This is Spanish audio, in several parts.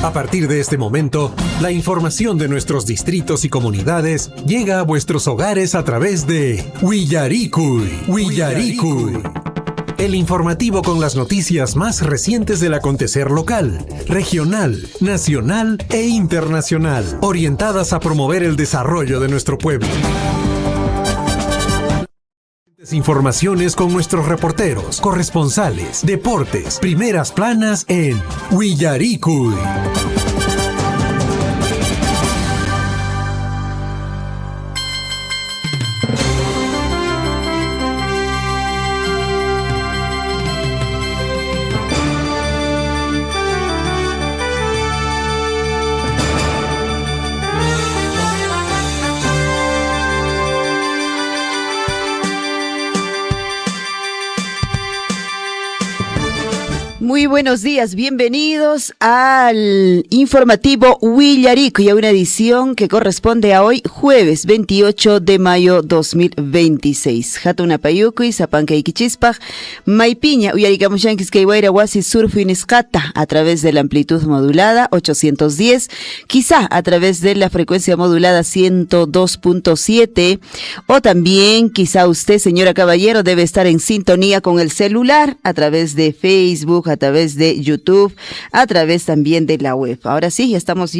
A partir de este momento, la información de nuestros distritos y comunidades llega a vuestros hogares a través de Willaricui. El informativo con las noticias más recientes del acontecer local, regional, nacional e internacional, orientadas a promover el desarrollo de nuestro pueblo. Informaciones con nuestros reporteros, corresponsales, deportes, primeras planas en Willaricui. Muy buenos días, bienvenidos al informativo Willaricui, a una edición que corresponde a hoy, jueves 28 de mayo 2026. Hatuna Payucuy, Zapanca Iquichispaj, Maipiña, Uyaricamuchanquis, Kaiwaira, Huasi, Surfu y Niscata, a través de la amplitud modulada 810, quizá a través de la frecuencia modulada 102.7, o también quizá usted, señora caballero, debe estar en sintonía con el celular a través de Facebook, a través de YouTube, a través también de la web. Ahora sí, ya estamos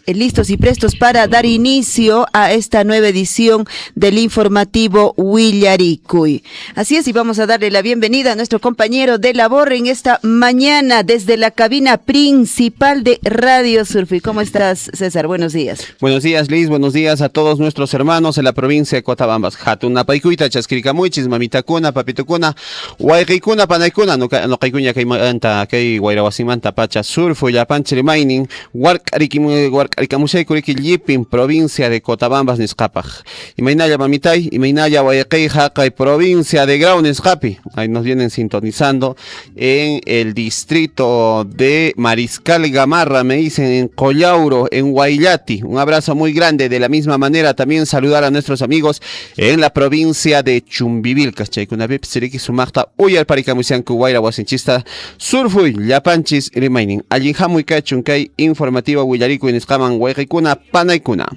listos y prestos para dar inicio a esta nueva edición del informativo Willaricui. Así es, y vamos a darle la bienvenida a nuestro compañero de labor en esta mañana desde la cabina principal de Radio Surfi. ¿Cómo estás, César? Buenos días. Buenos días, Liz. Buenos días a todos nuestros hermanos en la provincia de Cotabambas. Hatuna Paikuita, Chasquiricamuychis, Mamitakuna, Papitokuna, Huayquicuna, Panaykuna, no Caikuña, Anta kay Guayrawasimanta Pacha Surfu Yapanchile Mining Huarcaricamushay Curiki Yipin provincia de Cotabambas Niscapaj Imaynaya Mamitay Imaynaya Guayaqay Jacay provincia de Grau Niscapi. Ahí nos vienen sintonizando en el distrito de Mariscal Gamarra, me dicen, en Collauro, en Guayllati. Un abrazo muy grande. De la misma manera también saludar a nuestros amigos en la provincia de Chumbivilcas Chaykunabip Siriki Sumachta Uyal Paricamusianku Guayrawasinchista Surfuy, Yapanchis, Remaining. Allí Hamuy Kachunkay, informativo Willaricui, Niscaman, Huayquicuna, Panaykuna.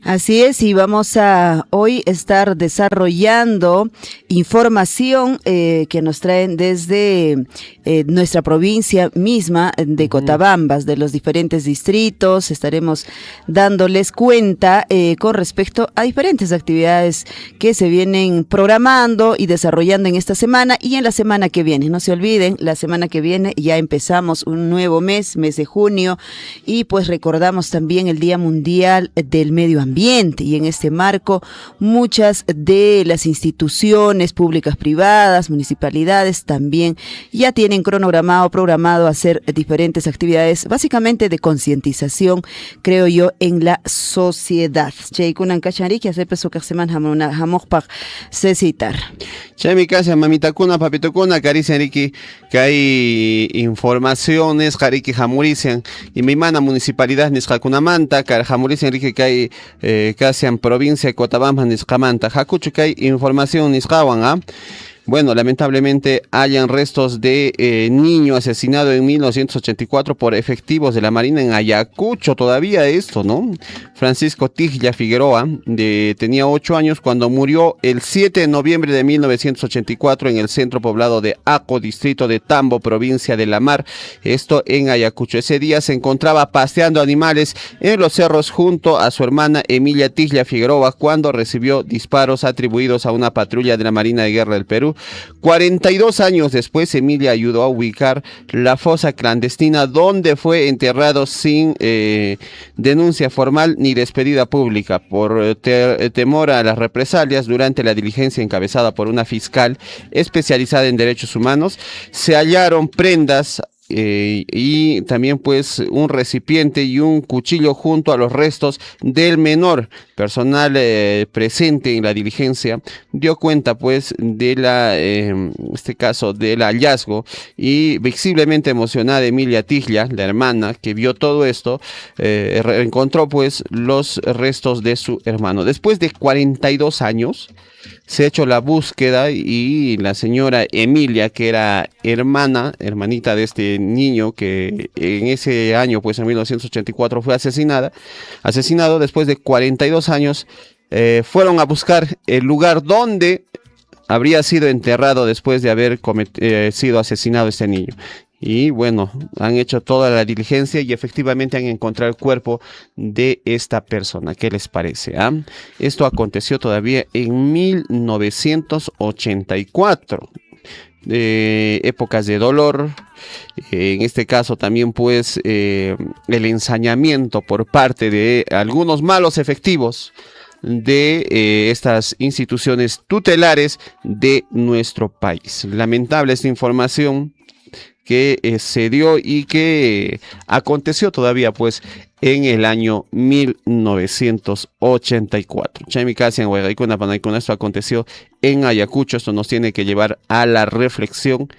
Así es, y vamos a hoy estar desarrollando información que nos traen desde nuestra provincia misma de Cotabambas, de los diferentes distritos. Estaremos dándoles cuenta con respecto a diferentes actividades que se vienen programando y desarrollando en esta semana y en la semana que viene. No se olviden, la semana que viene ya empezamos un nuevo mes de junio, y pues recordamos también el Día Mundial del Medio Ambiente, y en este marco muchas de las instituciones públicas, privadas, municipalidades también ya tienen programado hacer diferentes actividades básicamente de concientización, creo yo, en la sociedad. Cheikunan kachanri que hace peso que semana hamokpag se citar. Che mi casa mamitakuna papitokuna caricia Riki que hay informaciones jariki jamurician y mi mana municipalidad nisqakunamanta car jamurician Riki que hay casi en provincia de Cotabambas Niscamanta. Hakuchu que hay información Niscawan, Bueno, lamentablemente hayan restos de niño asesinado en 1984 por efectivos de la Marina en Ayacucho. Todavía esto, ¿no? Francisco Tiglia Figueroa tenía 8 años cuando murió el 7 de noviembre de 1984 en el centro poblado de Aco, distrito de Tambo, provincia de La Mar. Esto en Ayacucho. Ese día se encontraba paseando animales en los cerros junto a su hermana Emilia Tiglia Figueroa cuando recibió disparos atribuidos a una patrulla de la Marina de Guerra del Perú. 42 años después, Emilia ayudó a ubicar la fosa clandestina donde fue enterrado sin denuncia formal ni despedida pública. Por temor a las represalias, durante la diligencia encabezada por una fiscal especializada en derechos humanos, se hallaron prendas y también pues un recipiente y un cuchillo junto a los restos del menor. Personal presente en la diligencia dio cuenta pues de este caso del hallazgo, y visiblemente emocionada Emilia Tiglia, la hermana que vio todo esto, encontró pues los restos de su hermano. Después de 42 años se ha hecho la búsqueda y la señora Emilia, que era hermanita de este niño que en ese año, pues en 1984 fue asesinado después de 42 años, fueron a buscar el lugar donde habría sido enterrado después de haber sido asesinado este niño. Y bueno, han hecho toda la diligencia y efectivamente han encontrado el cuerpo de esta persona. ¿Qué les parece? Esto aconteció todavía en 1984. Épocas de dolor, en este caso también pues el ensañamiento por parte de algunos malos efectivos de estas instituciones tutelares de nuestro país. Lamentable esta información que se dio y que aconteció todavía pues en el año 1984. Chaymicasi en Huayraicuna, Panaicuna, esto aconteció en Ayacucho. Esto nos tiene que llevar a la reflexión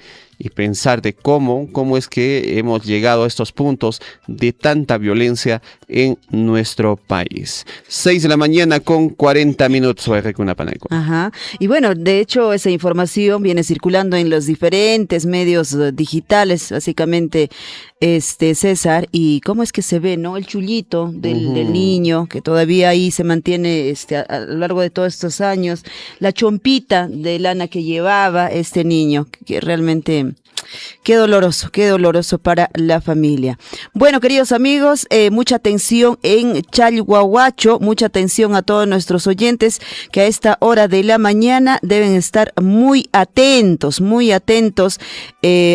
y pensar de cómo es que hemos llegado a estos puntos de tanta violencia en nuestro país. 6 de la mañana con 40 minutos. Ajá. Y bueno, de hecho, esa información viene circulando en los diferentes medios digitales, básicamente, César, y cómo es que se ve, ¿no? El chulito del niño, que todavía ahí se mantiene a lo largo de todos estos años, la chompita de lana que llevaba este niño, que realmente qué doloroso para la familia. Bueno, queridos amigos, mucha atención en Chalhuahuacho, mucha atención a todos nuestros oyentes que a esta hora de la mañana deben estar muy atentos.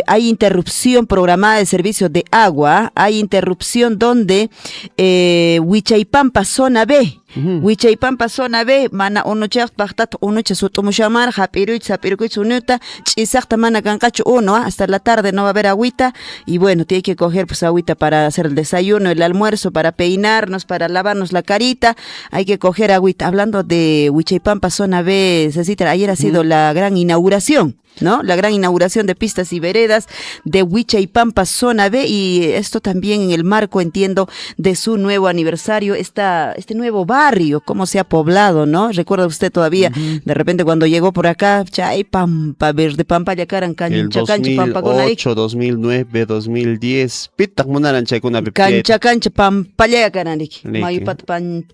Hay interrupción programada de servicios de agua, hay interrupción donde Huichaipampa, zona B, Huichaipampa, zona B, mana unuchaq paqtata unucha sutumushamar, japiruych unuta, chisaqta mana kanqachu uno, hasta la tarde no va a haber agüita, y bueno, tiene que coger pues agüita para hacer el desayuno, el almuerzo, para peinarnos, para lavarnos la carita, hay que coger agüita. Hablando de Huichaipampa, zona B, Cecita, ayer ha sido la gran inauguración, ¿no? La gran inauguración de pistas y veredas de Huichaipampa, zona B, y esto también en el marco, entiendo, de su nuevo aniversario, este nuevo barrio, cómo se ha poblado, ¿no? Recuerda usted todavía, de repente cuando llegó por acá, Chaipampa, Verde Pampa, Yacaran, Cancha, 2008, 2009, 2010, pitak munaran chaykuna Cancha, Pampaya, Canarik, Mayupat,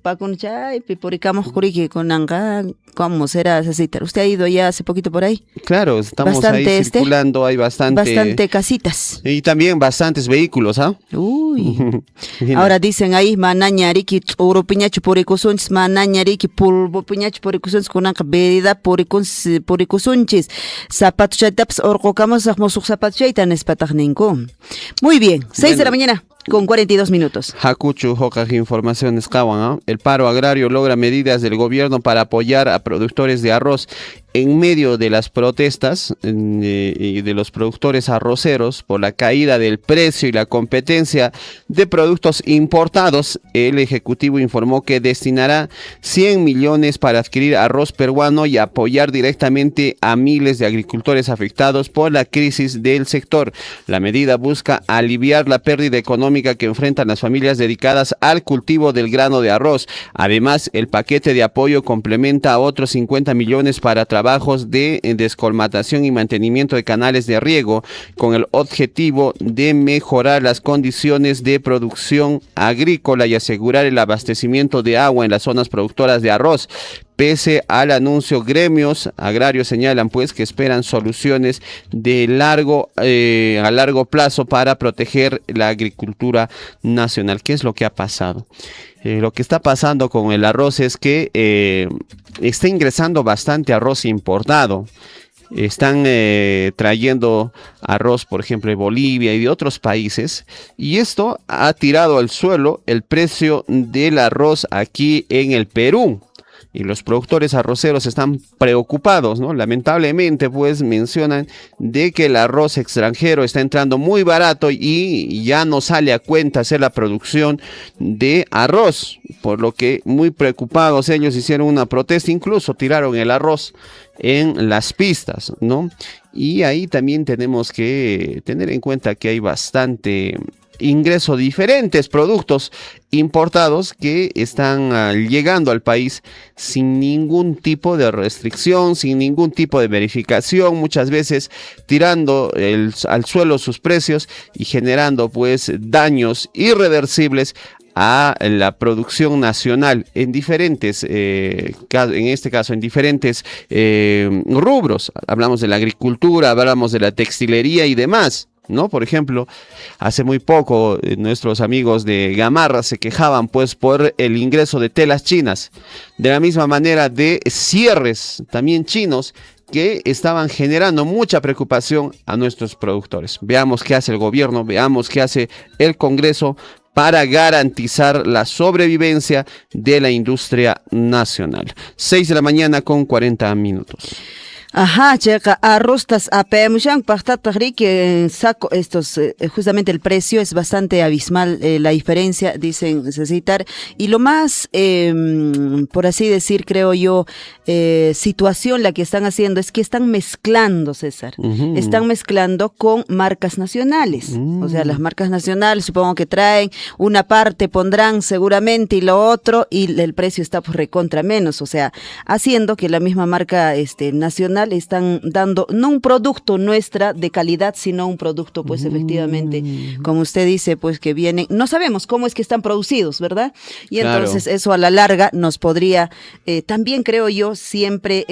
Pacun, Chay, Pipuricamos, Curiki, Conanga, ¿cómo será, Cecita? ¿Usted ha ido ya hace poquito por ahí? Claro, estamos bastante ahí circulando, hay bastante casitas. Y también bastantes vehículos, Uy. Ahora dicen ahí, manañariki, urupiñacho puricusunchis, manañariki, pulbopiñacho puricusunchis, kunanka verida puricusunchis, zapatuchaytaps, orcocamos, ahmosuk zapatuchaytan espatajninku. Muy bien, 6 de la mañana. Con 42 minutos. Hakuchu, Hokaj, informaciones Kawan. El paro agrario logra medidas del gobierno para apoyar a productores de arroz en medio de las protestas de los productores arroceros por la caída del precio y la competencia de productos importados. El Ejecutivo informó que destinará 100 millones para adquirir arroz peruano y apoyar directamente a miles de agricultores afectados por la crisis del sector. La medida busca aliviar la pérdida económica que enfrentan las familias dedicadas al cultivo del grano de arroz. Además, el paquete de apoyo complementa a otros 50 millones para trabajos de descolmatación y mantenimiento de canales de riego, con el objetivo de mejorar las condiciones de producción agrícola y asegurar el abastecimiento de agua en las zonas productoras de arroz. Pese al anuncio, gremios agrarios señalan pues que esperan soluciones a largo plazo para proteger la agricultura nacional. ¿Qué es lo que ha pasado? Lo que está pasando con el arroz es que está ingresando bastante arroz importado. Están trayendo arroz, por ejemplo, de Bolivia y de otros países, y esto ha tirado al suelo el precio del arroz aquí en el Perú. Y los productores arroceros están preocupados, ¿no? Lamentablemente, pues mencionan de que el arroz extranjero está entrando muy barato y ya no sale a cuenta hacer la producción de arroz. Por lo que muy preocupados ellos hicieron una protesta, incluso tiraron el arroz en las pistas, ¿no? Y ahí también tenemos que tener en cuenta que hay bastante ingreso diferentes productos importados que están llegando al país sin ningún tipo de restricción, sin ningún tipo de verificación, muchas veces tirando al suelo sus precios y generando pues daños irreversibles a la producción nacional en diferentes, en este caso en diferentes rubros. Hablamos de la agricultura, hablamos de la textilería y demás, ¿no? Por ejemplo, hace muy poco nuestros amigos de Gamarra se quejaban pues por el ingreso de telas chinas, de la misma manera de cierres también chinos que estaban generando mucha preocupación a nuestros productores. Veamos qué hace el gobierno, veamos qué hace el Congreso para garantizar la sobrevivencia de la industria nacional. 6 de la mañana con 40 minutos. Ajá, checa, arrostas apemushan, pachtatagri, que saco estos, justamente el precio es bastante abismal, la diferencia, dicen necesitar, y lo más, por así decir, creo yo, situación la que están haciendo es que están mezclando, César, están mezclando con marcas nacionales, o sea, las marcas nacionales supongo que traen, una parte pondrán seguramente y lo otro, y el precio está por recontra menos, o sea, haciendo que la misma marca nacional están dando no un producto nuestra de calidad, sino un producto pues efectivamente, como usted dice, pues que vienen, no sabemos cómo es que están producidos, ¿verdad? Y entonces eso a la larga nos podría también, creo yo, siempre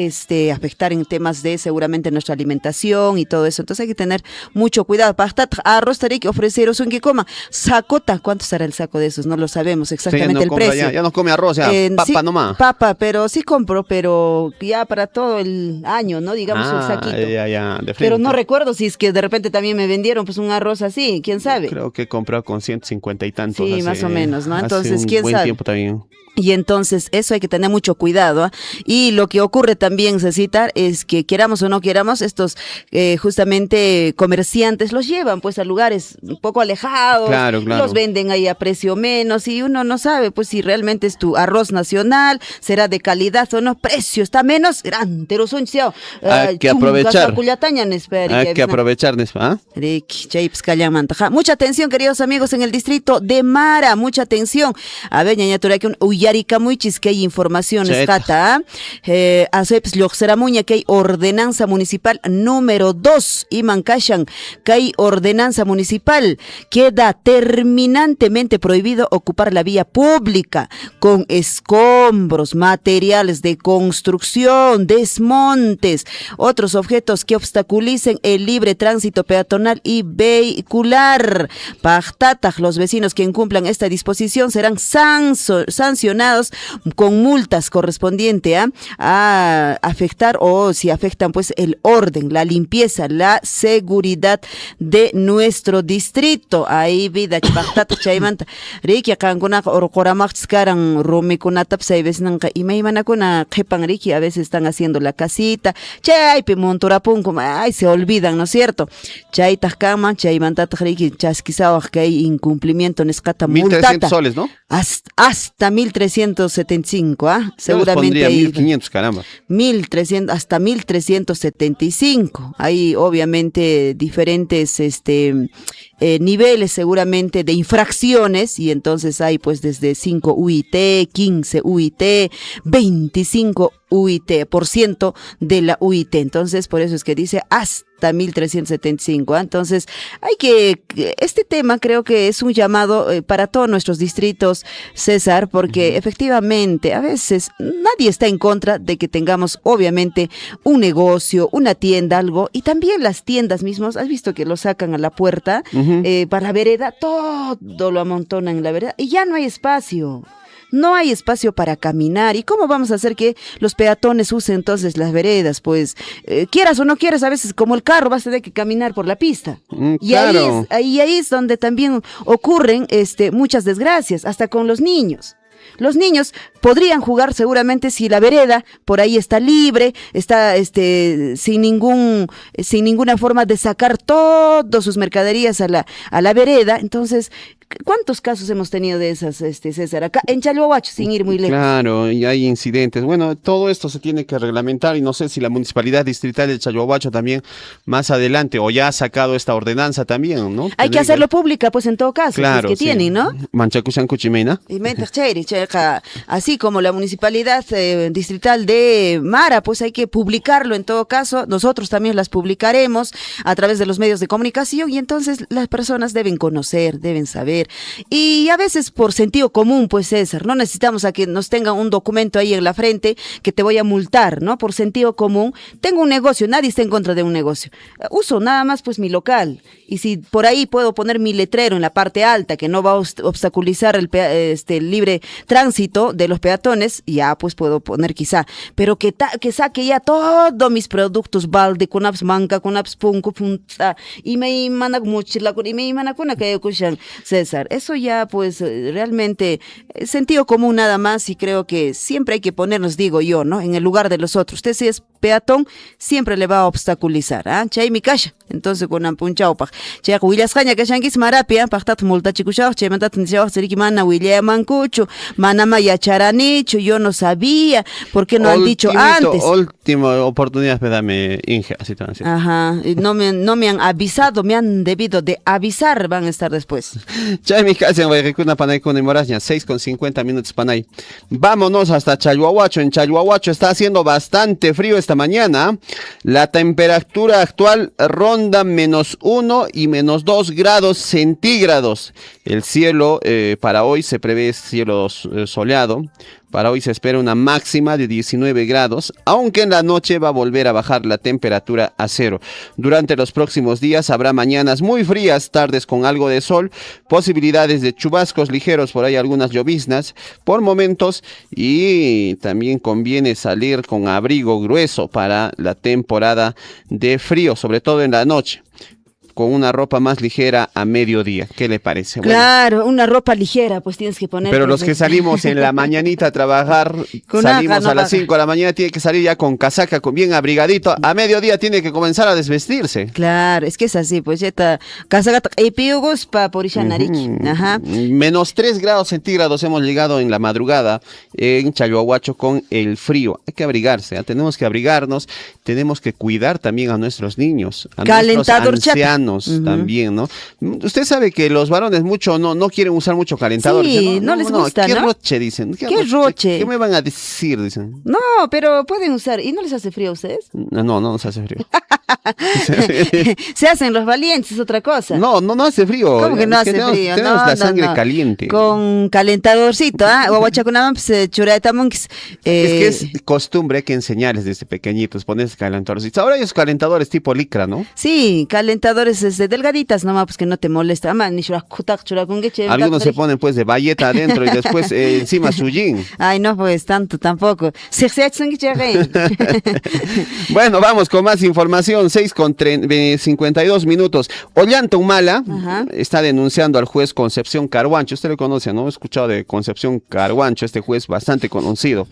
afectar en temas de seguramente nuestra alimentación y todo eso. Entonces hay que tener mucho cuidado. Pastat, arroz, tarik, ofreceros un que coma. Sacota, ¿cuánto será el saco de esos? No lo sabemos exactamente el precio. Ya no come arroz, ya, papa sí, nomás. Papa, pero sí compro, pero ya para todo el año, ¿no? Digamos un saquito. De pero no recuerdo si es que de repente también me vendieron pues un arroz así, quién sabe. Creo que he comprado con 150 y tantos. Sí, más o menos, ¿no? Entonces, quién sabe. Tiempo también. Y entonces eso hay que tener mucho cuidado, ¿eh? Y lo que ocurre también, Cecita, es que queramos o no queramos, estos justamente comerciantes los llevan pues a lugares un poco alejados, claro. Los venden ahí a precio menos y uno no sabe pues si realmente es tu arroz nacional, será de calidad o no, precio está menos, grande, hay que aprovechar. Hay que aprovechar. Mucha atención, queridos amigos, en el distrito de Mara, mucha atención. A ver, ñaña Turaki, Uyaricamuichis, que hay información, escata, acepts Loxeramuña, que hay ordenanza municipal número 2, y Mancashan, que hay ordenanza municipal, queda terminantemente prohibido ocupar la vía pública con escombros, materiales de construcción, desmontes, otros objetos que obstaculicen el libre tránsito peatonal y vehicular. Pachtataj, los vecinos que incumplan esta disposición serán sancionados con multas correspondientes a afectar o si afectan pues el orden, la limpieza, la seguridad de nuestro distrito. Ahí vida pachtataj chaymanta riki kankuna orqoramaqchis karan rumikunata hay veces nanqa imaymanakuna qhipan riki, a veces están haciendo la casita, chaypi monturapunku, ay, se olvidan, ¿no es cierto? Chaytaj kama, chaymantataj riki chasquisawaj que hay incumplimiento nesqata multata. 1.300 soles, ¿no? Hasta 1.375, ¿ah? Seguramente ahí 1.500, caramba. 1.300 hasta 1.375. Hay obviamente diferentes niveles seguramente de infracciones y entonces hay pues desde 5 UIT, 15 UIT, 25 UIT, por ciento de la UIT. Entonces, por eso es que dice hasta 1.375. Entonces, este tema creo que es un llamado para todos nuestros distritos, César, porque efectivamente a veces nadie está en contra de que tengamos obviamente un negocio, una tienda, algo, y también las tiendas mismas, has visto que lo sacan a la puerta, para la vereda, todo lo amontonan en la vereda y ya no hay espacio. No hay espacio para caminar. ¿Y cómo vamos a hacer que los peatones usen entonces las veredas? Pues, quieras o no quieras, a veces como el carro vas a tener que caminar por la pista. Y claro. ahí es donde también ocurren muchas desgracias, hasta con los niños. Los niños podrían jugar seguramente si la vereda por ahí está libre, está sin ninguna forma de sacar todas sus mercaderías a la vereda. Entonces, ¿Cuántos casos hemos tenido de esas, César? Acá en Chalhuahuacho, sin ir muy lejos. Claro, y hay incidentes. Bueno, todo esto se tiene que reglamentar y no sé si la Municipalidad Distrital de Chalhuahuacho también más adelante o ya ha sacado esta ordenanza también, ¿no? Hay que hacerlo pública, pues en todo caso, claro, que tienen, ¿no? Manchacuchan Cuchimena. Y así como la Municipalidad Distrital de Mara, pues hay que publicarlo en todo caso. Nosotros también las publicaremos a través de los medios de comunicación y entonces las personas deben conocer, deben saber. Y a veces por sentido común, pues César, no necesitamos a que nos tengan un documento ahí en la frente que te voy a multar, ¿no? Por sentido común. Tengo un negocio, nadie está en contra de un negocio. Uso nada más pues mi local. Y si por ahí puedo poner mi letrero en la parte alta que no va a obstaculizar el libre tránsito de los peatones, ya pues puedo poner quizá. Pero que saque ya todos mis productos, balde, kunaps manca, kunaps punco, punta, y me manda mochila, y me manda kuna que escuchan César. Eso ya pues realmente sentido común nada más y creo que siempre hay que ponernos, digo yo, ¿no? En el lugar de los otros. Usted si es peatón, siempre le va a obstaculizar, ¿ah? Chay mi casa. Entonces con ampunchao pa. Chay huillas caña que shanquis marapia, pachtat multa chicuchao, chay mandat nchao, seriki mana huilea mancucho, manama ya charanicho, yo no sabía, ¿por qué no han dicho antes? Última oportunidad, dame Inge, así te van a decir. Ajá, no me han avisado, me han debido de avisar, van a estar después. Chay mi casa en Guayquicuna, Panay, con Moraña, 6:50 minutos, Panay. Vámonos hasta Chalhuahuacho. En Chalhuahuacho está haciendo bastante frío esta mañana. La temperatura actual ronda -1 y -2 grados centígrados. El cielo para hoy se prevé cielo soleado. Para hoy se espera una máxima de 19 grados, aunque en la noche va a volver a bajar la temperatura a 0. Durante los próximos días habrá mañanas muy frías, tardes con algo de sol, posibilidades de chubascos ligeros, por ahí algunas lloviznas por momentos, y también conviene salir con abrigo grueso para la temporada de frío, sobre todo en la noche, con una ropa más ligera a mediodía. ¿Qué le parece? Claro, bueno, una ropa ligera, pues tienes que poner. Pero los que salimos en la mañanita a trabajar, salimos a las 5 de la mañana, tiene que salir ya con casaca, con bien abrigadito. A mediodía tiene que comenzar a desvestirse. Claro, es que es así, pues ya está. Casaca y piugos para por Ajá. -3 grados centígrados hemos llegado en la madrugada en Chalhuahuacho con el frío. Hay que abrigarse, ¿eh? Tenemos que abrigarnos, tenemos que cuidar también a nuestros niños, a nuestros ancianos. También, ¿no? Usted sabe que los varones mucho no quieren usar mucho calentador. Sí, dicen, no les gusta, ¿qué ¿no? roche, dicen? ¿Qué roche? ¿Qué me van a decir? Dicen. No, pero pueden usar. ¿Y no les hace frío a ustedes? No nos hace frío. Se hacen los valientes, es otra cosa. No hace frío. ¿Cómo que no hace frío? Tenemos la sangre caliente. Con calentadorcito, ¿ah? Es que es costumbre, hay que enseñarles desde pequeñitos, ponerse calentadorcitos. Ahora hay esos calentadores tipo licra, ¿no? Sí, calentadores delgaditas nomás, pues que no te molesta. Algunos se ponen pues de bayeta adentro y después encima su jean. Ay, no, pues tanto tampoco. Bueno, vamos con más información. 6:52 minutos. Ollanta Humala está denunciando al juez Concepción Carhuancho. Usted lo conoce, ¿no? He escuchado de Concepción Carhuancho, este juez bastante conocido.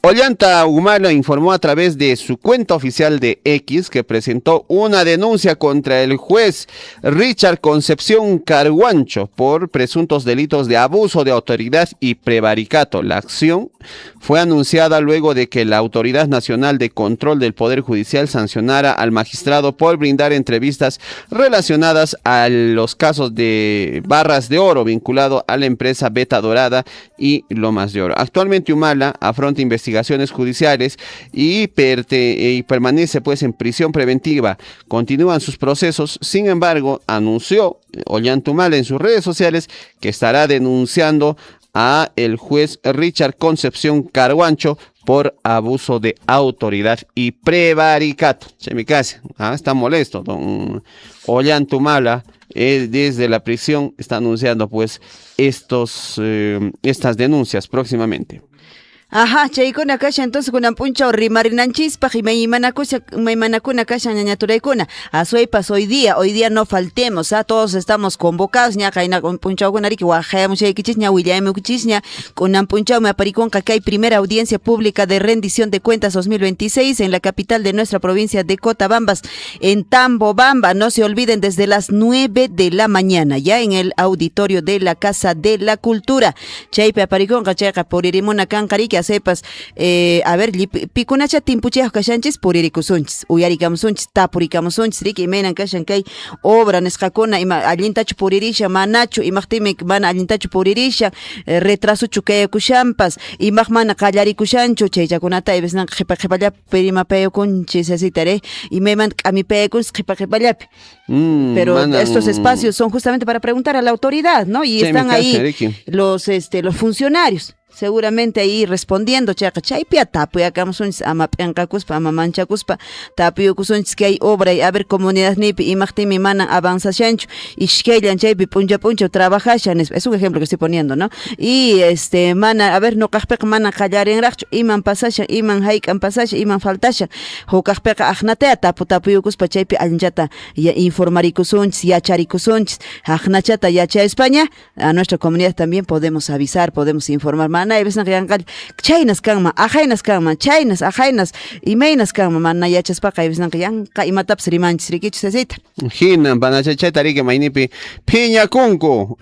Ollanta Humala informó a través de su cuenta oficial de X que presentó una denuncia contra el juez Richard Concepción Carhuancho por presuntos delitos de abuso de autoridad y prevaricato. La acción fue anunciada luego de que la Autoridad Nacional de Control del Poder Judicial sancionara al magistrado por brindar entrevistas relacionadas a los casos de Barras de Oro vinculado a la empresa Beta Dorada y Lomas de Oro. Actualmente Humala afronta investigaciones judiciales y permanece pues en prisión preventiva. Continúan sus procesos, sin embargo, anunció Ollanta Humala en sus redes sociales que estará denunciando a el juez Richard Concepción Carhuancho por abuso de autoridad y prevaricato. Chemicase, está molesto, don Ollanta Humala, desde la prisión está anunciando pues estas denuncias próximamente. Ajá, chaykuna kasha entonces kunan punchaw rimarinanchispaj maymanakuna kasha ñañaturaykuna. Asuaypas hoy día no faltemos, todos estamos convocados, ña kayna punchawkuna riki wajayamushaykichis ña willayamukichis ña kunan punchawmi aparikunqa kay primera audiencia pública de rendición de cuentas 2026 en la capital de nuestra provincia de Cotabambas, en Tambobamba. No se olviden, desde las 9 de la mañana, ya en el auditorio de la Casa de la Cultura. Chaype aparikunqa chayqa puririmuna kanqariki sepas, a ver, pikunacha timpuchejos kashanchis puririkusunchis, uyarikamusunchis, tapurikamusunchis, riki menan kashan kay obra nesqakuna ima allintachu puririsha manachu, imaqtimi mana allintachu puririsha, retrasuchu kayakushampas, imaq mana qallarikushanchu, chaychakunata ibisnan qhipallapi perimapayukunchis asitare, imayman k'amipayukunchis qhipallapi. Pero estos espacios son justamente para preguntar a la autoridad, ¿no? Y están ahí los funcionarios. Seguramente ahí respondiendo, chaypia tapuyakamusunchis ama p'enqakuspa ama manchakuspa tapuyukusunchis que hay obra y a ver comunidad nipi imaqtimi mana avanzashanchu ishkayllan chaypi puncha trabajashan, es un ejemplo que estoy poniendo, ¿no? Y mana, a ver, nuqaqpiqa mana qallarinraqchu, iman pasashan, iman hayk'an pasashan, iman faltashan, hukaqpiqa aqnatea tapuyukuspa chaypi allinchata informarikusunchis, yacharikusunchis, aqnachata yacha España, a nuestra comunidad también podemos avisar, podemos informar. Mana ibisna yanqal chaynas kanma, ajaynas kanma, chaynas, ajaynas, imaynas kanma, mana yachaspaqa ibisna yanqa imatapas rimanchis rikichis asita. Hinan panachachayta riki maynipi phiñakunku,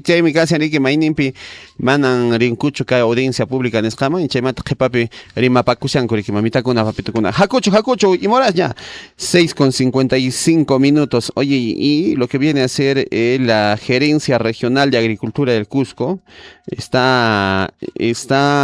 chaymi kasi riki maynipi manan rinkuchu kay audiencia pública nisqaman, chaymanta qhipapi rimapakushanku riki mamitakuna papitukuna. Hakuchu, imoras ya, 6:55. Oye, y lo que viene a ser la Gerencia Regional de Agricultura del Cusco está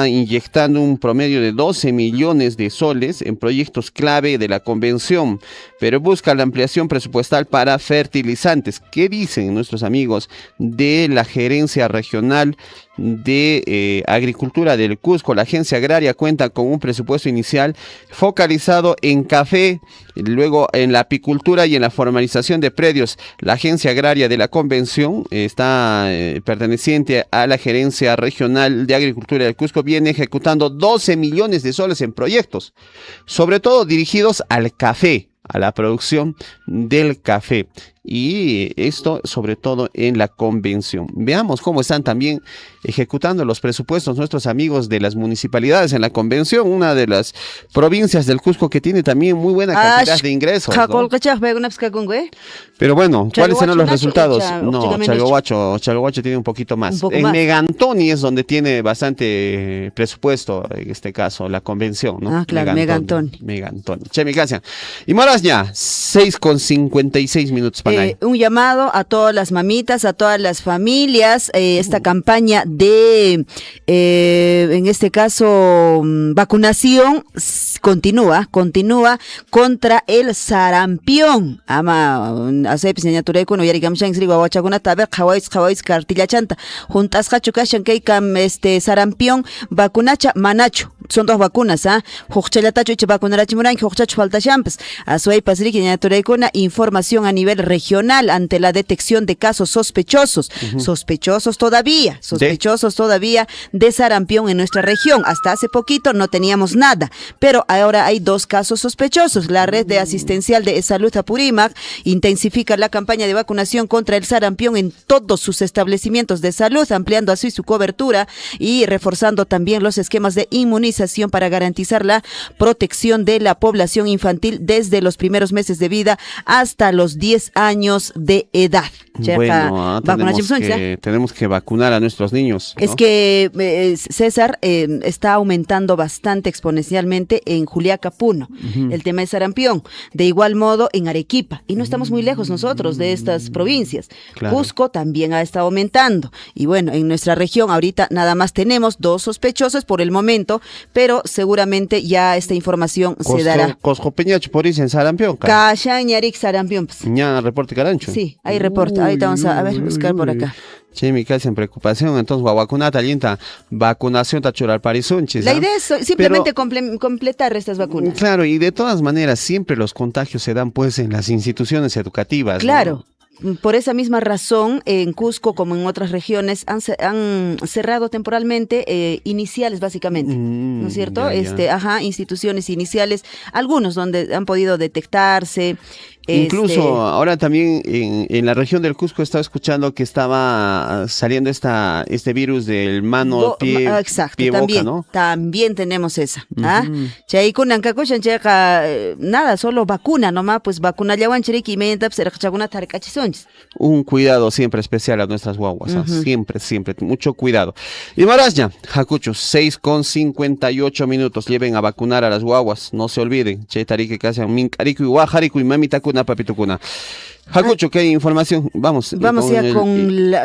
inyectando un promedio de 12 millones de soles en proyectos clave de la convención, pero busca la ampliación presupuestal para fertilizantes. ¿Qué dicen nuestros amigos de la Gerencia Regional de Agricultura del Cusco? La agencia agraria cuenta con un presupuesto inicial focalizado en café, luego en la apicultura y en la formalización de predios. La agencia agraria de la convención está perteneciente a la Gerencia Regional de Agricultura del Cusco, viene ejecutando 12 millones de soles en proyectos, sobre todo dirigidos al café, a la producción del café. Y esto sobre todo en la convención. Veamos cómo están también ejecutando los presupuestos nuestros amigos de las municipalidades en la convención, una de las provincias del Cusco que tiene también muy buena cantidad de ingresos, ¿no? Pero bueno, ¿cuáles serán los resultados? No, Chalhuacho tiene un poquito más. En Megantoni es donde tiene bastante presupuesto, en este caso, la convención, ¿no? Claro, Megantoni. Chemi, gracias. Y moras ya, 6:56 para un llamado a todas las mamitas, a todas las familias, esta campaña de, en este caso, vacunación continúa contra el sarampión. Ama asepis ñaturaykuno yarikamushan sri wawachakunata abe qhawais cartillachanta juntasqa chukashan kaykam sarampión vacunacha manachu. Son dos vacunas, huqchallatachu icha vacunarachimuranki, huqchachu faltashampas. Asuaypas riki ñaturaykuna información a nivel regional ante la detección de casos sospechosos. Sospechosos todavía de sarampión en nuestra región. Hasta hace poquito no teníamos nada, pero ahora hay 2 casos sospechosos. La red de asistencial de salud Apurímac intensifica la campaña de vacunación contra el sarampión en todos sus establecimientos de salud, ampliando así su cobertura y reforzando también los esquemas de inmunización para garantizar la protección de la población infantil desde los primeros meses de vida hasta los 10 años de edad. Bueno, tenemos que vacunar a nuestros niños, ¿no? Es que, César, está aumentando bastante exponencialmente en Juliaca, Puno, el tema de sarampión. De igual modo en Arequipa, y no estamos muy lejos nosotros de estas provincias. Claro. Cusco también ha estado aumentando. Y bueno, en nuestra región ahorita nada más tenemos 2 sospechosos por el momento, pero seguramente ya esta información se dará. Cosco Peñacho por en sarampión. Kashan Yarik sarampión. Ya reporte Carancho. Sí, hay reporte. Ahorita vamos a ver, buscar por acá. Che, mi casa en preocupación, entonces vacunata alienta vacunación tachural parizunchis. La idea es simplemente completar estas vacunas. Claro, y de todas maneras siempre los contagios se dan pues en las instituciones educativas. Claro. ¿No? por esa misma razón, en Cusco, como en otras regiones, han cerrado temporalmente iniciales, básicamente, ¿no es cierto? Instituciones iniciales, algunos donde han podido detectarse. Incluso ahora también en la región del Cusco estaba escuchando que estaba saliendo este virus del mano, pie, exacto, pie, también, boca, ¿no? También tenemos esa. Nada, solo vacuna nomás, pues vacuna ya y un cuidado siempre especial a nuestras guaguas, siempre, mucho cuidado. Y Marasña, Jacucho, 6:58 lleven a vacunar a las guaguas, no se olviden. Che tarique que hacen mincarico y guajarico y mamita papitucuna. Jacucho, ¿qué información? Vamos ya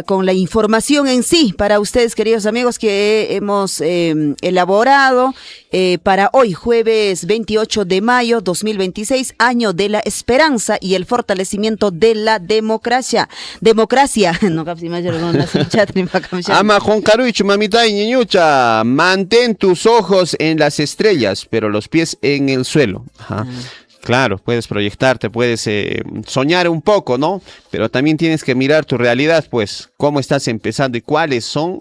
con la información en sí para ustedes, queridos amigos, que hemos elaborado para hoy, jueves 28 de mayo 2026, año de la esperanza y el fortalecimiento de la democracia. Ama Juan Carucho, mamita y niñucha, mantén tus ojos en las estrellas, pero los pies en el suelo. Ajá. Claro, puedes proyectarte, puedes soñar un poco, ¿no? Pero también tienes que mirar tu realidad, pues, cómo estás empezando y cuáles son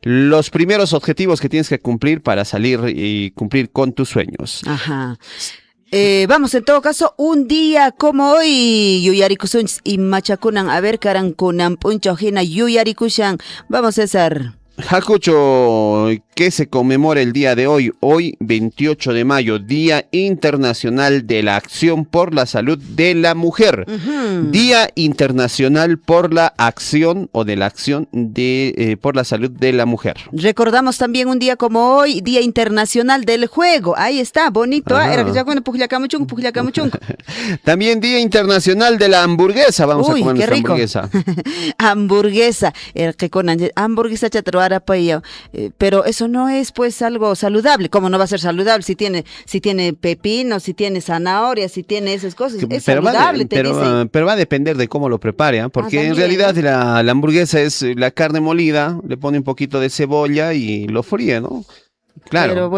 los primeros objetivos que tienes que cumplir para salir y cumplir con tus sueños. Ajá. Vamos, en todo caso, un día como hoy, Yuyarikusun y Machakunan, a ver, Karankunan, Punchojina, Yuyarikushan. Vamos, César. Jacucho, ¿qué se conmemora el día de hoy? Hoy, 28 de mayo, Día Internacional de la Acción por la Salud de la Mujer. Día Internacional por la Acción o de la Acción por la Salud de la Mujer. Recordamos también un día como hoy, Día Internacional del Juego. Ahí está, bonito. También Día Internacional de la Hamburguesa. Vamos a comer nuestra hamburguesa. Hamburguesa. Hamburguesa pero eso no es pues algo saludable. ¿Cómo no va a ser saludable si tiene pepino, si tiene zanahoria, si tiene esas cosas? Es saludable, pero va a depender de cómo lo prepare, porque en realidad la hamburguesa es la carne molida, le pone un poquito de cebolla y lo fríe, ¿no? Claro. Pero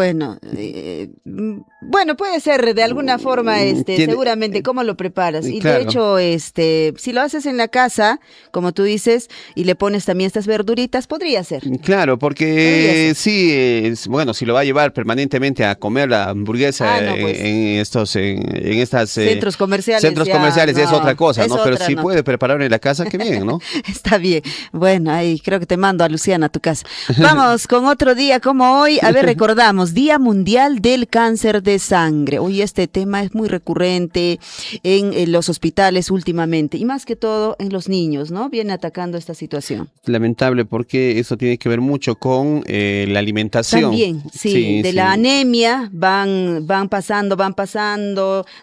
bueno, puede ser de alguna forma, seguramente, ¿cómo lo preparas? Y claro, de hecho, si lo haces en la casa, como tú dices, y le pones también estas verduritas, podría ser. Claro, porque sí, bueno, si lo va a llevar permanentemente a comer la hamburguesa en estos centros comerciales. Es otra cosa, ¿no? Pero si puede prepararlo en la casa, qué bien, ¿no? Está bien. Bueno, ahí creo que te mando a Luciana a tu casa. Vamos con otro día como hoy. A ver, recordamos, Día Mundial del Cáncer de Sangre. Hoy este tema es muy recurrente en los hospitales últimamente y más que todo en los niños, ¿no? Viene atacando esta situación. Lamentable porque eso tiene que ver mucho con la alimentación. También, sí, la anemia van pasando,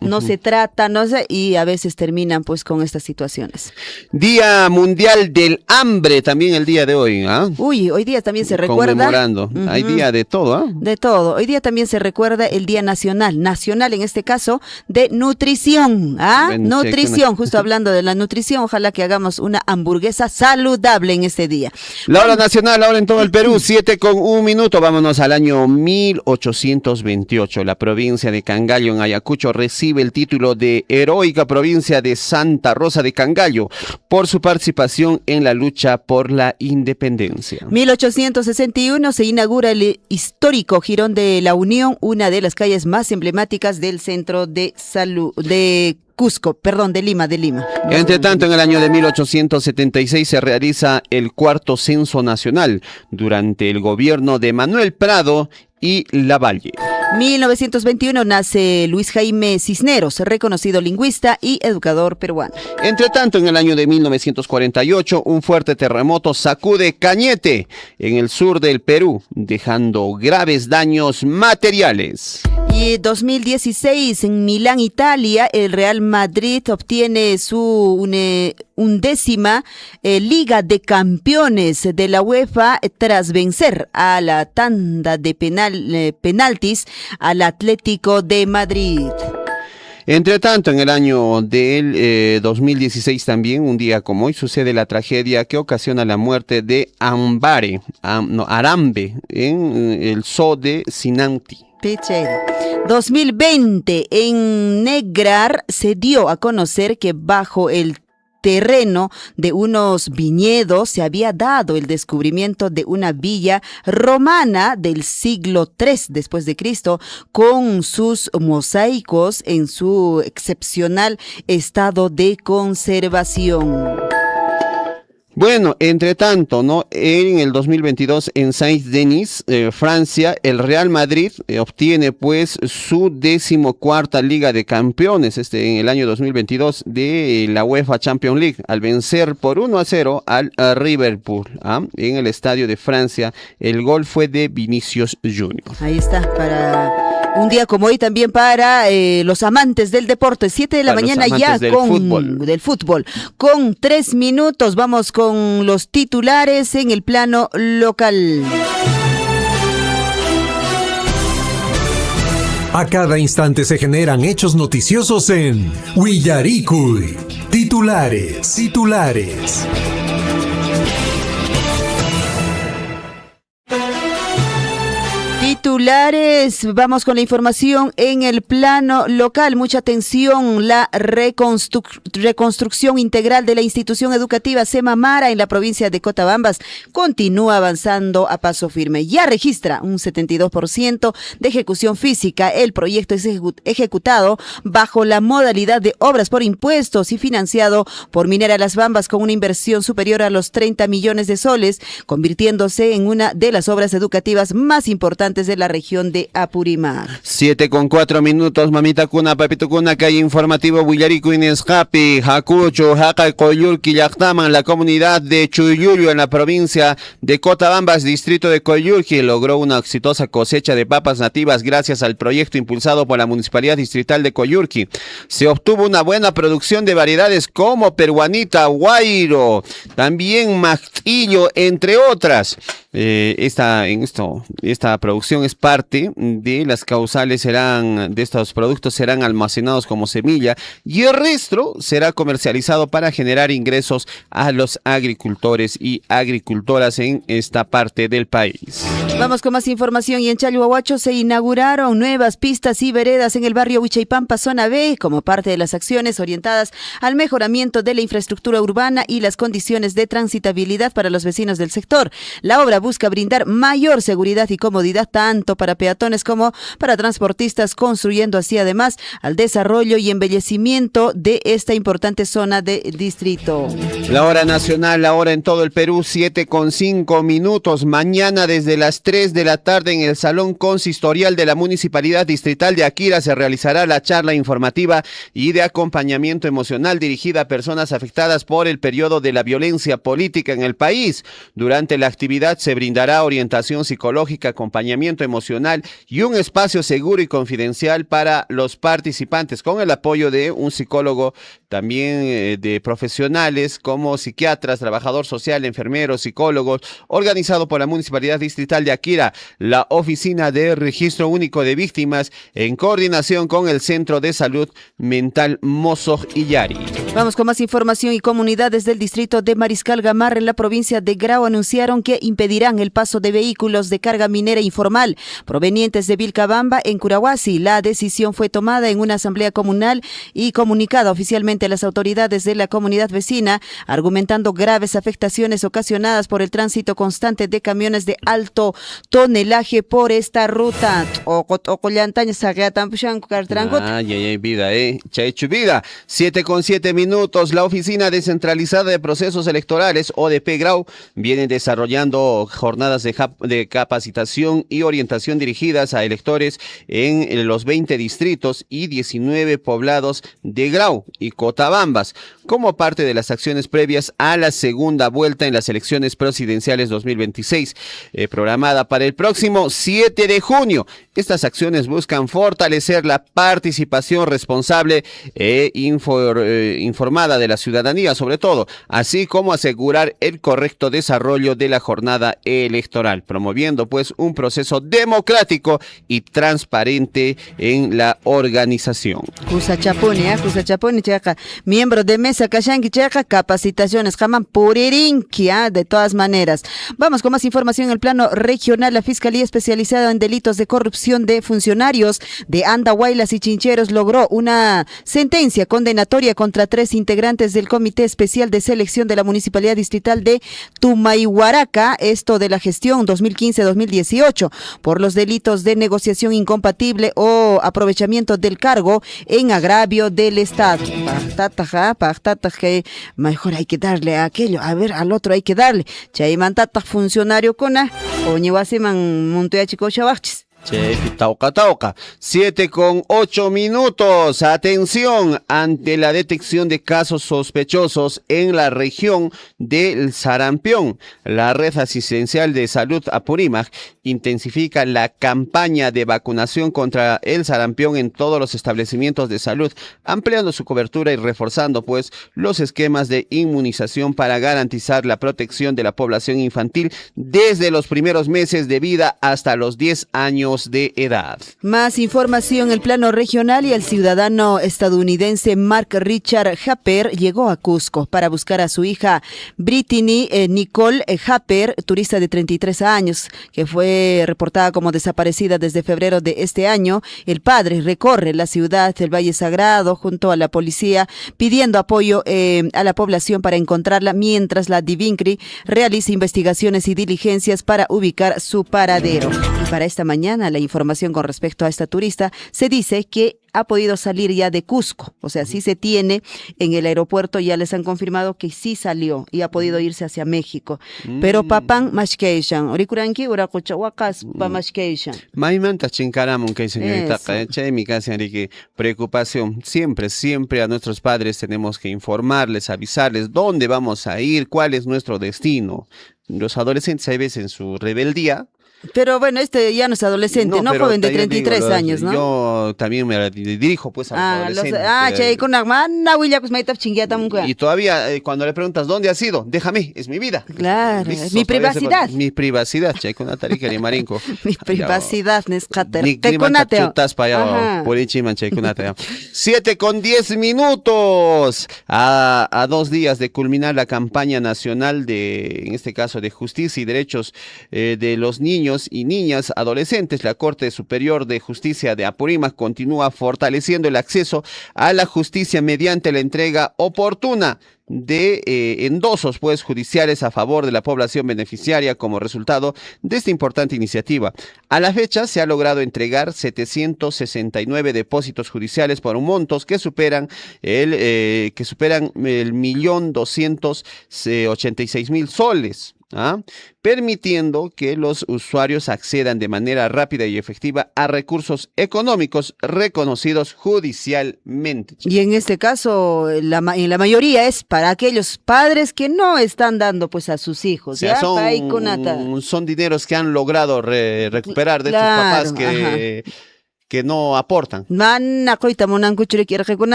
no se trata, no sé, y a veces terminan pues con estas situaciones. Día Mundial del Hambre, también el día de hoy, ¿ah? Uy, hoy día también se recuerda. Conmemorando. Hay día de todo, ¿ah? De todo. Hoy día también se recuerda el Día Nacional en este caso, de nutrición. Nutrición, justo hablando de la nutrición, ojalá que hagamos una hamburguesa saludable en este día. La hora nacional, ahora en todo el Perú, 7:01. Vámonos al año 1828. La provincia de Cangallo, en Ayacucho, recibe el título de Heroica Provincia de Santa Rosa de Cangallo por su participación en la lucha por la independencia. 1861 se inaugura el histórico Jirón de la Unión, una de las calles más emblemáticas del centro de Lima. Entre tanto, en el año de 1876 se realiza el cuarto censo nacional durante el gobierno de Manuel Prado y Lavalle. 1921 nace Luis Jaime Cisneros, reconocido lingüista y educador peruano. Entre tanto, en el año de 1948, un fuerte terremoto sacude Cañete, en el sur del Perú, dejando graves daños materiales. Y 2016, en Milán, Italia, el Real Madrid obtiene su undécima Liga de Campeones de la UEFA tras vencer a la tanda de penaltis al Atlético de Madrid. Entre tanto, en el año del 2016 también, un día como hoy, sucede la tragedia que ocasiona la muerte de Arambe en el zoo de Sinanti. Pichel. 2020, en Negrar se dio a conocer que bajo el terreno de unos viñedos se había dado el descubrimiento de una villa romana del siglo III después de Cristo con sus mosaicos en su excepcional estado de conservación. Bueno, entre tanto, ¿no? En el 2022 en Saint-Denis, Francia, el Real Madrid obtiene pues su 14ª Liga de Campeones en el año 2022 de la UEFA Champions League al vencer por 1-0 al Liverpool en el Estadio de Francia. El gol fue de Vinicius Junior. Ahí está, para un día como hoy también para los amantes del deporte, 7 de la mañana ya del fútbol. Con 3 minutos vamos con los titulares en el plano local. A cada instante se generan hechos noticiosos en Willaricui. Titulares. Titulares, vamos con la información en el plano local. Mucha atención, la reconstrucción integral de la institución educativa Semamara en la provincia de Cotabambas continúa avanzando a paso firme. Ya registra un 72% de ejecución física. El proyecto es ejecutado bajo la modalidad de obras por impuestos y financiado por Minera Las Bambas con una inversión superior a los 30 millones de soles, convirtiéndose en una de las obras educativas más importantes de la región de Apurímac. 7:04, mamita cuna, papito cuna, calle informativo Willaricui Nescapi, Jacucho, Jaca, Coyulqui, Yactaman, la comunidad de Chuyuyo en la provincia de Cotabambas, distrito de Coyulqui, logró una exitosa cosecha de papas nativas gracias al proyecto impulsado por la Municipalidad Distrital de Coyulqui. Se obtuvo una buena producción de variedades como peruanita, guairo, también mastillo, entre otras. Esta producción es parte de las causales de estos productos serán almacenados como semilla y el resto será comercializado para generar ingresos a los agricultores y agricultoras en esta parte del país. Vamos con más información y en Chalhuahuacho se inauguraron nuevas pistas y veredas en el barrio Huichaipampa, zona B, como parte de las acciones orientadas al mejoramiento de la infraestructura urbana y las condiciones de transitabilidad para los vecinos del sector. La obra busca brindar mayor seguridad y comodidad tanto para peatones como para transportistas, construyendo así además al desarrollo y embellecimiento de esta importante zona del distrito. La hora nacional, la hora en todo el Perú, 7:05. Mañana desde las 3 de la tarde en el Salón Consistorial de la Municipalidad Distrital de Aquira se realizará la charla informativa y de acompañamiento emocional dirigida a personas afectadas por el periodo de la violencia política en el país. Durante la actividad se brindará orientación psicológica, acompañamiento emocional y un espacio seguro y confidencial para los participantes con el apoyo de un psicólogo, también de profesionales como psiquiatras, trabajador social, enfermeros, psicólogos, organizado por la Municipalidad Distrital de Aquira, la Oficina de Registro Único de Víctimas, en coordinación con el Centro de Salud Mental Mozoj Illari. Vamos con más información y comunidades del distrito de Mariscal Gamarra en la provincia de Grau anunciaron que impedirán el paso de vehículos de carga minera informal provenientes de Vilcabamba en Curahuasi. La decisión fue tomada en una asamblea comunal y comunicada oficialmente a las autoridades de la comunidad vecina, argumentando graves afectaciones ocasionadas por el tránsito constante de camiones de alto tonelaje por esta ruta. Vida, Chahechu vida. 7:07. La Oficina Descentralizada de Procesos Electorales, ODP Grau, viene desarrollando jornadas de capacitación y orientación dirigidas a electores en los 20 distritos y 19 poblados de Grau y Cotabambas, como parte de las acciones previas a la segunda vuelta en las elecciones presidenciales 2026, programada para el próximo 7 de junio. Estas acciones buscan fortalecer la participación responsable e informada de la ciudadanía, sobre todo, así como asegurar el correcto desarrollo de la jornada electoral, promoviendo pues un proceso democrático y transparente en la organización. Kusachapuni, miembro de mesa Kashanki capacitaciones, jaman puririnki, de todas maneras. Vamos con más información en el plano regional. La Fiscalía Especializada en Delitos de Corrupción Corrección de Funcionarios de Andahuaylas y Chincheros logró una sentencia condenatoria contra 3 integrantes del Comité Especial de Selección de la Municipalidad Distrital de Tumayhuaraca, esto de la gestión 2015-2018, por los delitos de negociación incompatible o aprovechamiento del cargo en agravio del Estado. Que mejor hay que darle a aquello, a ver, al otro hay que darle. Chaymantata funcionario cona, o ñewasiman montoyachico chavachis. Che, tauca. 7:08. Atención, ante la detección de casos sospechosos en la región del sarampión. La Red Asistencial de Salud Apurímac intensifica la campaña de vacunación contra el sarampión en todos los establecimientos de salud, ampliando su cobertura y reforzando, pues, los esquemas de inmunización para garantizar la protección de la población infantil desde los primeros meses de vida hasta los 10 años de edad. Más información en el plano regional y el ciudadano estadounidense Mark Richard Happer llegó a Cusco para buscar a su hija Brittany Nicole Happer, turista de 33 años, que fue reportada como desaparecida desde febrero de este año. El padre recorre la ciudad del Valle Sagrado junto a la policía pidiendo apoyo a la población para encontrarla, mientras la Divincri realiza investigaciones y diligencias para ubicar su paradero. Y para esta mañana la información con respecto a esta turista se dice que ha podido salir ya de Cusco, o sea, sí se tiene en el aeropuerto, ya les han confirmado que sí salió y ha podido irse hacia México. Pero papan mashkeishan, orikuranki urakuchawakas pa mashkeishan. Maimanta chincaramun que señorita, che, mi casa Enrique, preocupación. Siempre a nuestros padres tenemos que informarles, avisarles dónde vamos a ir, cuál es nuestro destino. Los adolescentes a veces en su rebeldía. Pero bueno, este ya no es adolescente, ¿no? Joven de 33 años, ¿no? Yo también me dirijo pues a los adolescentes. Che, con una mana, huilla, pues maitap chinguiata munca. Y todavía cuando le preguntas ¿dónde has ido? Déjame, es mi vida. Claro, es mi privacidad. Mi privacidad, che, con Atarica y Marinco. Mi privacidad, Nescater. Ni clima chutas para allá, por Ichiman, che, con 7:10. A 2 días de culminar la campaña nacional en este caso, de justicia y derechos de los niños y niñas adolescentes, la Corte Superior de Justicia de Apurímac continúa fortaleciendo el acceso a la justicia mediante la entrega oportuna de endosos pues judiciales a favor de la población beneficiaria como resultado de esta importante iniciativa. A la fecha se ha logrado entregar 769 depósitos judiciales por montos que superan el 1.286.000 soles. Permitiendo que los usuarios accedan de manera rápida y efectiva a recursos económicos reconocidos judicialmente. Y en este caso, en la mayoría es para aquellos padres que no están dando pues a sus hijos. O sea, ¿ya? son dineros que han logrado recuperar de estos papás que no aportan.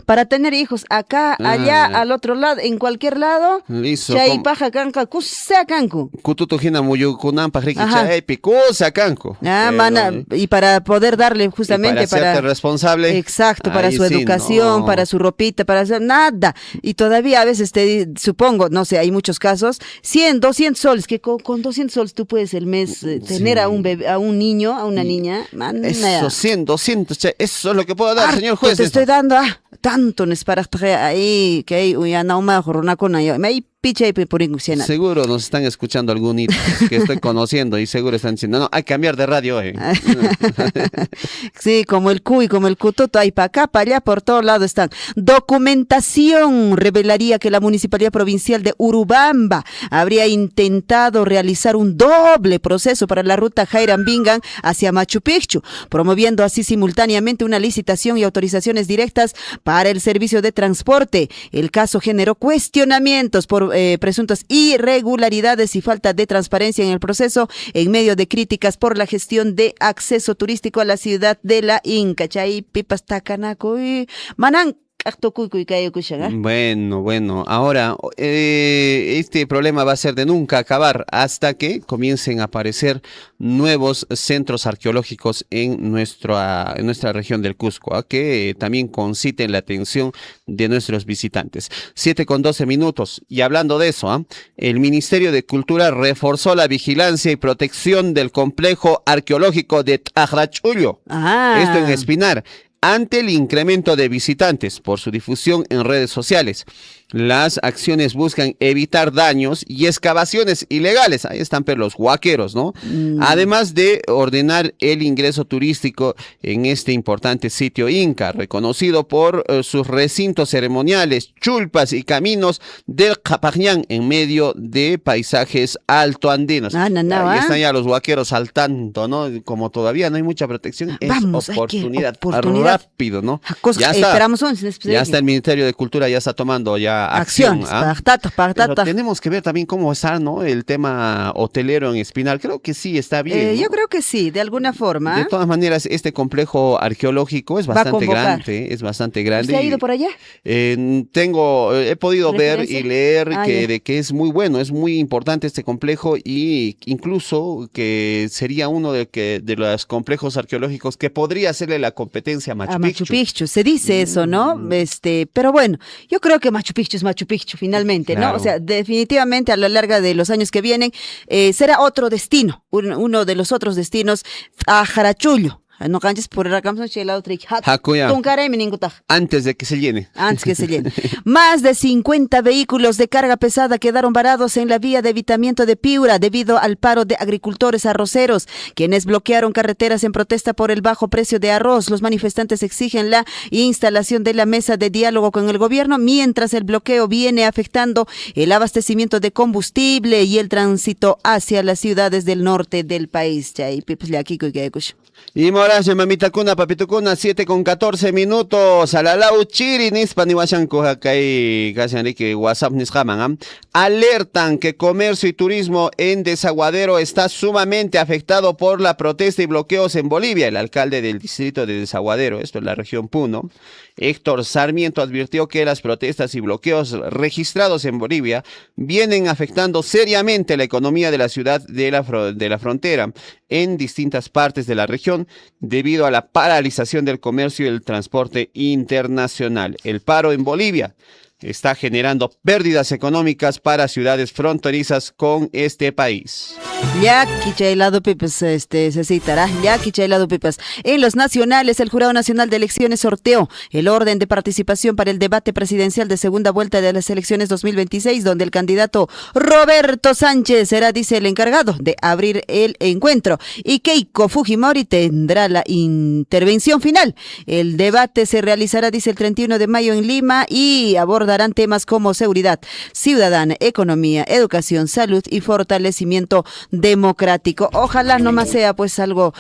Para tener hijos acá, allá, al otro lado, en cualquier lado. Listo. Chay paja canca, kusa canco. Kututojina muyukunan pajriki chaypi, kusa canco. Y para poder darle justamente para hacerte responsable. Exacto, para su educación, para su ropita, para hacer nada. Y todavía a veces supongo, no sé, hay muchos casos, 100, 200 soles, que con 200 soles tú puedes el mes tener a un bebé, a un niño, a una niña. Eso 100, 200, eso es lo que puedo dar, señor juez. Te estoy dando tanto no es para ahí que hay una nauma jorona con ahí me picha y por inclusión. Seguro nos están escuchando algún hito que estoy conociendo y seguro están diciendo, no, hay que cambiar de radio. Sí, como el Q y como el Cututo, hay para acá, para allá, por todos lados están. Documentación revelaría que la Municipalidad Provincial de Urubamba habría intentado realizar un doble proceso para la ruta Jairambingan hacia Machu Picchu, promoviendo así simultáneamente una licitación y autorizaciones directas para el servicio de transporte. El caso generó cuestionamientos por presuntas irregularidades y falta de transparencia en el proceso, en medio de críticas por la gestión de acceso turístico a la ciudad de la Inca. Chay pipas tacanaco y manan Bueno, ahora este problema va a ser de nunca acabar hasta que comiencen a aparecer nuevos centros arqueológicos en nuestra región del Cusco, que también conciten la atención de nuestros visitantes. 7:12. Y hablando de eso, el Ministerio de Cultura reforzó la vigilancia y protección del complejo arqueológico de Tajrachullo, esto en Espinar, ante el incremento de visitantes por su difusión en redes sociales. Las acciones buscan evitar daños y excavaciones ilegales. Ahí están los huaqueros, ¿no? Además de ordenar el ingreso turístico en este importante sitio inca, reconocido por sus recintos ceremoniales, chulpas y caminos del Capajñán en medio de paisajes altoandinos. Ahí están ya los huaqueros saltando, ¿no? Como todavía no hay mucha protección, es oportunidad rápido, ¿no? Ya está el Ministerio de Cultura, ya está tomando ya acción. Pero tenemos que ver también cómo está, ¿no? El tema hotelero en Espinar. Creo que sí está bien, ¿no? Yo creo que sí, de alguna forma. De todas maneras, este complejo arqueológico es bastante grande. ¿Usted ha ido por allá? He podido ver y leer de que es muy bueno, es muy importante este complejo, y incluso que sería uno de los complejos arqueológicos que podría hacerle la competencia a Machu Picchu. Se dice eso, ¿no? Pero bueno, yo creo que Machu Picchu es Machu Picchu finalmente, claro, ¿no? O sea, definitivamente a lo largo de los años que vienen será otro destino, uno de los otros destinos, a Jarachullo. No canches por antes de que se llene. Más de 50 vehículos de carga pesada quedaron varados en la vía de evitamiento de Piura debido al paro de agricultores arroceros, quienes bloquearon carreteras en protesta por el bajo precio de arroz. Los manifestantes exigen la instalación de la mesa de diálogo con el gobierno, mientras el bloqueo viene afectando el abastecimiento de combustible y el tránsito hacia las ciudades del norte del país. Y Moraje, mamita cuna, papito cuna, 7:14. Alalau chiri nispa ni washanko hakai que WhatsApp nisjaman. Alertan que comercio y turismo en Desaguadero está sumamente afectado por la protesta y bloqueos en Bolivia. El alcalde del distrito de Desaguadero, esto es la región Puno, Héctor Sarmiento, advirtió que las protestas y bloqueos registrados en Bolivia vienen afectando seriamente la economía de la ciudad de la frontera en distintas partes de la región debido a la paralización del comercio y el transporte internacional. El paro en Bolivia está generando pérdidas económicas para ciudades fronterizas con este país. En los nacionales, el Jurado Nacional de Elecciones sorteó el orden de participación para el debate presidencial de segunda vuelta de las elecciones 2026, donde el candidato Roberto Sánchez será, dice, el encargado de abrir el encuentro, y Keiko Fujimori tendrá la intervención final. El debate se realizará, dice, el 31 de mayo en Lima y abordarán temas como seguridad ciudadana, economía, educación, salud y fortalecimiento democrático. Ojalá nomás sea pues algo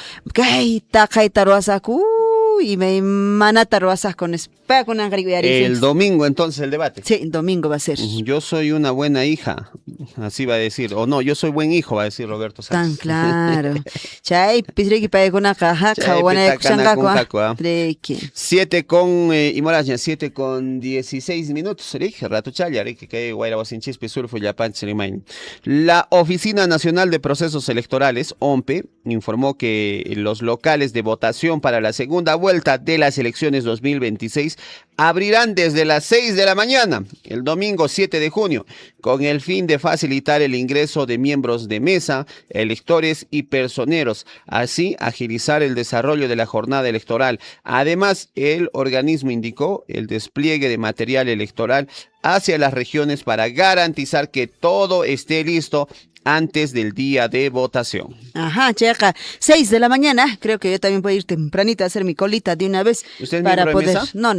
y me manataroasas con el domingo entonces el debate. Sí, el domingo va a ser. Yo soy una buena hija, así va a decir, o no, yo soy buen hijo, va a decir Roberto Sánchez. Tan claro. Chay, pisriki pa una caja, kawana kushangakwa. 7:16. Rato chaya, que guayra wasinchis surfo ya pancherimain. La Oficina Nacional de Procesos Electorales, OMPE, informó que los locales de votación para la segunda vuelta de las elecciones 2026 abrirán desde las 6 de la mañana, el domingo 7 de junio, con el fin de facilitar el ingreso de miembros de mesa, electores y personeros, así agilizar el desarrollo de la jornada electoral. Además, el organismo indicó el despliegue de material electoral hacia las regiones para garantizar que todo esté listo antes del día de votación. Ajá, checa, 6 de la mañana, creo que yo también puedo ir tempranito a hacer mi colita de una vez. ¿Usted para miembro poder de mesa? No.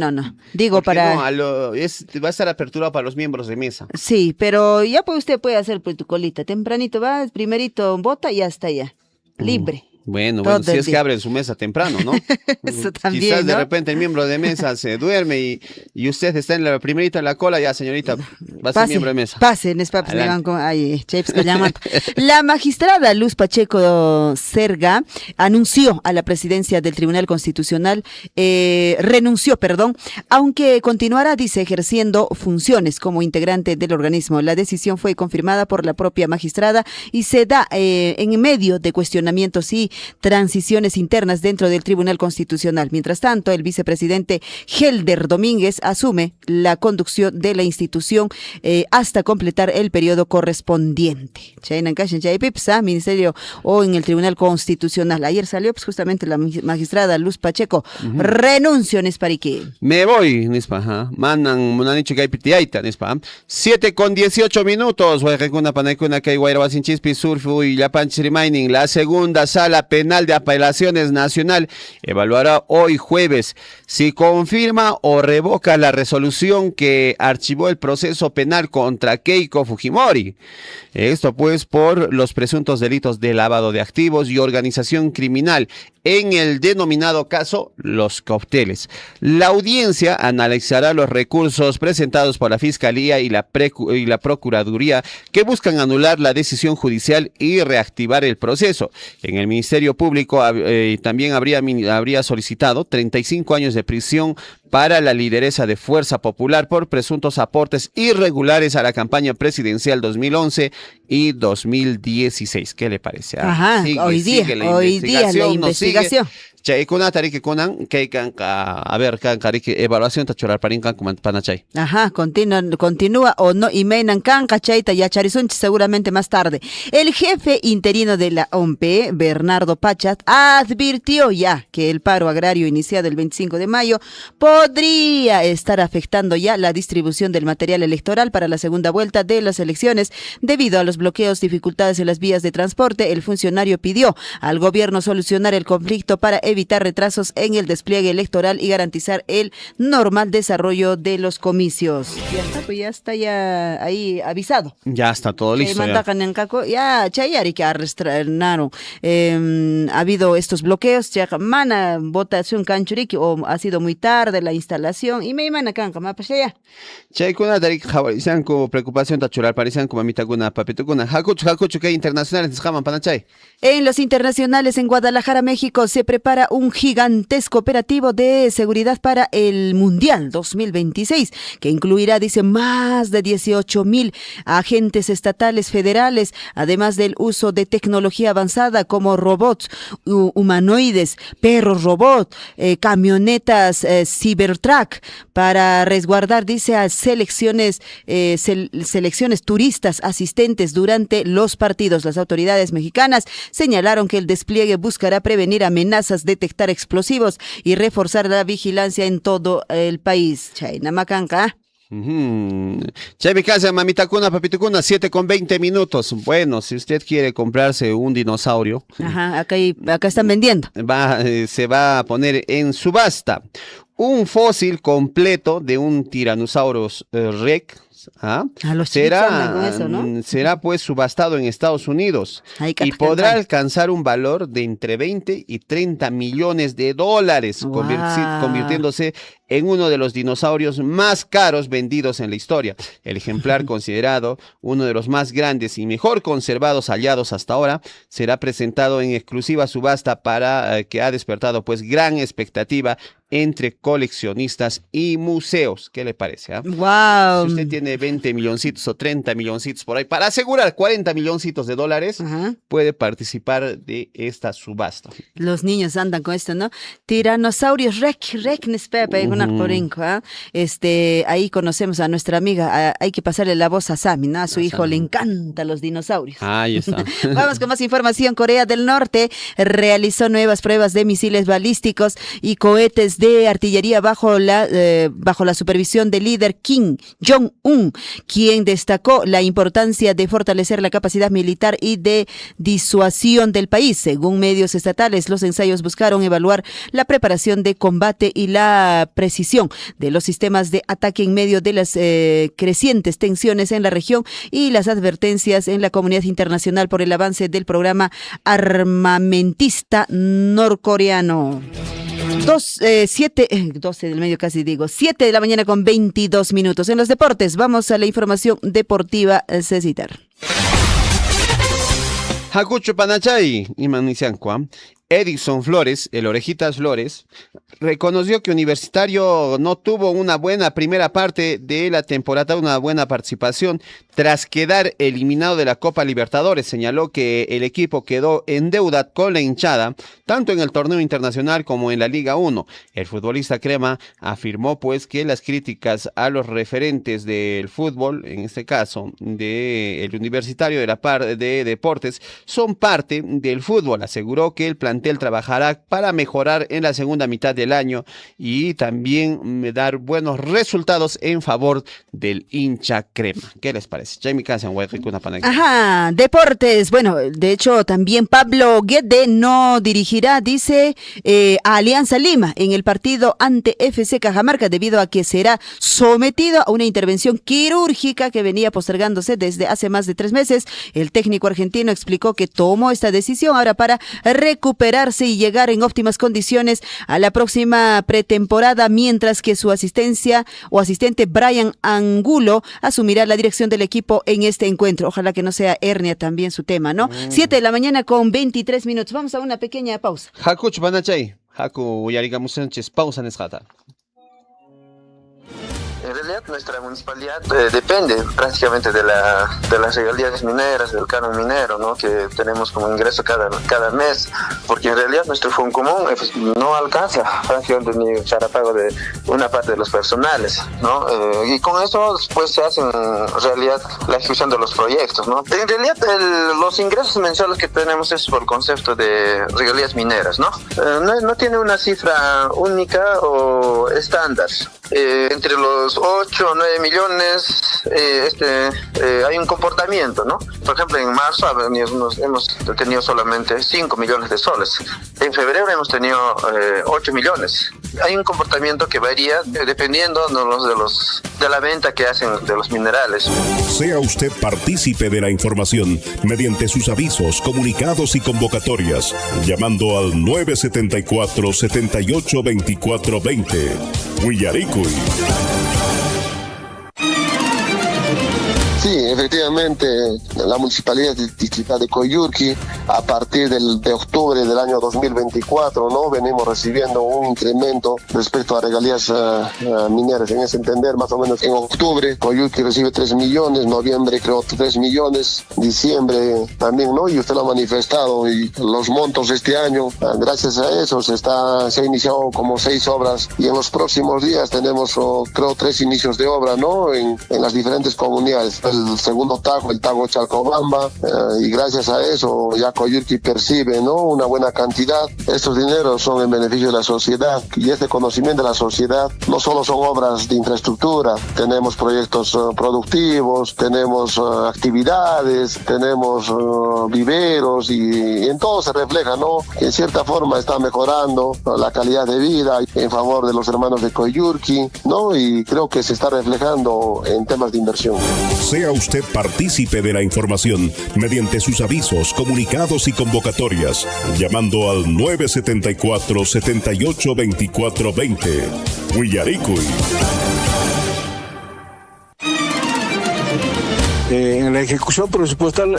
Digo para. No, va a estar apertura para los miembros de mesa. Sí, pero ya pues usted puede hacer pues, tu colita. Tempranito va, primerito vota y hasta allá. Libre. Bueno, Todo si el es que día. abren su mesa temprano, ¿no? Eso también, Quizás de ¿no? repente el miembro de mesa se duerme y usted está en la primerita en la cola, ya señorita, va a ser miembro de mesa. Pase, Nespapas, Adelante. La magistrada Luz Pacheco Serga anunció a la presidencia del Tribunal Constitucional, renunció, aunque continuará, dice, ejerciendo funciones como integrante del organismo. La decisión fue confirmada por la propia magistrada y se da en medio de cuestionamientos y transiciones internas dentro del Tribunal Constitucional. Mientras tanto, el vicepresidente Helder Domínguez asume la conducción de la institución hasta completar el periodo correspondiente. Ministerio o en el Tribunal Constitucional. Ayer salió pues, justamente la magistrada Luz Pacheco. Renunciones para que. Me voy, Nispa. Mandan, me han dicho que hay pitiaita, Nispa. 7:18. Guayrecuna, Panaicuna, que hay Guayrabasin Chispi, Surfu y Yapanchiri Mining. La segunda sala penal de apelaciones nacional evaluará hoy jueves si confirma o revoca la resolución que archivó el proceso penal contra Keiko Fujimori. Esto pues por los presuntos delitos de lavado de activos y organización criminal en el denominado caso Los Cócteles. La audiencia analizará los recursos presentados por la Fiscalía y la Procuraduría que buscan anular la decisión judicial y reactivar el proceso. En el Ministerio Público también habría solicitado 35 años de prisión para la lideresa de Fuerza Popular por presuntos aportes irregulares a la campaña presidencial 2011 y 2016. ¿Qué le parece? Ajá, hoy día la investigación. Chay kuna tariki kunan kay kan a ver kan kariki evaluación tachurar parin kan kuman panachay. Ajá, continúa o no y menan kan cachaita y acharisunchi seguramente más tarde. El jefe interino de la OMP, Bernardo Pachat, advirtió ya que el paro agrario iniciado el 25 de mayo podría estar afectando ya la distribución del material electoral para la segunda vuelta de las elecciones debido a los bloqueos, dificultades en las vías de transporte. El funcionario pidió al gobierno solucionar el conflicto para evitar retrasos en el despliegue electoral y garantizar el normal desarrollo de los comicios. Ya está ahí avisado. Ya está todo listo. Ya, chayari que arrestaron. Ha habido estos bloqueos, ya mana votación canchuriki o ha sido muy tarde la instalación y me imana canca, pues ya. Chay kuna tarik jawarizan ko preocupación tachurar parizan como mitaguna papitukuna. Hakuchu que internacionales jaman panachay. En los internacionales en Guadalajara, México, se prepara un gigantesco operativo de seguridad para el Mundial 2026, que incluirá, dice, más de 18,000 agentes estatales federales, además del uso de tecnología avanzada como robots humanoides, perros robot, camionetas Cybertruck, para resguardar, dice, a selecciones turistas asistentes durante los partidos. Las autoridades mexicanas señalaron que el despliegue buscará prevenir amenazas, detectar explosivos y reforzar la vigilancia en todo el país. Chayna Macanca. Chay mi casa, mamita cuna, papito cuna, 7:20. Bueno, si usted quiere comprarse un dinosaurio, Ajá, acá están vendiendo. se va a poner en subasta un fósil completo de un Tyrannosaurus Rex. A los chiquitos andan con eso, ¿no? Será pues subastado en Estados Unidos y podrá alcanzar un valor de entre 20 y 30 millones de dólares, convirtiéndose en uno de los dinosaurios más caros vendidos en la historia. El ejemplar, considerado uno de los más grandes y mejor conservados hallados hasta ahora, será presentado en exclusiva subasta que ha despertado pues gran expectativa entre coleccionistas y museos. ¿Qué le parece? Wow. Si usted tiene 20 milloncitos o 30 milloncitos por ahí, para asegurar 40 milloncitos de dólares, puede participar de esta subasta. Los niños andan con esto, ¿no? Tiranosaurios Rex, ahí conocemos a nuestra amiga, hay que pasarle la voz a Sammy, ¿no? A su hijo le encantan los dinosaurios. Ahí está. Vamos con más información. Corea del Norte realizó nuevas pruebas de misiles balísticos y cohetes de artillería bajo la supervisión del líder Kim Jong-un Moon, quien destacó la importancia de fortalecer la capacidad militar y de disuasión del país. Según medios estatales, los ensayos buscaron evaluar la preparación de combate y la precisión de los sistemas de ataque en medio de las crecientes tensiones en la región y las advertencias en la comunidad internacional por el avance del programa armamentista norcoreano. 12 del medio casi digo, 7 de la mañana con 22 minutos. En los deportes, vamos a la información deportiva, Cecitar. Hakucho Panachay, Imaniciancua. Edison Flores, el Orejitas Flores, reconoció que Universitario no tuvo una buena primera parte de la temporada, una buena participación tras quedar eliminado de la Copa Libertadores. Señaló que el equipo quedó en deuda con la hinchada, tanto en el torneo internacional como en la Liga 1. El futbolista crema afirmó pues que las críticas a los referentes del fútbol, en este caso del Universitario de la parte de deportes, son parte del fútbol. Aseguró que el plantel trabajará para mejorar en la segunda mitad del año y también dar buenos resultados en favor del hincha crema. ¿Qué les parece? Ajá, deportes. Bueno, de hecho también Pablo Guede no dirigirá, dice, a Alianza Lima en el partido ante FC Cajamarca debido a que será sometido a una intervención quirúrgica que venía postergándose desde hace más de 3 meses. El técnico argentino explicó que tomó esta decisión ahora para recuperarse y llegar en óptimas condiciones a la próxima pretemporada, mientras que su asistente Brian Angulo asumirá la dirección del equipo en este encuentro. Ojalá que no sea hernia también su tema, ¿no? 7 de la mañana con 23 minutos. Vamos a una pequeña pausa. Hakuch Banachay, Haku Yarigamos Sánchez, pausa Nesjata. En realidad nuestra municipalidad depende prácticamente de las regalías mineras, del canon minero, ¿no? Que tenemos como ingreso cada mes, porque en realidad nuestro fondo común no alcanza prácticamente ni charapago de una parte de los personales, ¿no? Y con eso pues se hace en realidad la ejecución de los proyectos, ¿no? En realidad los ingresos mensuales que tenemos es por el concepto de regalías mineras, ¿no? No tiene una cifra única o estándar. Entre los 8 o 9 millones hay un comportamiento, ¿no? Por ejemplo, en marzo hemos tenido solamente 5 millones de soles. En febrero hemos tenido 8 millones. Hay un comportamiento que varía dependiendo de la venta que hacen de los minerales. Sea usted partícipe de la información mediante sus avisos, comunicados y convocatorias, llamando al 974-782420. Huillaricuy. Sí, efectivamente, la Municipalidad Distrital de Coyurqui, a partir de octubre del año 2024, ¿no? Venimos recibiendo un incremento respecto a regalías mineras. En ese entender, más o menos en octubre, Coyurqui recibe 3 millones, noviembre creo 3 millones, diciembre también, ¿no? Y usted lo ha manifestado, y los montos este año, gracias a eso, se ha iniciado como 6 obras, y en los próximos días tenemos, creo, 3 inicios de obra, ¿no? En las diferentes comunidades. El segundo tajo, el tajo Chalcobamba, y gracias a eso ya Coyurqui percibe, ¿no? Una buena cantidad. Estos dineros son en beneficio de la sociedad, y este conocimiento de la sociedad no solo son obras de infraestructura, tenemos proyectos productivos, tenemos actividades, tenemos viveros, y en todo se refleja, ¿no? Que en cierta forma está mejorando la calidad de vida en favor de los hermanos de Coyurqui, ¿no? Y creo que se está reflejando en temas de inversión. Sea usted partícipe de la información mediante sus avisos, comunicados y convocatorias, llamando al 974-782420. Huillaricuy. En la ejecución presupuestal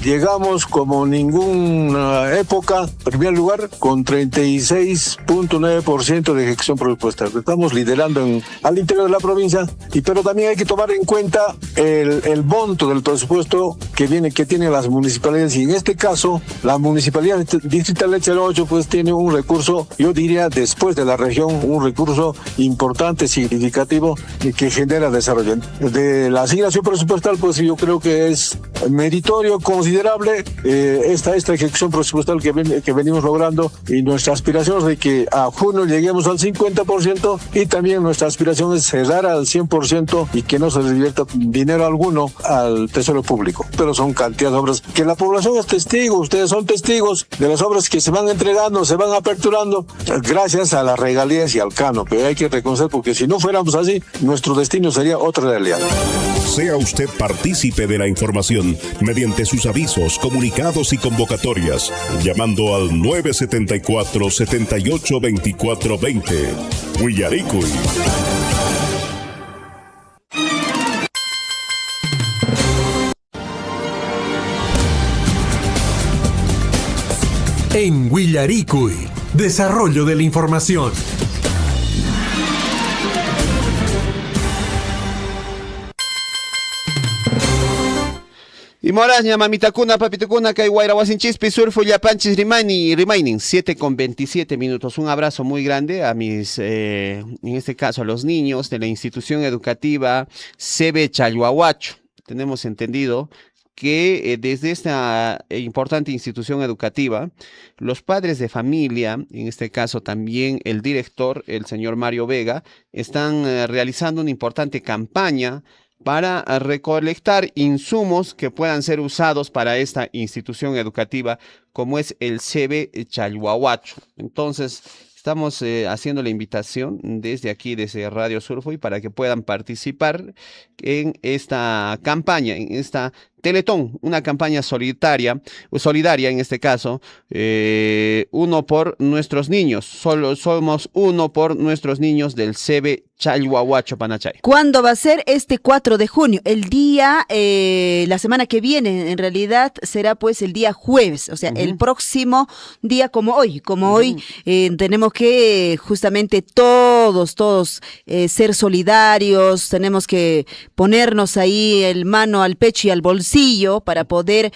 llegamos como ninguna época, en primer lugar, con 36.9% de ejecución presupuestal. Estamos liderando al interior de la provincia, pero también hay que tomar en cuenta el monto del presupuesto que tienen las municipalidades, y en este caso la Municipalidad Distrital de Chalocho pues tiene un recurso, yo diría después de la región, un recurso importante, significativo, y que genera desarrollo. De la asignación presupuestal pues yo yo creo que es meritorio, considerable esta ejecución presupuestal que venimos logrando, y nuestra aspiración es de que a junio lleguemos al 50%, y también nuestra aspiración es cerrar al 100% y que no se divierta dinero alguno al tesoro público. Pero son cantidades de obras que la población es testigo, ustedes son testigos de las obras que se van entregando, se van aperturando gracias a las regalías y al canon, que hay que reconocer, porque si no fuéramos así, nuestro destino sería otra realidad. Sea usted partícipe de la información mediante sus avisos, comunicados y convocatorias, llamando al 974-782420. Willaricui. En Willaricui, desarrollo de la información. Y moraña, mamitakuna, papitukuna, kay guayrawasin chispi, surfu, yapanchis, remaining, 7:27. Un abrazo muy grande a mis, en este caso, a los niños de la institución educativa Sebe Chalhuahuacho. Tenemos entendido que desde esta importante institución educativa, los padres de familia, en este caso también el director, el señor Mario Vega, están realizando una importante campaña para recolectar insumos que puedan ser usados para esta institución educativa, como es el Sebe Chalhuahuacho. Entonces, estamos haciendo la invitación desde aquí, desde Radio Surfoy, para que puedan participar en esta campaña, en esta Teletón, una campaña solidaria en este caso, uno por nuestros niños. Solo somos uno por nuestros niños del Sebe Chalhuahuacho Panachay. ¿Cuándo va a ser? Este 4 de junio. El día, la semana que viene, en realidad, será pues el día jueves, o sea, el próximo día como hoy. Hoy tenemos que justamente todos ser solidarios, tenemos que ponernos ahí el mano al pecho y al bolsillo para poder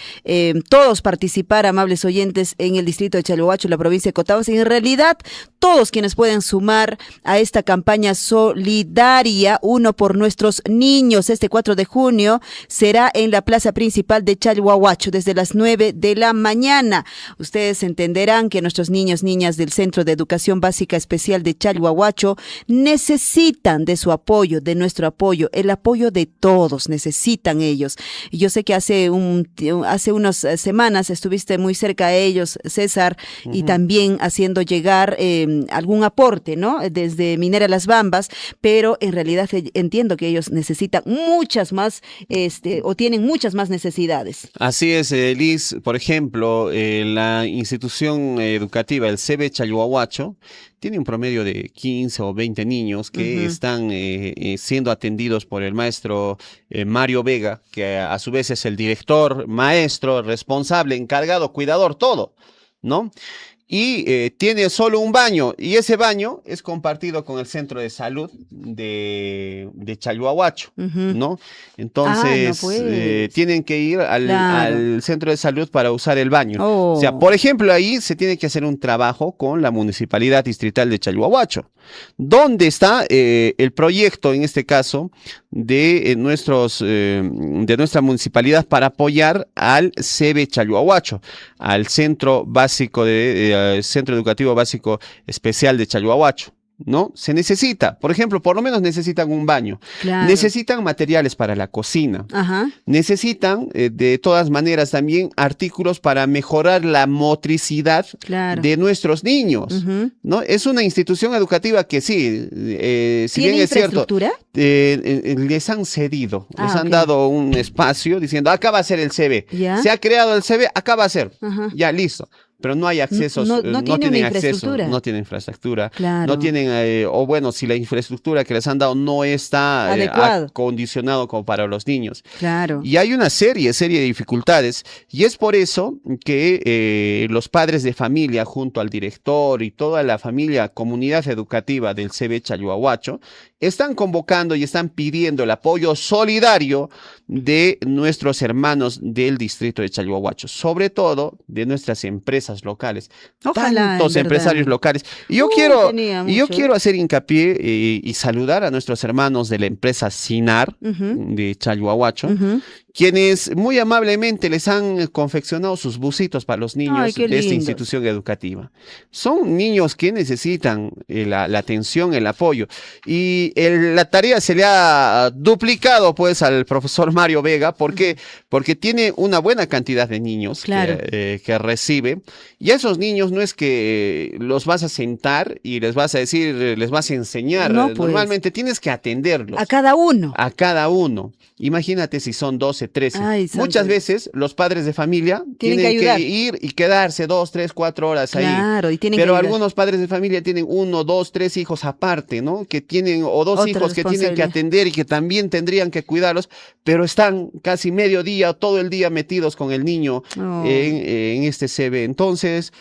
todos participar, amables oyentes, en el distrito de Chalhuahuacho, la provincia de Cotabas, y en realidad todos quienes pueden sumar a esta campaña solidaria, uno por nuestros niños. Este 4 de junio será en la plaza principal de Chalhuahuacho desde las 9 de la mañana. Ustedes entenderán que nuestros niños, niñas del Centro de Educación Básica Especial de Chalhuahuacho necesitan de su apoyo, de nuestro apoyo, el apoyo de todos, necesitan ellos. Y yo sé que hace unas semanas estuviste muy cerca a ellos, César, y también haciendo llegar algún aporte, ¿no? Desde Minera Las Bambas, pero en realidad entiendo que ellos necesitan muchas más, o tienen muchas más necesidades. Así es, Liz. Por ejemplo, la institución educativa, el Sebe Chalhuahuacho, tiene un promedio de 15 o 20 niños que están siendo atendidos por el maestro Mario Vega, que a su vez es el director, maestro, responsable, encargado, cuidador, todo, ¿no? Y tiene solo un baño, y ese baño es compartido con el centro de salud de Chalhuahuacho, ¿no? Entonces, tienen que ir al centro de salud para usar el baño. O sea, por ejemplo, ahí se tiene que hacer un trabajo con la Municipalidad Distrital de Chalhuahuacho. ¿Dónde está el proyecto, en este caso, de nuestra municipalidad para apoyar al Sebe Chalhuahuacho, al Centro Básico Centro Educativo Básico Especial de Chalhuahuacho? ¿No? Se necesita, por ejemplo, por lo menos necesitan un baño, necesitan materiales para la cocina, necesitan de todas maneras también artículos para mejorar la motricidad de nuestros niños, ¿no? Es una institución educativa que sí, si bien es cierto, les han cedido, les han dado un espacio diciendo, acá va a ser el CB, se ha creado el CB, acá va a ser, ya listo. Pero no hay accesos, no tienen acceso, no tienen infraestructura, no tienen, o bueno, si la infraestructura que les han dado no está acondicionado como para los niños. Y hay una serie de dificultades, y es por eso que los padres de familia, junto al director y toda la familia, comunidad educativa del Sebe Chalhuahuacho, están convocando y están pidiendo el apoyo solidario de nuestros hermanos del distrito de Chalhuahuacho, sobre todo de nuestras empresas locales, tantos empresarios locales. Y yo quiero hacer hincapié y saludar a nuestros hermanos de la empresa Sinar de Chalhuahuacho, quienes muy amablemente les han confeccionado sus busitos para los niños Ay, qué de esta lindos. institución educativa. Son niños que necesitan la atención, el apoyo. Y la tarea se le ha duplicado pues al profesor Mario Vega. ¿Por qué? Porque tiene una buena cantidad de niños Claro. que recibe. Y a esos niños no es que los vas a sentar y les vas a decir, les vas a enseñar. No, pues. Normalmente tienes que atenderlos. A cada uno. A cada uno. Imagínate si son 12, 13. Ay, santo Muchas Dios. veces los padres de familia Tienen que tienen ayudar. que ir y quedarse 2, 3, 4 horas ahí. Claro, y tienen que Pero ayudar. algunos padres de familia tienen 1, 2, 3 hijos aparte, ¿no? Que tienen, o 2 Otra hijos que tienen que responsabilidad. atender y que también tendrían que cuidarlos, pero están casi medio día, todo el día metidos con el niño Oh. en este CB. Entonces,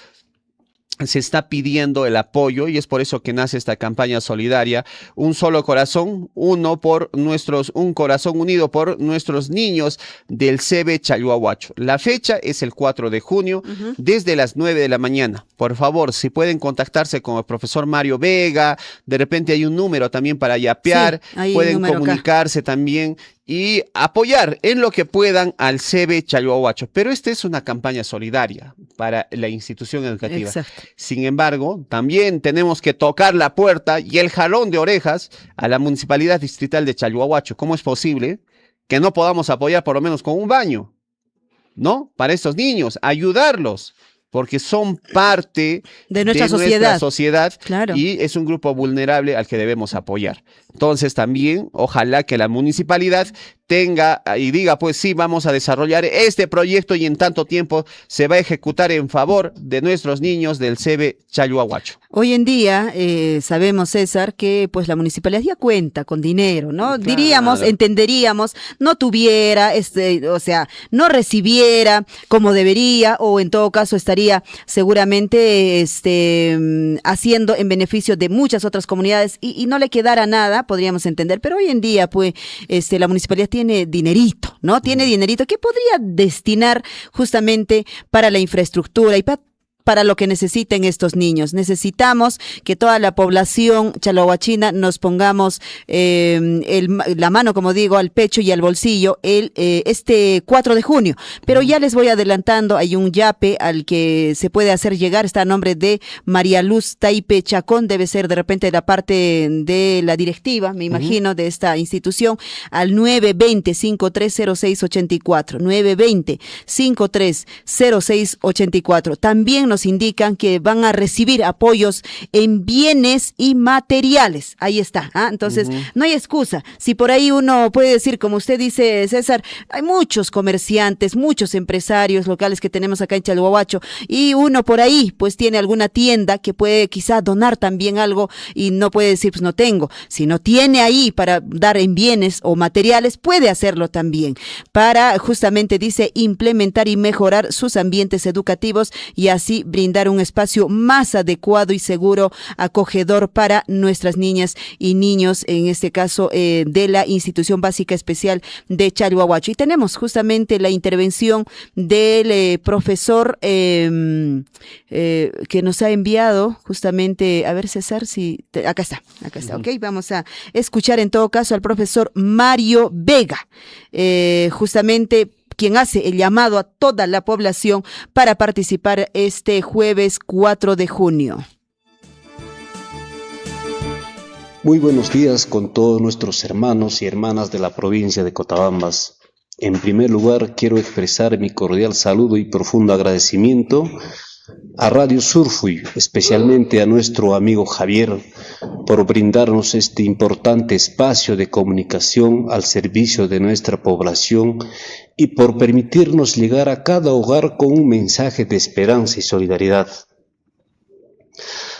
se está pidiendo el apoyo y es por eso que nace esta campaña solidaria. Un solo corazón, un corazón unido por nuestros niños del CB Chalhuahuacho. La fecha es el 4 de junio desde las 9 de la mañana. Por favor, si pueden contactarse con el profesor Mario Vega, de repente hay un número también para yapear, Sí, hay un pueden número acá. comunicarse también y apoyar en lo que puedan al CB Chalhuahuacho. Pero esta es una campaña solidaria para la institución educativa. Exacto. Sin embargo, también tenemos que tocar la puerta y el jalón de orejas a la Municipalidad Distrital de Chalhuahuacho. ¿Cómo es posible que no podamos apoyar por lo menos con un baño? ¿No? Para estos niños, ayudarlos, porque son parte De nuestra sociedad. sociedad Claro. y es un grupo vulnerable al que debemos apoyar. Entonces también, ojalá que la municipalidad tenga y diga, pues sí, vamos a desarrollar este proyecto y en tanto tiempo se va a ejecutar en favor de nuestros niños del CB Chalhuahuacho. Hoy en día sabemos, César, que pues la municipalidad ya cuenta con dinero, ¿no? Claro. Diríamos, entenderíamos, no tuviera, o sea, no recibiera como debería o en todo caso estaría seguramente haciendo en beneficio de muchas otras comunidades y no le quedara nada, podríamos entender, pero hoy en día pues la municipalidad tiene dinerito, ¿no? Tiene dinerito que podría destinar justamente para la infraestructura y para lo que necesiten estos niños. Necesitamos que toda la población chalhuahuachina nos pongamos la mano, como digo, al pecho y al bolsillo este 4 de junio. Pero ya les voy adelantando, hay un yape al que se puede hacer llegar, está a nombre de María Luz Taipe Chacón, debe ser de repente la parte de la directiva, me imagino, de esta institución, al 920-530684, 920-530684. También nos indican que van a recibir apoyos en bienes y materiales. Ahí está. Entonces, no hay excusa. Si por ahí uno puede decir, como usted dice, César, hay muchos comerciantes, muchos empresarios locales que tenemos acá en Chalhuahuacho y uno por ahí pues tiene alguna tienda que puede quizá donar también algo y no puede decir, pues no tengo. Si no tiene ahí para dar en bienes o materiales, puede hacerlo también para justamente, dice, implementar y mejorar sus ambientes educativos y así brindar un espacio más adecuado y seguro, acogedor para nuestras niñas y niños, en este caso de la Institución Básica Especial de Chalhuahuacho. Y tenemos justamente la intervención del profesor que nos ha enviado justamente, a ver César, acá está, ok, vamos a escuchar en todo caso al profesor Mario Vega, justamente quien hace el llamado a toda la población para participar este jueves 4 de junio. Muy buenos días con todos nuestros hermanos y hermanas de la provincia de Cotabambas. En primer lugar, quiero expresar mi cordial saludo y profundo agradecimiento a Radio Surfuy, especialmente a nuestro amigo Javier, por brindarnos este importante espacio de comunicación al servicio de nuestra población y por permitirnos llegar a cada hogar con un mensaje de esperanza y solidaridad.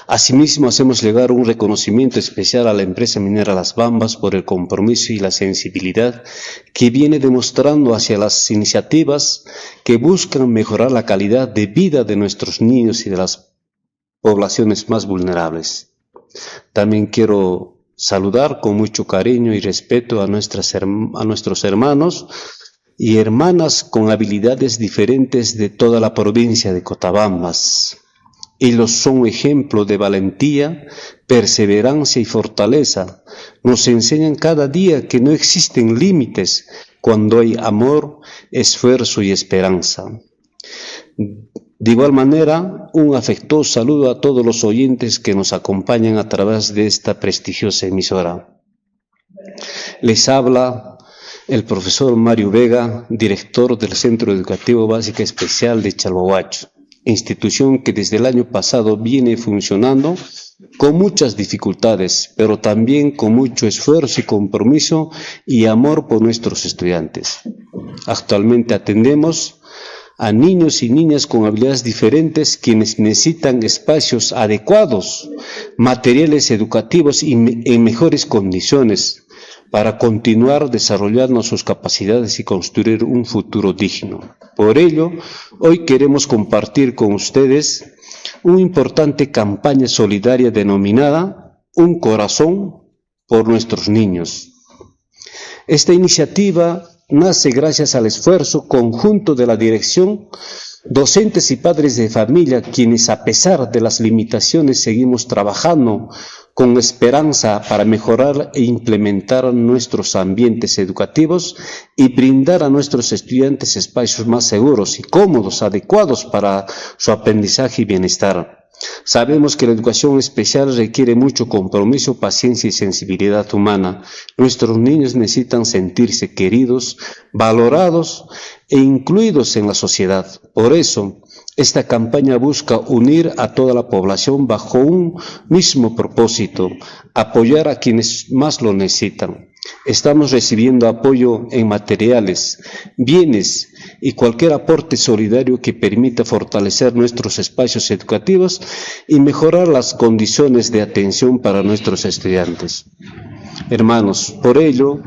Asimismo, hacemos llegar un reconocimiento especial a la empresa minera Las Bambas por el compromiso y la sensibilidad que viene demostrando hacia las iniciativas que buscan mejorar la calidad de vida de nuestros niños y de las poblaciones más vulnerables. También quiero saludar con mucho cariño y respeto a nuestros hermanos y hermanas con habilidades diferentes de toda la provincia de Cotabambas. Ellos son ejemplo de valentía, perseverancia y fortaleza. Nos enseñan cada día que no existen límites cuando hay amor, esfuerzo y esperanza. De igual manera, un afectuoso saludo a todos los oyentes que nos acompañan a través de esta prestigiosa emisora. Les habla el profesor Mario Vega, director del Centro Educativo Básico Especial de Chalhuahuacho, institución que desde el año pasado viene funcionando con muchas dificultades, pero también con mucho esfuerzo y compromiso y amor por nuestros estudiantes. Actualmente atendemos a niños y niñas con habilidades diferentes quienes necesitan espacios adecuados, materiales educativos y en mejores condiciones para continuar desarrollando sus capacidades y construir un futuro digno. Por ello, hoy queremos compartir con ustedes una importante campaña solidaria denominada Un Corazón por Nuestros Niños. Esta iniciativa nace gracias al esfuerzo conjunto de la dirección, docentes y padres de familia, quienes a pesar de las limitaciones seguimos trabajando con esperanza para mejorar e implementar nuestros ambientes educativos y brindar a nuestros estudiantes espacios más seguros y cómodos, adecuados para su aprendizaje y bienestar. Sabemos que la educación especial requiere mucho compromiso, paciencia y sensibilidad humana. Nuestros niños necesitan sentirse queridos, valorados e incluidos en la sociedad. Por eso, esta campaña busca unir a toda la población bajo un mismo propósito, apoyar a quienes más lo necesitan. Estamos recibiendo apoyo en materiales, bienes y cualquier aporte solidario que permita fortalecer nuestros espacios educativos y mejorar las condiciones de atención para nuestros estudiantes. Hermanos, por ello,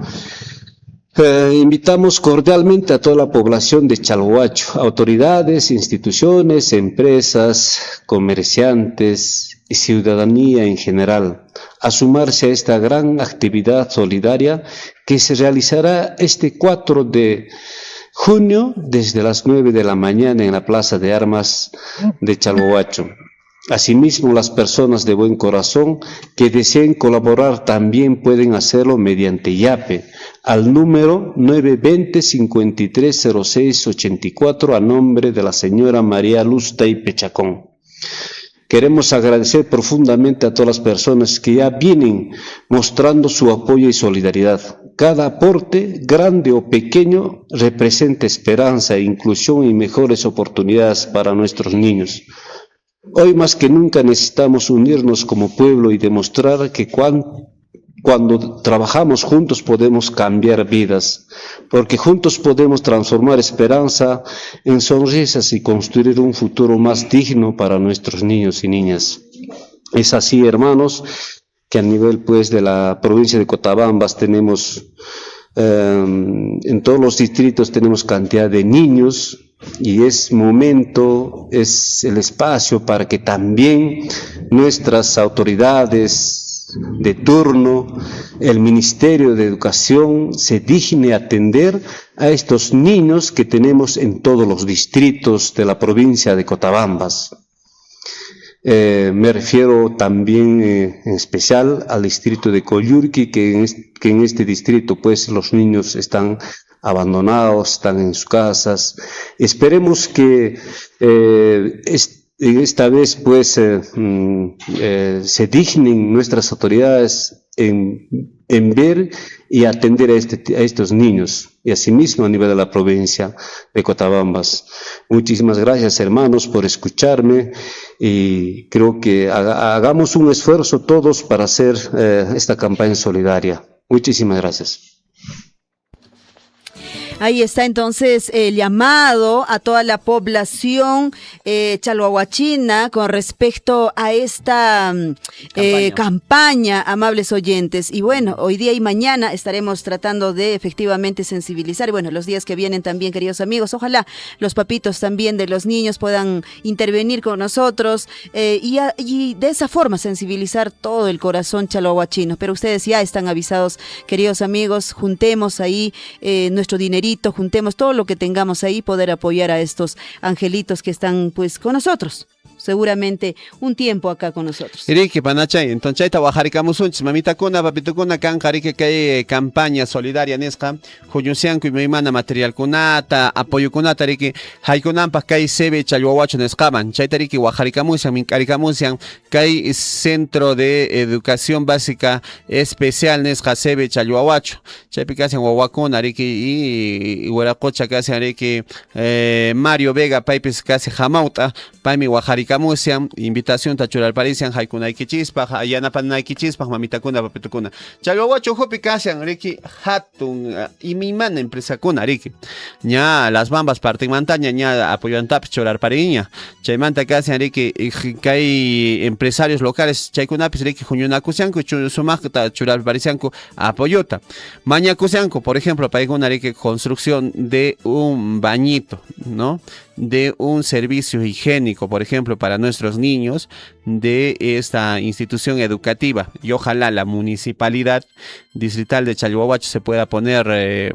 invitamos cordialmente a toda la población de Chalhuacho, autoridades, instituciones, empresas, comerciantes y ciudadanía en general, a sumarse a esta gran actividad solidaria que se realizará este 4 de junio desde las 9 de la mañana en la Plaza de Armas de Chalhuacho. Asimismo, las personas de buen corazón que deseen colaborar también pueden hacerlo mediante YAPE al número 920-530684 a nombre de la señora María Luz Taipe Chacón. Queremos agradecer profundamente a todas las personas que ya vienen mostrando su apoyo y solidaridad. Cada aporte, grande o pequeño, representa esperanza, inclusión y mejores oportunidades para nuestros niños. Hoy más que nunca necesitamos unirnos como pueblo y demostrar que cuando trabajamos juntos podemos cambiar vidas, porque juntos podemos transformar esperanza en sonrisas y construir un futuro más digno para nuestros niños y niñas. Es así, hermanos, que a nivel de la provincia de Cotabambas tenemos, en todos los distritos tenemos cantidad de niños, y es el espacio para que también nuestras autoridades de turno, el Ministerio de Educación, se digne atender a estos niños que tenemos en todos los distritos de la provincia de Cotabambas. Me refiero también en especial al distrito de Coyurqui, que en este distrito pues los niños están abandonados, están en sus casas. Esperemos que esta vez pues se dignen nuestras autoridades en ver y atender a estos niños, y asimismo a nivel de la provincia de Cotabambas. Muchísimas gracias, hermanos, por escucharme, y creo que hagamos un esfuerzo todos para hacer esta campaña solidaria. Muchísimas gracias. Ahí está entonces el llamado a toda la población chalhuahuachina con respecto a esta campaña, amables oyentes. Y bueno, hoy día y mañana estaremos tratando de efectivamente sensibilizar. Y bueno, los días que vienen también, queridos amigos, ojalá los papitos también de los niños puedan intervenir con nosotros y de esa forma sensibilizar todo el corazón chalhuahuachino. Pero ustedes ya están avisados, queridos amigos, juntemos ahí nuestro dinerito, juntemos todo lo que tengamos ahí, poder apoyar a estos angelitos que están pues con nosotros. seguramente un tiempo acá con nosotros. Iriki panachay, entonces ahí trabajaricamos mamita kuna, papito kuna, can que hay campaña solidaria nesca, Juyusianco y mi mana material kunata, apoyo kunata, riki, haikunampas que hay sebe chalhuahuacho nescaban, chaitariki, guajaricamusian, mincaricamusian, que hay centro de educación básica especial nesca sebe chalhuahuacho, chaipicasian guaguacuna, riki, y huaracocha que hacen riki, Mario Vega, paipes que hace jamauta, paimi guajaricamusian, invitación tachural parisian, haikunayki chispa, ayanapanayki chispa, mamita kuna, papito kuna. Chalhuahuacho hopi kasian, riki, hatun, y mi mana empresa kuna, riki. Ña, las bambas parten montaña, ña apoyan tap chorar pariña. Chaymanta kasian, riki, que hay empresarios locales, chaykunapis, riki, juñunakusianku, sumakta chural parisianku, apoyota. Mañakusianku, por ejemplo, paiguna, riki, construcción de un bañito, ¿no? De un servicio higiénico, por ejemplo, para nuestros niños de esta institución educativa. Y ojalá la municipalidad distrital de Chalhuahuacho se pueda poner,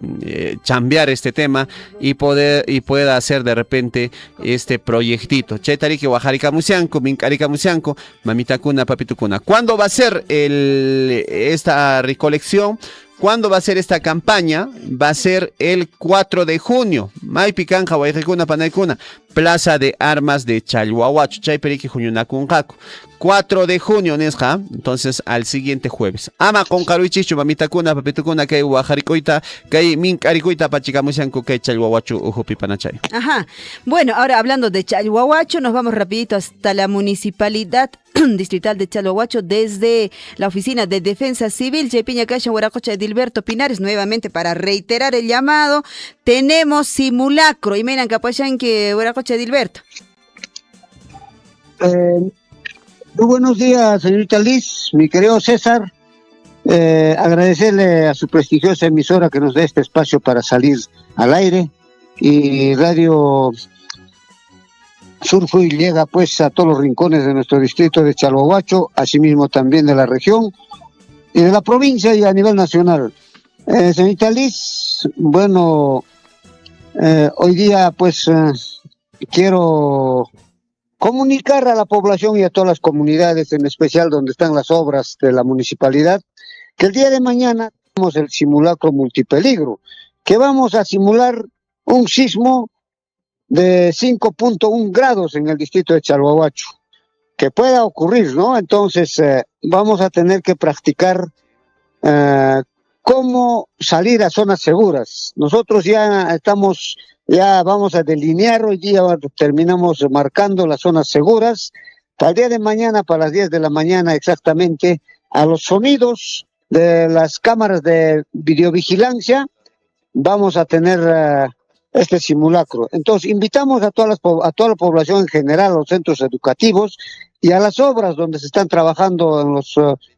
chambear este tema y pueda hacer de repente este proyectito. Chetariki, Guajaricamusianco, Mincaricamusianco, Mamita Kuna, Papito Kuna. ¿Cuándo va a ser esta recolección? ¿Cuándo va a ser esta campaña? Va a ser el 4 de junio. Maipicanja, Guayrecuna, Panaicuna. Plaza de Armas de Chalhuahuacho. Chayperiki, Juñunakunjaco. 4 de junio, Nesja. Entonces, al siguiente jueves. Ama con Caruichicho, Mamita Kuna, Papito Kuna, que hay Guajaricoita, que hay Mincaricoita, Pachicamusianco, que hay Chalhuahuacho, Ujupi Panachay. Ajá. Bueno, ahora hablando de Chalhuahuacho, nos vamos rapidito hasta la municipalidad distrital de Chalhuahuacho desde la oficina de Defensa Civil, Chaypiña Cacha, Huaracocha, Edilberto Pinares, nuevamente para reiterar el llamado. Tenemos simulacro. Y miren, Capuachan, que Huaracocha, Edilberto. Muy buenos días, señorita Liz, mi querido César. Agradecerle a su prestigiosa emisora que nos dé este espacio para salir al aire. Y Radio Surfo y llega pues a todos los rincones de nuestro distrito de Chalhuahuacho, asimismo también de la región y de la provincia y a nivel nacional. Señorita Liz, bueno, hoy día pues quiero comunicar a la población y a todas las comunidades, en especial donde están las obras de la municipalidad, que el día de mañana tenemos el simulacro multipeligro, que vamos a simular un sismo de 5.1 grados en el distrito de Chalhuahuacho, que pueda ocurrir, ¿no? Entonces vamos a tener que practicar cómo salir a zonas seguras. Nosotros ya vamos a delinear, hoy día terminamos marcando las zonas seguras, para el día de mañana, para las 10 de la mañana exactamente, a los sonidos de las cámaras de videovigilancia, vamos a tener este simulacro. Entonces, invitamos a toda la población en general, a los centros educativos y a las obras donde se están trabajando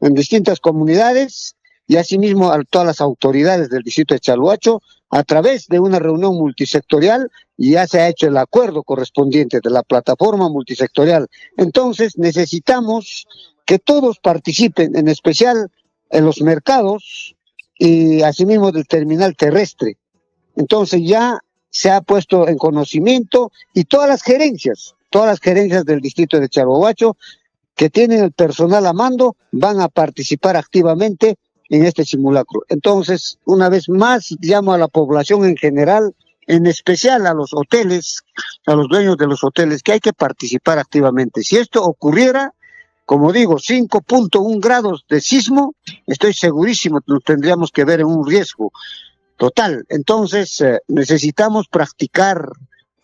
en distintas comunidades y asimismo a todas las autoridades del distrito de Chalhuacho a través de una reunión multisectorial, y ya se ha hecho el acuerdo correspondiente de la plataforma multisectorial. Entonces, necesitamos que todos participen, en especial en los mercados y asimismo del terminal terrestre. Entonces ya se ha puesto en conocimiento y todas las gerencias del distrito de Chalhuahuacho que tienen el personal a mando van a participar activamente en este simulacro. Entonces, una vez más, llamo a la población en general, en especial a los hoteles, a los dueños de los hoteles, que hay que participar activamente. Si esto ocurriera, como digo, 5.1 grados de sismo, estoy segurísimo que nos tendríamos que ver en un riesgo total. Entonces, necesitamos practicar,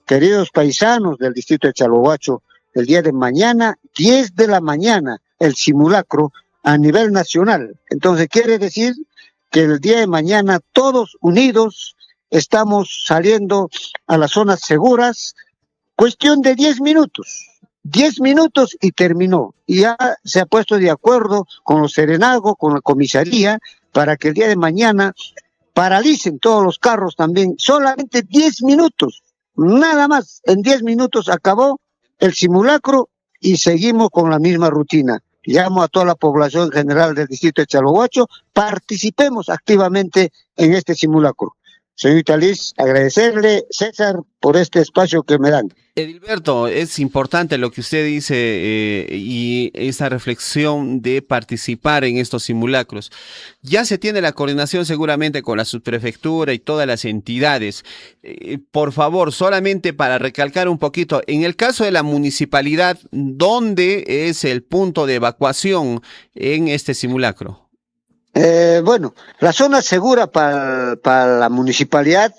queridos paisanos del distrito de Chalhuahuacho, el día de mañana, 10 de la mañana, el simulacro a nivel nacional. Entonces, quiere decir que el día de mañana, todos unidos, estamos saliendo a las zonas seguras, cuestión de 10 minutos. 10 minutos y terminó. Y ya se ha puesto de acuerdo con los serenazgos, con la comisaría, para que el día de mañana paralicen todos los carros también. Solamente 10 minutos, nada más. En 10 minutos acabó el simulacro y seguimos con la misma rutina. Llamo a toda la población general del distrito de Chalhuahuacho, participemos activamente en este simulacro. señorita Liz, agradecerle, César, por este espacio que me dan. Edilberto, es importante lo que usted dice y esa reflexión de participar en estos simulacros. Ya se tiene la coordinación seguramente con la subprefectura y todas las entidades. Por favor, solamente para recalcar un poquito, en el caso de la municipalidad, ¿dónde es el punto de evacuación en este simulacro? Bueno, la zona segura para la municipalidad,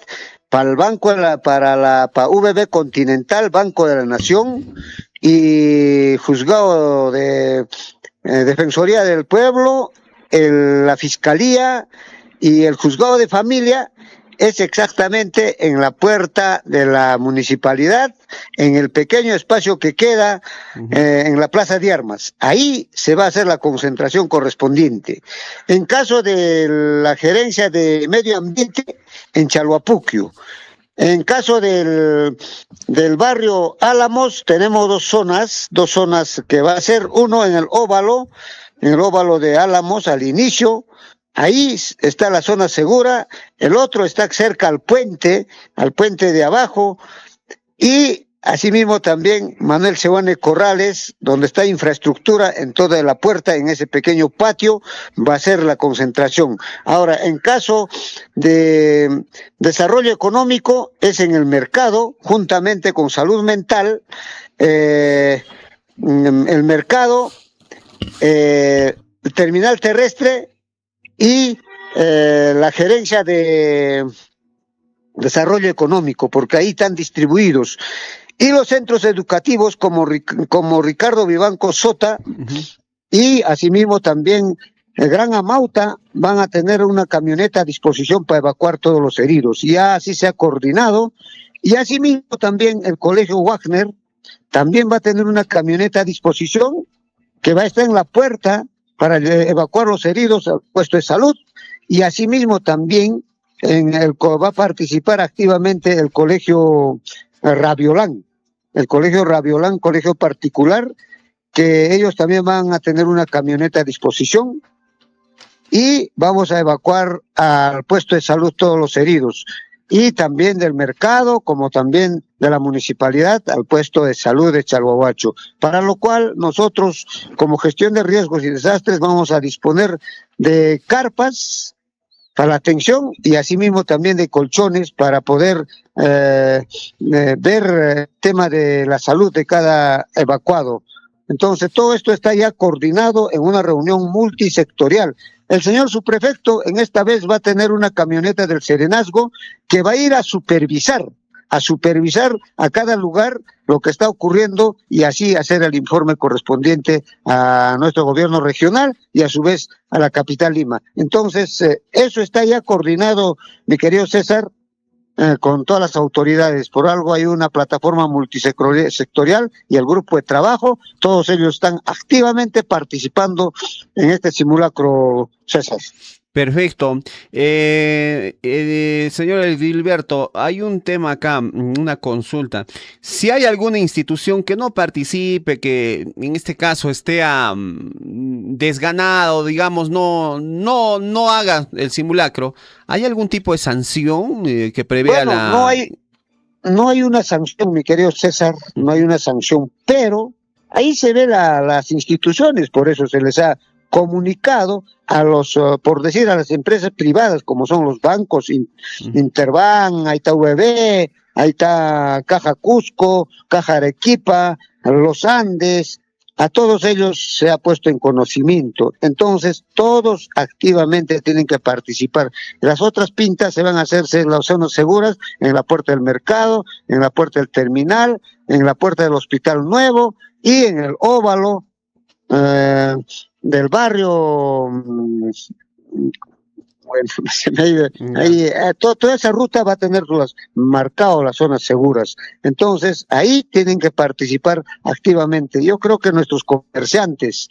para el banco, para VB Continental, Banco de la Nación y Juzgado de Defensoría del Pueblo, la Fiscalía y el Juzgado de Familia, es exactamente en la puerta de la municipalidad, en el pequeño espacio que queda en la Plaza de Armas. Ahí se va a hacer la concentración correspondiente. En caso de la Gerencia de Medio Ambiente, en Chalhuapuquio. En caso del barrio Álamos, tenemos dos zonas que va a ser uno en el óvalo de Álamos al inicio. Ahí está la zona segura, el otro está cerca al puente de abajo, y asimismo también Manuel Seoane Corrales, donde está infraestructura en toda la puerta, en ese pequeño patio, va a ser la concentración. Ahora, en caso de desarrollo económico, es en el mercado, juntamente con salud mental, el mercado, el terminal terrestre, y la gerencia de desarrollo económico, porque ahí están distribuidos, y los centros educativos como Ricardo Vivanco Sota, y asimismo también el Gran Amauta van a tener una camioneta a disposición para evacuar todos los heridos. Ya así se ha coordinado, y asimismo también el Colegio Wagner también va a tener una camioneta a disposición que va a estar en la puerta para evacuar los heridos al puesto de salud, y asimismo también va a participar activamente el Colegio Raviolán, colegio particular, que ellos también van a tener una camioneta a disposición, y vamos a evacuar al puesto de salud todos los heridos, y también del mercado, como también de la municipalidad, al puesto de salud de Chalhuahuacho, para lo cual nosotros, como gestión de riesgos y desastres, vamos a disponer de carpas para la atención, y asimismo también de colchones para poder ver el tema de la salud de cada evacuado. Entonces, todo esto está ya coordinado en una reunión multisectorial. El señor subprefecto en esta vez va a tener una camioneta del Serenazgo que va a ir a supervisar a cada lugar lo que está ocurriendo, y así hacer el informe correspondiente a nuestro gobierno regional y a su vez a la capital Lima. Entonces, eso está ya coordinado, mi querido César, con todas las autoridades. Por algo hay una plataforma multisectorial y el grupo de trabajo, todos ellos están activamente participando en este simulacro, César. Perfecto. Señor Edilberto, hay un tema acá, una consulta. Si hay alguna institución que no participe, que en este caso esté desganado, digamos, no haga el simulacro, ¿hay algún tipo de sanción que prevea No hay una sanción, mi querido César, no hay una sanción, pero ahí se ve las instituciones, por eso se les ha comunicado a por decir, a las empresas privadas, como son los bancos, Interbank, ahí está VB, ahí está Caja Cusco, Caja Arequipa, los Andes, a todos ellos se ha puesto en conocimiento. Entonces, todos activamente tienen que participar. Las otras pintas se van a hacerse en las zonas seguras, en la puerta del mercado, en la puerta del terminal, en la puerta del hospital nuevo y en el óvalo del barrio. Bueno, toda esa ruta va a tener marcado las zonas seguras. Entonces, ahí tienen que participar activamente. Yo creo que nuestros comerciantes,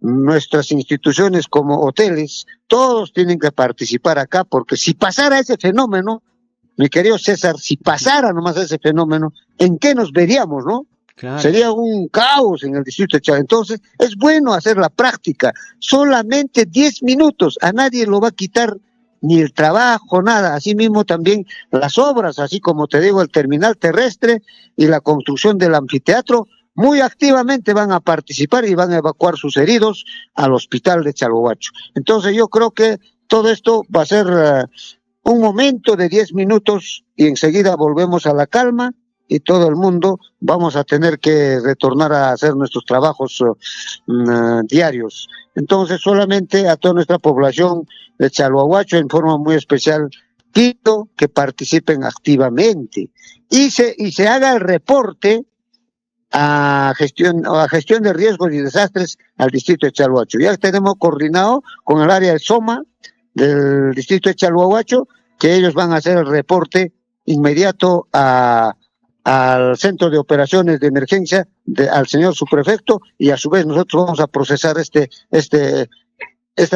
nuestras instituciones como hoteles, todos tienen que participar acá, porque si pasara ese fenómeno, mi querido César, si pasara nomás ese fenómeno, ¿en qué nos veríamos, no? Claro. Sería un caos en el distrito de Chávez. Entonces, es bueno hacer la práctica. Solamente 10 minutos. A nadie lo va a quitar ni el trabajo, nada. Asimismo también las obras, así como te digo, el terminal terrestre y la construcción del anfiteatro, muy activamente van a participar y van a evacuar sus heridos al hospital de Chalhuahuacho. Entonces yo creo que todo esto va a ser un momento de 10 minutos y enseguida volvemos a la calma y todo el mundo vamos a tener que retornar a hacer nuestros trabajos diarios. Entonces solamente a toda nuestra población de Chalhuahuacho en forma muy especial pido que participen activamente y se haga el reporte a gestión de riesgos y desastres al distrito de Chalhuahuacho. Ya tenemos coordinado con el área del SOMA del distrito de Chalhuahuacho que ellos van a hacer el reporte inmediato al centro de operaciones de emergencia al señor subprefecto y a su vez nosotros vamos a procesar esta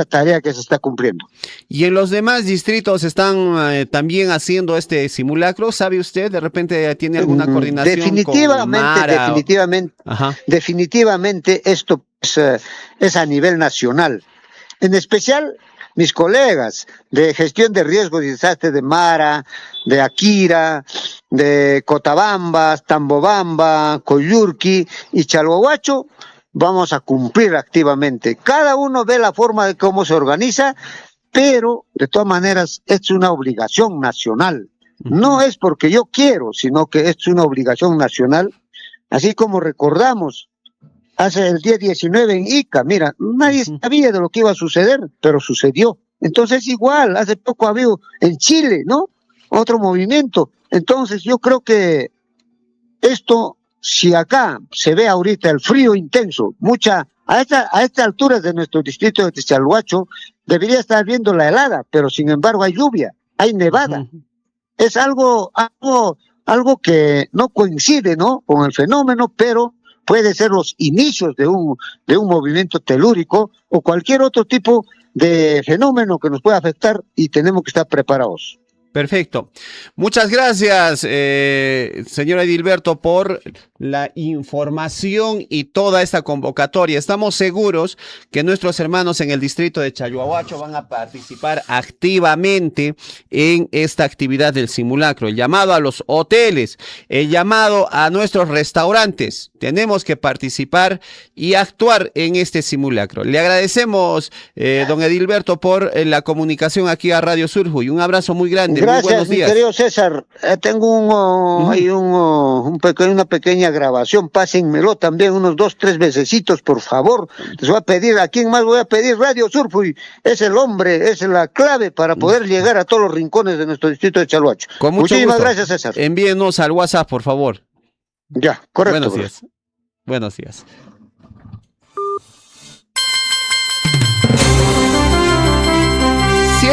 tarea que se está cumpliendo. ¿Y en los demás distritos están también haciendo este simulacro? ¿Sabe usted? ¿De repente tiene alguna coordinación definitivamente, con Mara definitivamente esto es a nivel nacional. En especial mis colegas de gestión de riesgos y desastres de Mara, de Akira, de Cotabambas, Tambobamba, Coyurqui y Chalhuahuacho, vamos a cumplir activamente. Cada uno ve la forma de cómo se organiza, pero de todas maneras es una obligación nacional. No es porque yo quiero, sino que es una obligación nacional. Así como recordamos, hace el día 19 en Ica, mira, nadie sabía de lo que iba a suceder, pero sucedió. Entonces igual, hace poco ha habido en Chile, ¿no? Otro movimiento. Entonces yo creo que esto, si acá se ve ahorita el frío intenso, a esta altura de nuestro distrito de Chalhuacho, debería estar viendo la helada, pero sin embargo hay lluvia, hay nevada. Es algo que no coincide, ¿no? Con el fenómeno, pero puede ser los inicios de un movimiento telúrico o cualquier otro tipo de fenómeno que nos pueda afectar y tenemos que estar preparados. Perfecto. Muchas gracias, señor Edilberto, por la información y toda esta convocatoria. Estamos seguros que nuestros hermanos en el distrito de Chalhuahuacho van a participar activamente en esta actividad del simulacro. El llamado a los hoteles, el llamado a nuestros restaurantes. Tenemos que participar y actuar en este simulacro. Le agradecemos, don Edilberto, por la comunicación aquí a Radio Surjuy. Un abrazo muy grande. Gracias, mi querido César. Tengo una pequeña grabación. Pásenmelo también unos 2-3 vecesitos, por favor. Les voy a pedir, ¿a quién más voy a pedir? Radio Surjuy es el hombre, es la clave para poder llegar a todos los rincones de nuestro distrito de Chalhuacho. Con mucho Muchísimas gusto. gracias, César. Envíenos al WhatsApp, por favor. Ya, correcto. Buenos días. Buenos días.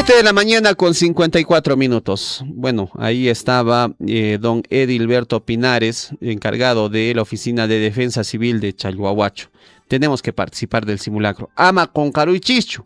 De la mañana con 54 minutos. Bueno, ahí estaba don Edilberto Pinares, encargado de la Oficina de Defensa Civil de Chalhuahuacho. Tenemos que participar del simulacro. Ama con Caruy Chichu.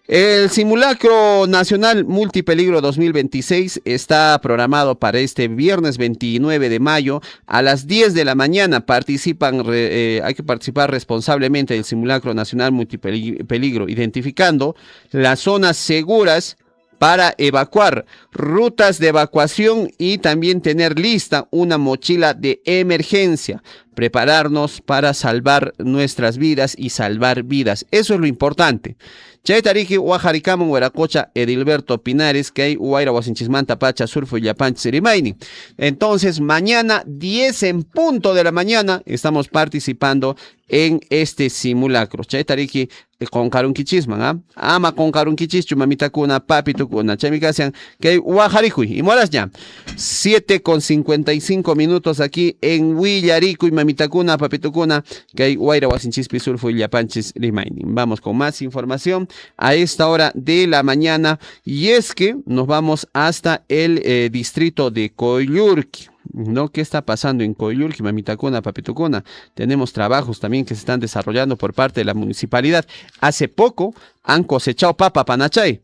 El simulacro nacional multipeligro 2026 está programado para este viernes 29 de mayo a las 10 de la mañana. Hay que participar responsablemente del simulacro nacional multipeligro, identificando las zonas seguras para evacuar, rutas de evacuación y también tener lista una mochila de emergencia. Prepararnos para salvar nuestras vidas y salvar vidas. Eso es lo importante. Chaytariki, Huajaricamon, Hueracocha, Edilberto Pinares, que hay Huayra, Huasinchismanta, Pacha, Surfo y Yapanch, Sirimaini. Entonces, mañana, 10 en punto de la mañana, estamos participando en este simulacro. Chaytariki, con Karunquichisman, ama con Karunquichis, mamita cuna, papi tucuna, Chamicasian, que hay Huajaricui, y moras ya. 7:55 minutos aquí en Huillaricuy, mamita cuna, papi tucuna, que hay Huayra, Huasinchispi, Surfo y Yapanchis, Rimaini. Vamos con más información a esta hora de la mañana, y es que nos vamos hasta el distrito de Coyurqui. ¿No? ¿Qué está pasando en Coyurqui, Mamitacuna, Papitucuna? Tenemos trabajos también que se están desarrollando por parte de la municipalidad. Hace poco han cosechado papa panachay.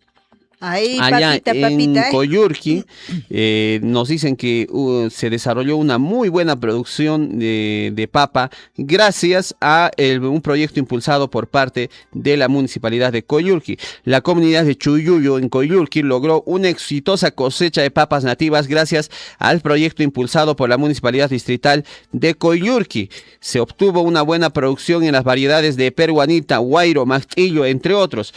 Ahí, allá papita, en papita. Coyurqui, nos dicen que se desarrolló una muy buena producción de papa gracias a un proyecto impulsado por parte de la municipalidad de Coyurqui. La comunidad de Chuyuyo en Coyurqui logró una exitosa cosecha de papas nativas gracias al proyecto impulsado por la municipalidad distrital de Coyurqui. Se obtuvo una buena producción en las variedades de peruanita, guairo, mastillo, entre otros.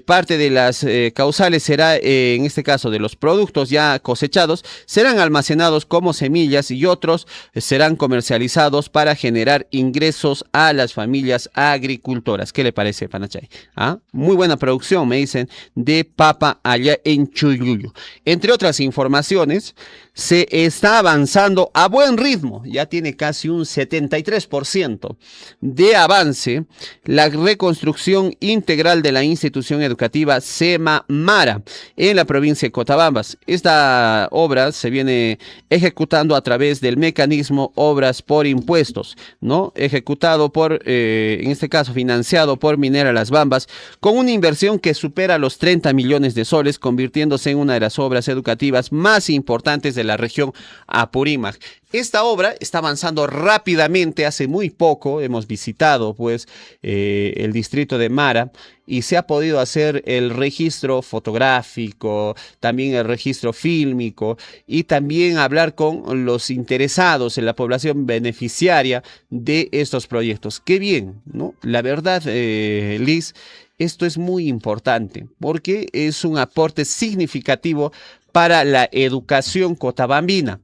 Parte de las causales será, en este caso, de los productos ya cosechados, serán almacenados como semillas y otros serán comercializados para generar ingresos a las familias agricultoras. ¿Qué le parece, Panachay? ¿Ah? Muy buena producción, me dicen, de papa allá en Chuyuyo. Entre otras informaciones, se está avanzando a buen ritmo, ya tiene casi un 73% de avance la reconstrucción integral de la institución educativa SEMA Mara en la provincia de Cotabambas. Esta obra se viene ejecutando a través del mecanismo Obras por Impuestos, ¿no? Ejecutado por, en este caso, financiado por Minera Las Bambas, con una inversión que supera los 30 millones de soles, convirtiéndose en una de las obras educativas más importantes de la región Apurímac. Esta obra está avanzando rápidamente. Hace muy poco hemos visitado pues el distrito de Mara y se ha podido hacer el registro fotográfico, también el registro fílmico y también hablar con los interesados en la población beneficiaria de estos proyectos. Qué bien, ¿no? La verdad, Liz, esto es muy importante porque es un aporte significativo para la educación cotabambina.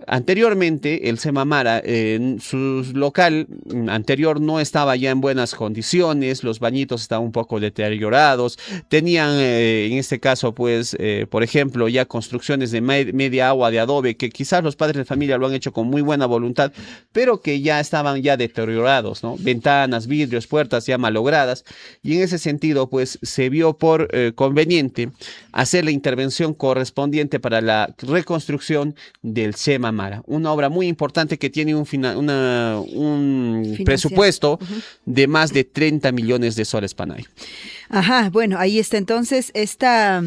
Anteriormente, el SEMA Mara, en su local anterior no estaba ya en buenas condiciones, los bañitos estaban un poco deteriorados, tenían en este caso, pues, por ejemplo, ya construcciones de media agua de adobe, que quizás los padres de familia lo han hecho con muy buena voluntad, pero que ya estaban ya deteriorados, ¿no? Ventanas, vidrios, puertas ya malogradas, y en ese sentido, pues, se vio por conveniente hacer la intervención correspondiente para la reconstrucción del SEMA Mara, una obra muy importante que tiene un presupuesto de más de 30 millones de soles, Panay. Ajá, bueno, ahí está entonces esta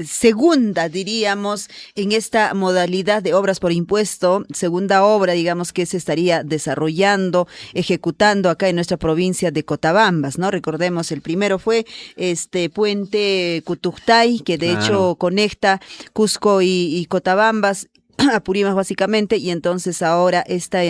segunda, diríamos, en esta modalidad de obras por impuesto, segunda obra, digamos, que se estaría desarrollando, ejecutando acá en nuestra provincia de Cotabambas, ¿no? Recordemos, el primero fue este puente Cutuctay, que de hecho conecta Cusco y Cotabambas, Apurímac básicamente, y entonces ahora esta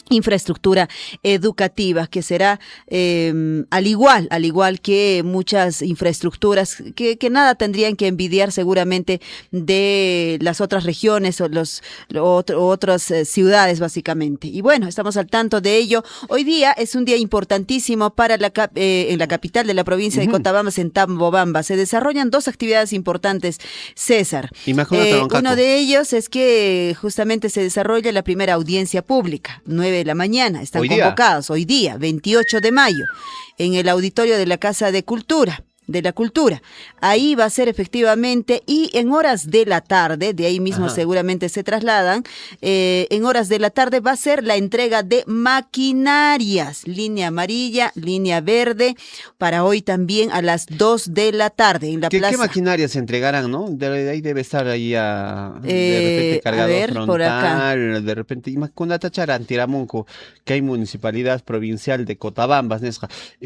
infraestructura educativa que será al igual que muchas infraestructuras que nada tendrían que envidiar seguramente de las otras regiones o otras ciudades básicamente. Y bueno, estamos al tanto de ello. Hoy día es un día importantísimo para en la capital de la provincia de Cotabambas, en Tambobamba. Se desarrollan dos actividades importantes, César. Uno de ellos es que justamente se desarrolla la primera audiencia pública, 9 de la mañana, están convocados hoy día, 28 de mayo, en el auditorio de la Casa de la Cultura. Ahí va a ser efectivamente, y en horas de la tarde, de ahí mismo seguramente se trasladan, en horas de la tarde va a ser la entrega de maquinarias, línea amarilla, línea verde, para hoy también a las 2 de la tarde en la plaza. ¿Qué maquinarias se entregarán, no? De ahí debe estar ahí de repente cargador frontal, por acá. De repente, con la Tacharán, Tiramunco, que hay municipalidad provincial de Cotabambas,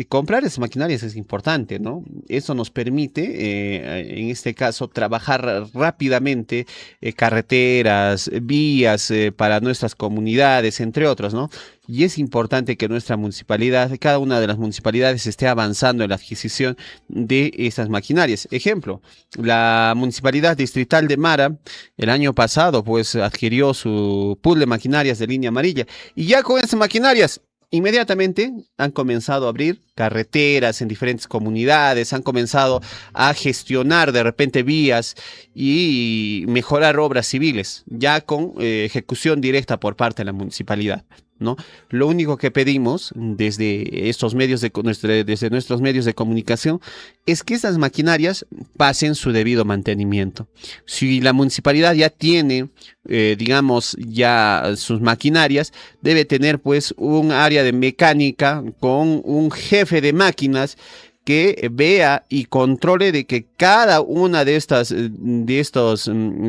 comprar esas maquinarias es importante, ¿no? Eso nos permite, en este caso, trabajar rápidamente carreteras, vías para nuestras comunidades, entre otros, ¿no? Y es importante que nuestra municipalidad, cada una de las municipalidades, esté avanzando en la adquisición de estas maquinarias. Ejemplo, la municipalidad distrital de Mara, el año pasado, pues adquirió su pool de maquinarias de línea amarilla. Y ya con esas maquinarias, inmediatamente han comenzado a abrir carreteras en diferentes comunidades, han comenzado a gestionar de repente vías y mejorar obras civiles, ya con ejecución directa por parte de la municipalidad, ¿no? Lo único que pedimos desde estos medios desde nuestros medios de comunicación es que estas maquinarias pasen su debido mantenimiento. Si la municipalidad ya tiene, digamos, ya sus maquinarias, debe tener pues un área de mecánica con un jefe de máquinas que vea y controle de que cada una de estas, en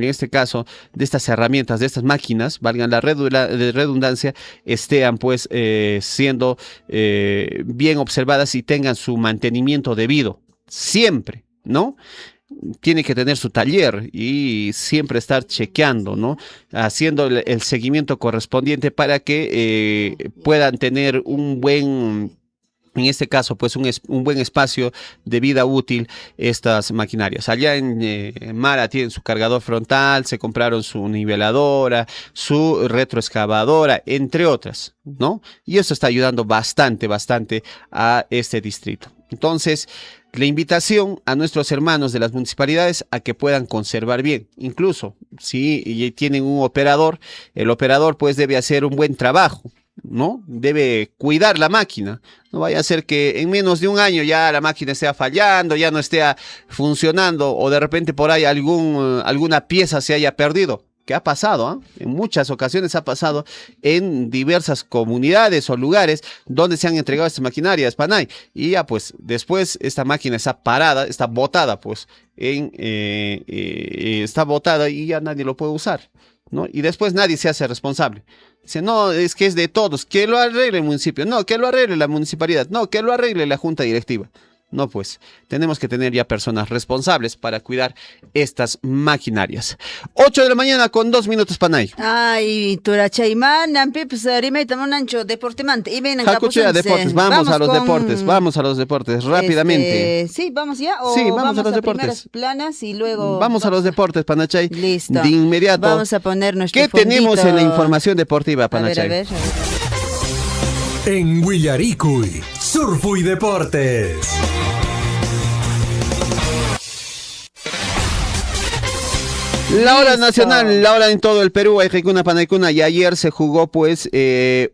este caso, de estas herramientas, de estas máquinas, valgan la redundancia, estén pues siendo bien observadas y tengan su mantenimiento debido, siempre, ¿no? Tiene que tener su taller y siempre estar chequeando, ¿no? Haciendo el seguimiento correspondiente para que puedan tener un buen, en este caso, pues un buen espacio de vida útil estas maquinarias. Allá en Mara tienen su cargador frontal, se compraron su niveladora, su retroexcavadora, entre otras, ¿no? Y eso está ayudando bastante a este distrito. Entonces, la invitación a nuestros hermanos de las municipalidades a que puedan conservar bien. Incluso si tienen un operador, el operador pues debe hacer un buen trabajo, ¿no? Debe cuidar la máquina. No vaya a ser que en menos de un año ya la máquina esté fallando, ya no esté funcionando o de repente por ahí alguna pieza se haya perdido. ¿Qué ha pasado? En muchas ocasiones ha pasado en diversas comunidades o lugares donde se han entregado estas maquinarias, Panay. Y ya pues después esta máquina está parada, está botada pues, está botada y ya nadie lo puede usar, ¿no? Y después nadie se hace responsable. Dice, no, es que es de todos, que lo arregle el municipio, no, que lo arregle la municipalidad, no, que lo arregle la junta directiva. No, pues, tenemos que tener ya personas responsables para cuidar estas maquinarias. 8 de la mañana con 2 minutos, Panay. Ay, Turachayman, pues, Arimeta, Monancho, Deportemante. Y ven, Jacuchea, deportes, vamos a los deportes, rápidamente. Sí, vamos ya, o sí, vamos a los deportes. Planas y luego. Vamos a los deportes, Panachay. Listo. De inmediato. Vamos a poner nuestro ¿Qué fondito? tenemos en la información deportiva, Panachay? A ver. En Huillaricuy, Surfo y Deportes. La hora nacional, la hora en todo el Perú, Ejecuna Panaicuna, y ayer se jugó pues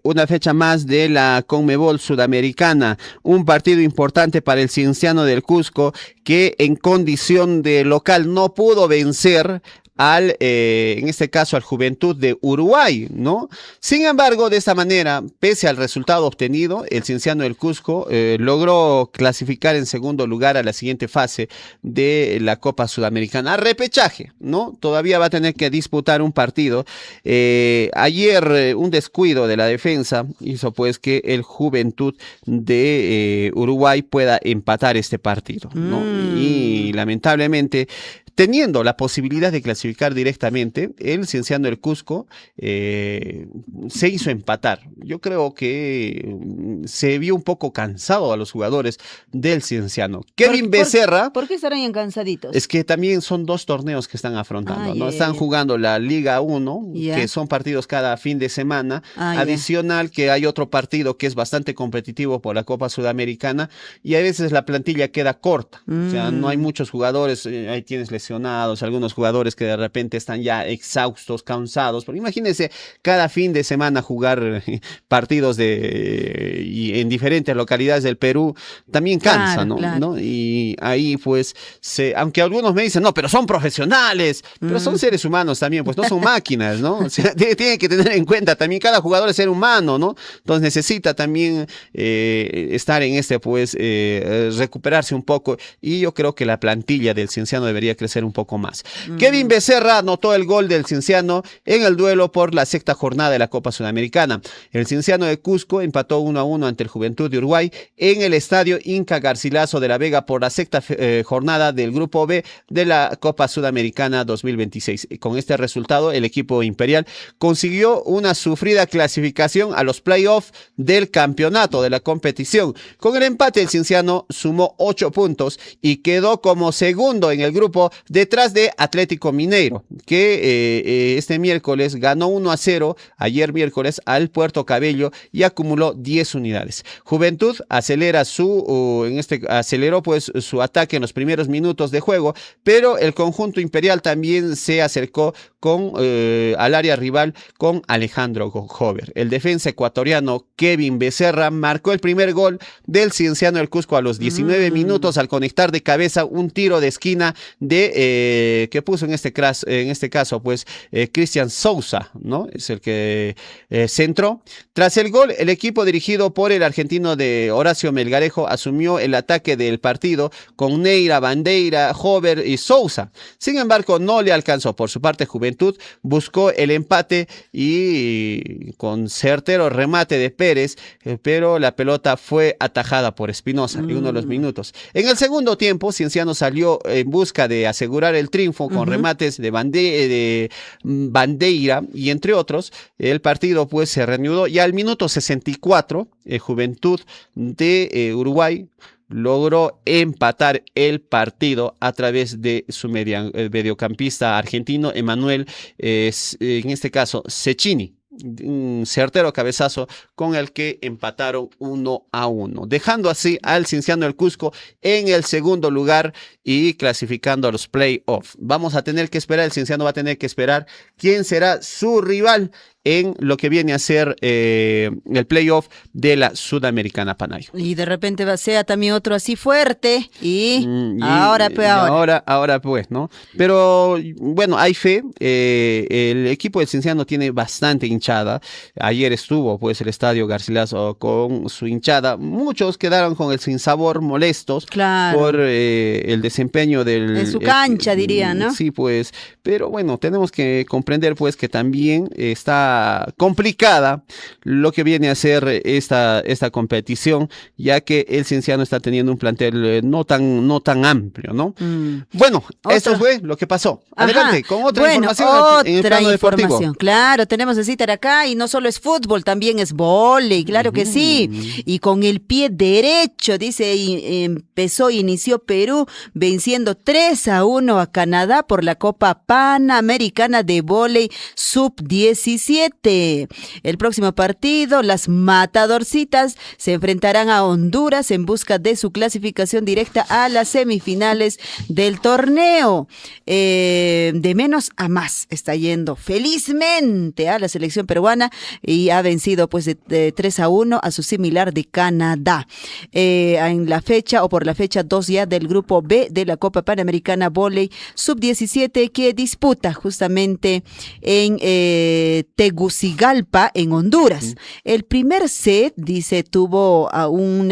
una fecha más de la Conmebol Sudamericana, un partido importante para el Cienciano del Cusco que en condición de local no pudo vencer en este caso al Juventud de Uruguay, ¿no? Sin embargo, de esta manera, pese al resultado obtenido, el Cienciano del Cusco logró clasificar en segundo lugar a la siguiente fase de la Copa Sudamericana, a repechaje, ¿no? Todavía va a tener que disputar un partido. Ayer un descuido de la defensa hizo pues que el Juventud de Uruguay pueda empatar este partido, ¿no? Y lamentablemente, teniendo la posibilidad de clasificar directamente, el Cienciano del Cusco se hizo empatar. Yo creo que se vio un poco cansado a los jugadores del Cienciano. Kevin Becerra. ¿Por qué estarán cansaditos? Es que también son 2 torneos que están afrontando, ¿no? Están jugando la Liga 1, que son partidos cada fin de semana. Adicional que hay otro partido que es bastante competitivo por la Copa Sudamericana y a veces la plantilla queda corta. O sea, no hay muchos jugadores, ahí tienes lesionados, algunos jugadores que de repente están ya exhaustos, cansados. Pero imagínense cada fin de semana jugar partidos y en diferentes localidades del Perú, también cansa, ¿no? Y ahí pues, aunque algunos me dicen, no, pero son profesionales, pero son seres humanos también, pues no son máquinas, ¿no? O sea, tienen que tener en cuenta también cada jugador es ser humano, ¿no? Entonces necesita también estar en pues, recuperarse un poco y yo creo que la plantilla del Cienciano debería crecer un poco más. Kevin Becerra anotó el gol del Cienciano en el duelo por la 6ª jornada de la Copa Sudamericana. El Cienciano de Cusco empató 1-1 ante el Juventud de Uruguay en el estadio Inca Garcilaso de la Vega por la 6ª jornada del Grupo B de la Copa Sudamericana 2026. Con este resultado, el equipo imperial consiguió una sufrida clasificación a los playoffs del campeonato de la competición. Con el empate, el Cienciano sumó 8 puntos y quedó como segundo en el grupo detrás de Atlético Mineiro, que este miércoles ganó 1-0, ayer miércoles, al Puerto Cabello y acumuló 10 unidades. Juventud aceleró pues su ataque en los primeros minutos de juego, pero el conjunto imperial también se acercó al área rival con Alejandro Hover. El defensa ecuatoriano Kevin Becerra marcó el primer gol del Cienciano del Cusco a los 19 minutos al conectar de cabeza un tiro de esquina que puso en este caso pues Cristian Sousa, ¿no? Es el que centró. Tras el gol, el equipo dirigido por el argentino de Horacio Melgarejo asumió el ataque del partido con Neira, Bandeira, Hover y Sousa. Sin embargo, no le alcanzó. Por su parte, Juventud buscó el empate y con certero remate de Pérez, pero la pelota fue atajada por Espinosa en uno de los minutos. En el segundo tiempo, Cienciano salió en busca de asegurar el triunfo con remates de Bandeira y entre otros. El partido pues se reanudó y al minuto 64, Juventud de Uruguay logró empatar el partido a través de su mediocampista argentino Emanuel, en este caso Cecchini. Un certero cabezazo con el que empataron 1-1, dejando así al Cienciano del Cusco en el segundo lugar y clasificando a los playoffs. Vamos a tener que esperar, el Cienciano va a tener que esperar quién será su rival en lo que viene a ser el playoff de la Sudamericana, Panayo. Y de repente sea también otro así fuerte ahora pues, ¿no? Pero bueno, hay fe. El equipo del Cienciano tiene bastante hinchada. Ayer estuvo pues el Estadio Garcilaso con su hinchada. Muchos quedaron con el sinsabor, molestos por el desempeño de su cancha, diría, ¿no? Sí, pues, pero bueno, tenemos que comprender pues que también está complicada lo que viene a ser esta competición, ya que el Cienciano está teniendo un plantel no tan amplio, ¿no? Bueno, esto fue lo que pasó. Adelante, con otra información en el plano deportivo. Claro, tenemos el CITAR acá y no solo es fútbol, también es vóley, claro que sí. Y con el pie derecho, dice, inició Perú venciendo 3-1 a Canadá por la Copa Panamericana de Vóley Sub-17. El próximo partido, las Matadorcitas se enfrentarán a Honduras en busca de su clasificación directa a las semifinales del torneo. De menos a más está yendo felizmente a la selección peruana y ha vencido pues de 3-1 a su similar de Canadá. En la fecha o por la fecha 2 ya del grupo B de la Copa Panamericana Vóley Sub-17 que disputa justamente en Tegucigalpa, en Honduras. El primer set, dice, tuvo a un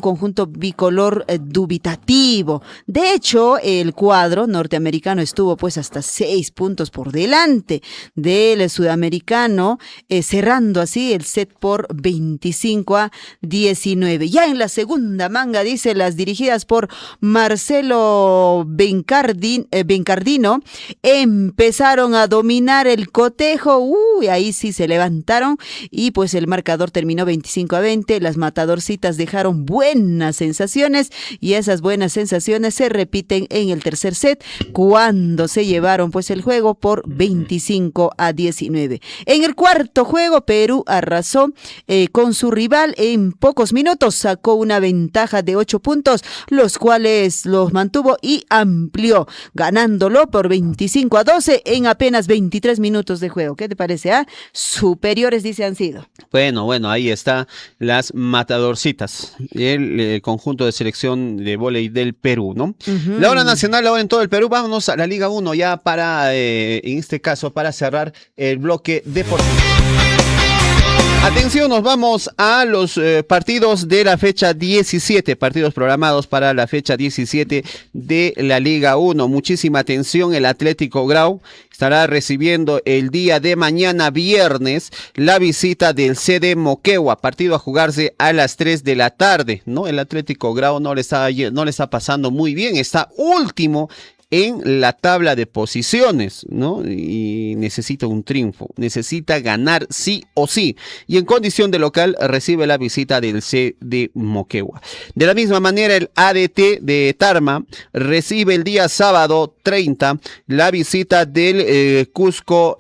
conjunto bicolor dubitativo. De hecho, el cuadro norteamericano estuvo pues hasta 6 puntos por delante del sudamericano, cerrando así el set por 25-19. Ya en la segunda manga, dice, las dirigidas por Marcelo Bencardino empezaron a dominar el cotejo. Ahí sí se levantaron y pues el marcador terminó 25-20. Las Matadorcitas dejaron buenas sensaciones y esas buenas sensaciones se repiten en el tercer set cuando se llevaron pues el juego por 25-19. En el cuarto juego, Perú arrasó con su rival en pocos minutos, sacó una ventaja de 8 puntos, los cuales los mantuvo y amplió, ganándolo por 25-12 en apenas 23 minutos de juego. ¿Qué te parece? Superiores, dice, han sido. Bueno, ahí está las Matadorcitas, el conjunto de selección de vóley del Perú, ¿no? La hora nacional, ahora en todo el Perú. Vámonos a la Liga 1 ya para, en este caso, para cerrar el bloque deportivo. Atención, nos vamos a los partidos de la fecha 17, partidos programados para la fecha 17 de la Liga 1. Muchísima atención, el Atlético Grau estará recibiendo el día de mañana viernes la visita del CD Moquegua, partido a jugarse a las 3 de la tarde, ¿no? El Atlético Grau no le está pasando muy bien, está último en la tabla de posiciones, ¿no? Y necesita un triunfo, necesita ganar sí o sí. Y en condición de local recibe la visita del CD Moquegua. De la misma manera, el ADT de Tarma recibe el día sábado 30 la visita del Cusco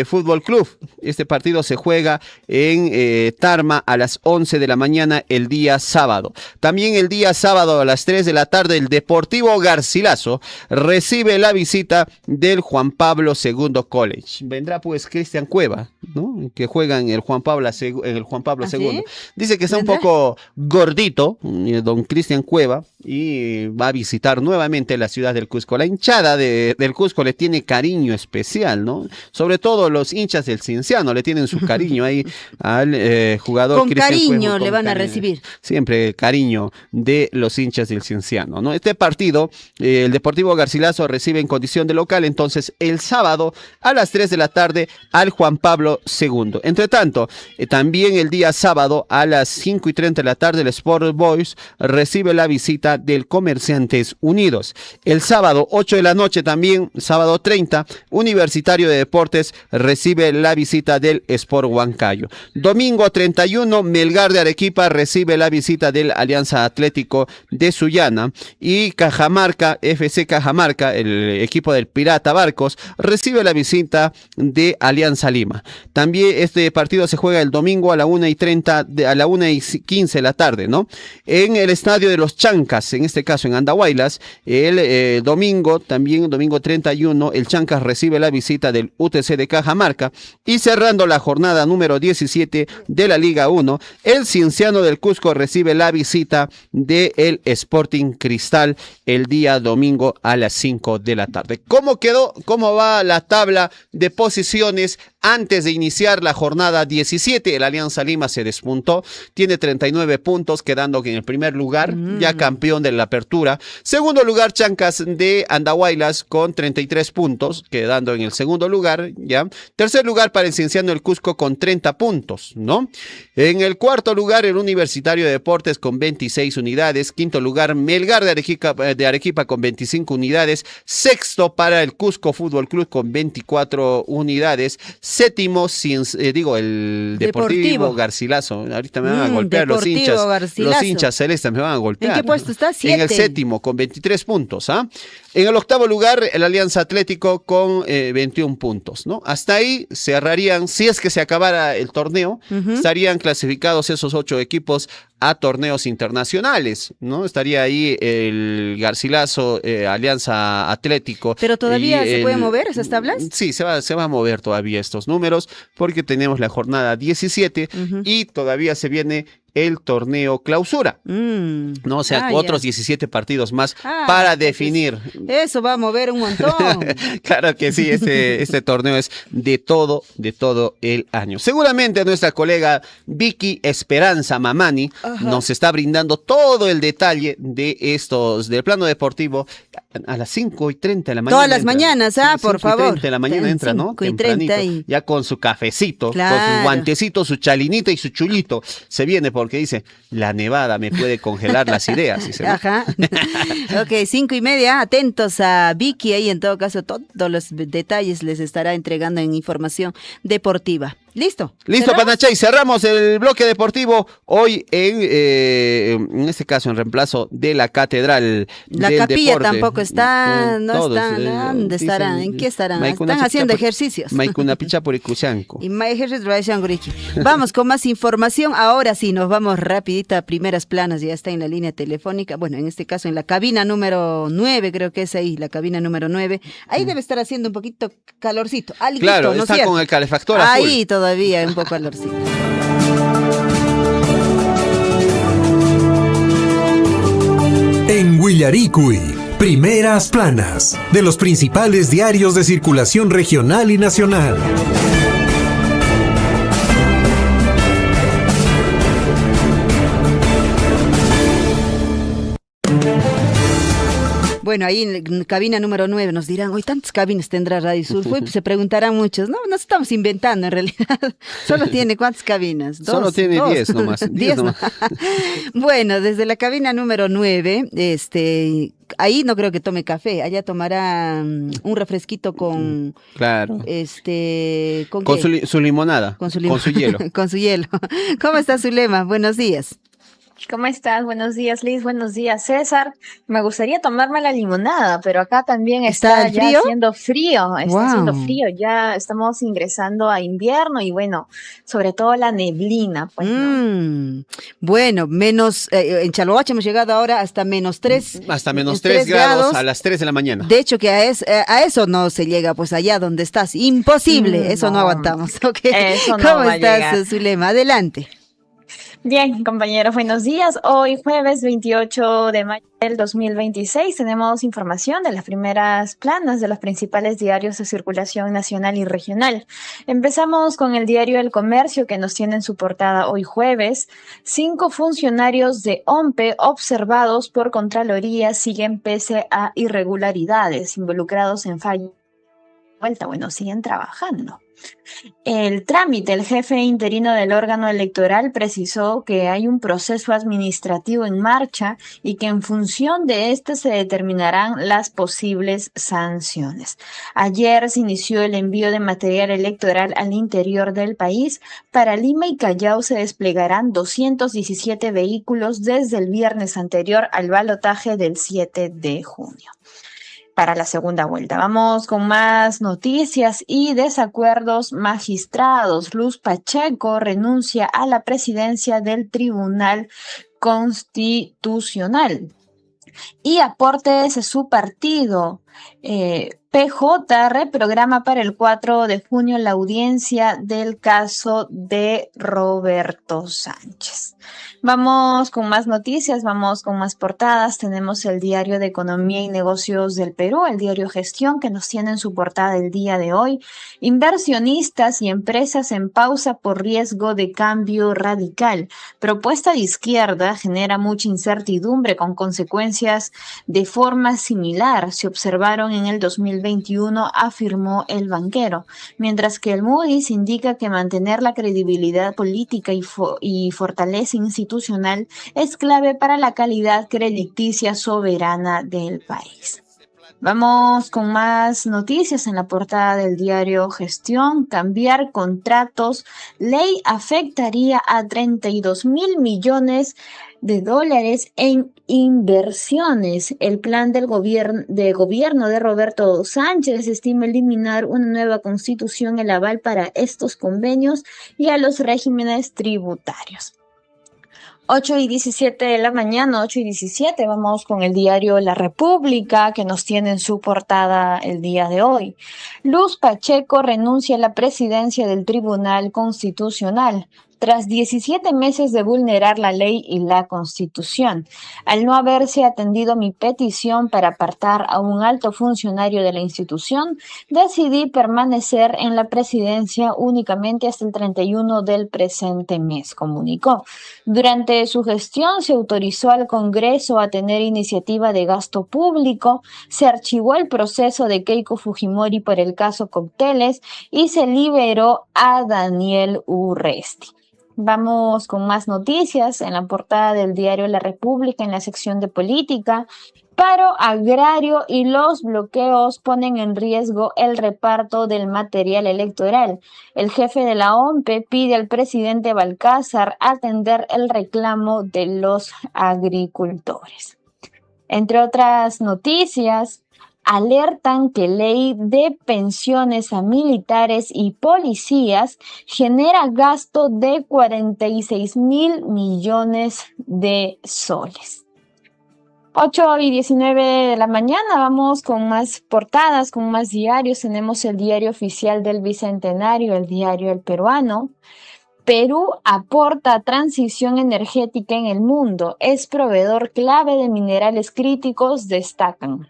Fútbol Club. Este partido se juega en Tarma a las 11 de la mañana el día sábado. También el día sábado a las 3 de la tarde el Deportivo Garcilaso recibe la visita del Juan Pablo II College. Vendrá pues Cristian Cueva, ¿no? Que juega en el Juan Pablo ¿Ah, II. sí? Dice que está un ¿Vendrá? poco gordito, don Cristian Cueva, y va a visitar nuevamente la ciudad del Cusco. La hinchada del Cusco le tiene cariño especial, ¿no? Sobre todo los hinchas del Cienciano le tienen su cariño ahí al jugador Con Cristian cariño Cueva, le con van a cariño. recibir. Siempre cariño de los hinchas del Cienciano, ¿no? Este partido, el Deportivo Garcilaso recibe en condición de local, entonces el sábado a las 3 de la tarde al Juan Pablo II. Entre tanto, también el día sábado a las 5:30 de la tarde el Sport Boys recibe la visita del Comerciantes Unidos. El sábado 8 de la noche también, sábado 30, Universitario de Deportes recibe la visita del Sport Huancayo. Domingo 31, Melgar de Arequipa recibe la visita del Alianza Atlético de Sullana y Cajamarca, FC Cajamarca, el equipo del Pirata Barcos, recibe la visita de Alianza Lima. También este partido se juega el domingo a la 1:30, a la 1:15 de la tarde, ¿no? En el estadio de los Chancas, en este caso en Andahuaylas, el domingo 31, el Chancas recibe la visita del UTC de Cajamarca y cerrando la jornada número 17 de la Liga 1, el Cienciano del Cusco recibe la visita del Sporting Cristal el día domingo a las 5 de la tarde. ¿Cómo quedó? ¿Cómo va la tabla de posiciones antes de iniciar la jornada 17? El Alianza Lima se despuntó, tiene 39 puntos, quedando en el primer lugar, ya campeón de la apertura. Segundo lugar, Chancas de Andahuaylas con 33 puntos, quedando en el segundo lugar, ya. Tercer lugar para el Cienciano del Cusco con 30 puntos, ¿no? En el cuarto lugar, el Universitario de Deportes con 26 unidades. Quinto lugar, Melgar de Arequipa con 25 unidades. Sexto para el Cusco Fútbol Club con 24 unidades. Séptimo, el Deportivo Garcilaso. Ahorita me van a golpear los hinchas celestes me van a golpear. ¿En qué puesto está? En el séptimo con 23 puntos, ¿ah? En el octavo lugar, el Alianza Atlético con 21 puntos, ¿no? Hasta ahí cerrarían, si es que se acabara el torneo, estarían clasificados esos 8 equipos a torneos internacionales, ¿no? Estaría ahí el Garcilaso, Alianza Atlético. ¿Pero todavía se pueden mover esas tablas? Sí, se va a mover todavía estos números porque tenemos la jornada 17 y todavía se viene el torneo clausura, ¿no? O sea, otros 17 partidos más para definir. Eso va a mover un montón. Claro que sí, este torneo es de todo el año. Seguramente nuestra colega Vicky Esperanza Mamani nos está brindando todo el detalle de del plano deportivo a las 5:30 de la mañana. Todas las mañanas, por favor. 5:30 de la mañana entra, ¿no? 5:30 ya con su cafecito, claro, con su guantecito, su chalinita y su chulito. Se viene porque dice, la nevada me puede congelar las ideas. Dice, ¿no? Ajá. Ok, 5:30, atentos a Vicky, ahí en todo caso todos los detalles les estará entregando en información deportiva. ¿Listo? Listo, Panachay, cerramos el bloque deportivo hoy en este caso en reemplazo de la Catedral la del Capilla Deporte. Tampoco está, no todos, están, ¿dónde estarán? ¿En qué estarán? Están haciendo ejercicios. Vamos con más información, ahora sí, nos vamos rapidita a primeras planas, ya está en la línea telefónica, bueno, en este caso en la cabina número 9, creo que es ahí, la cabina número 9, ahí debe estar haciendo un poquito calorcito, alguito, claro, ¿no está cierto? con el calefactor a full. Ahí todavía un poco calorcito. En Huillaricuy, primeras planas de los principales diarios de circulación regional y nacional. Bueno, ahí en cabina número 9 nos dirán, hoy tantas cabinas tendrá Radio Sur. Se preguntarán muchos. No, nos estamos inventando en realidad. Solo tiene ¿cuántas cabinas? Solo tiene 10 nomás. 10 nomás. Bueno, desde la cabina número 9, ahí no creo que tome café. Allá tomará un refresquito con... Claro. ¿Con su limonada. Con su hielo. Con su hielo. ¿Cómo está Zulema? Buenos días. ¿Cómo estás? Buenos días, Liz. Buenos días, César. Me gustaría tomarme la limonada, pero acá también ¿Está está el ya frío? haciendo frío. Está haciendo Wow. frío. Ya estamos ingresando a invierno y bueno, sobre todo la neblina, pues, ¿no? Bueno, menos, en Chaloache hemos llegado ahora hasta -3, Hasta -3 grados a las 3 de la mañana. De hecho, que a eso no se llega, pues allá donde estás. Imposible, eso no aguantamos. ¿Ok? Eso no ¿Cómo va a estás, llegar. Zulema? Adelante. Bien, compañeros, buenos días. Hoy jueves 28 de mayo del 2026 tenemos información de las primeras planas de los principales diarios de circulación nacional y regional. Empezamos con el diario El Comercio, que nos tiene en su portada hoy jueves. 5 funcionarios de OMPE observados por Contraloría siguen pese a irregularidades involucrados en falla. Bueno, siguen trabajando. El trámite, el jefe interino del órgano electoral precisó que hay un proceso administrativo en marcha y que en función de este se determinarán las posibles sanciones. Ayer se inició el envío de material electoral al interior del país. Para Lima y Callao se desplegarán 217 vehículos desde el viernes anterior al balotaje del 7 de junio. Para la segunda vuelta. Vamos con más noticias y desacuerdos magistrados. Luz Pacheco renuncia a la presidencia del Tribunal Constitucional. Y aportes de su partido. PJ reprograma para el 4 de junio la audiencia del caso de Roberto Sánchez. Vamos con más noticias, vamos con más portadas. Tenemos el diario de Economía y Negocios del Perú, el diario Gestión, que nos tiene en su portada el día de hoy. Inversionistas y empresas en pausa por riesgo de cambio radical. Propuesta de izquierda genera mucha incertidumbre con consecuencias de forma similar. Se observaron en el 2021, afirmó el banquero, mientras que el Moody's indica que mantener la credibilidad política y fortaleza institucional es clave para la calidad crediticia soberana del país. Vamos con más noticias en la portada del diario Gestión. Cambiar contratos. Ley afectaría a 32,000 millones de dólares en inversiones. El plan del gobierno de Roberto Sánchez estima eliminar una nueva constitución, el aval para estos convenios y a los regímenes tributarios. 8:17 de la mañana, 8:17, vamos con el diario La República, que nos tiene en su portada el día de hoy. Luz Pacheco renuncia a la presidencia del Tribunal Constitucional. Tras 17 meses de vulnerar la ley y la Constitución, al no haberse atendido mi petición para apartar a un alto funcionario de la institución, decidí permanecer en la presidencia únicamente hasta el 31 del presente mes, comunicó. Durante su gestión se autorizó al Congreso a tener iniciativa de gasto público, se archivó el proceso de Keiko Fujimori por el caso Cócteles y se liberó a Daniel Urresti. Vamos con más noticias en la portada del diario La República, en la sección de política. Paro agrario y los bloqueos ponen en riesgo el reparto del material electoral. El jefe de la OMPE pide al presidente Balcázar atender el reclamo de los agricultores. Entre otras noticias, alertan que ley de pensiones a militares y policías genera gasto de 46,000 millones de soles. 8:19 de la mañana, vamos con más portadas, con más diarios. Tenemos el diario oficial del Bicentenario, el diario El Peruano. Perú aporta transición energética en el mundo, es proveedor clave de minerales críticos, destacan.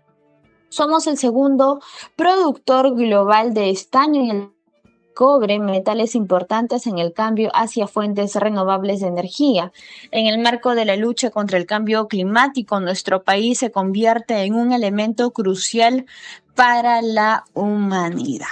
Somos el segundo productor global de estaño y el cobre, metales importantes en el cambio hacia fuentes renovables de energía. En el marco de la lucha contra el cambio climático, nuestro país se convierte en un elemento crucial para la humanidad.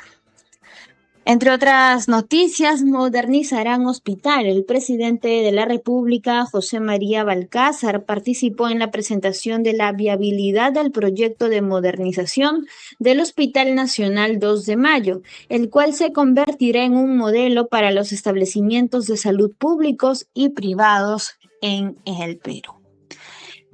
Entre otras noticias, modernizarán hospital. El presidente de la República, José María Balcázar, participó en la presentación de la viabilidad del proyecto de modernización del Hospital Nacional 2 de Mayo, el cual se convertirá en un modelo para los establecimientos de salud públicos y privados en el Perú.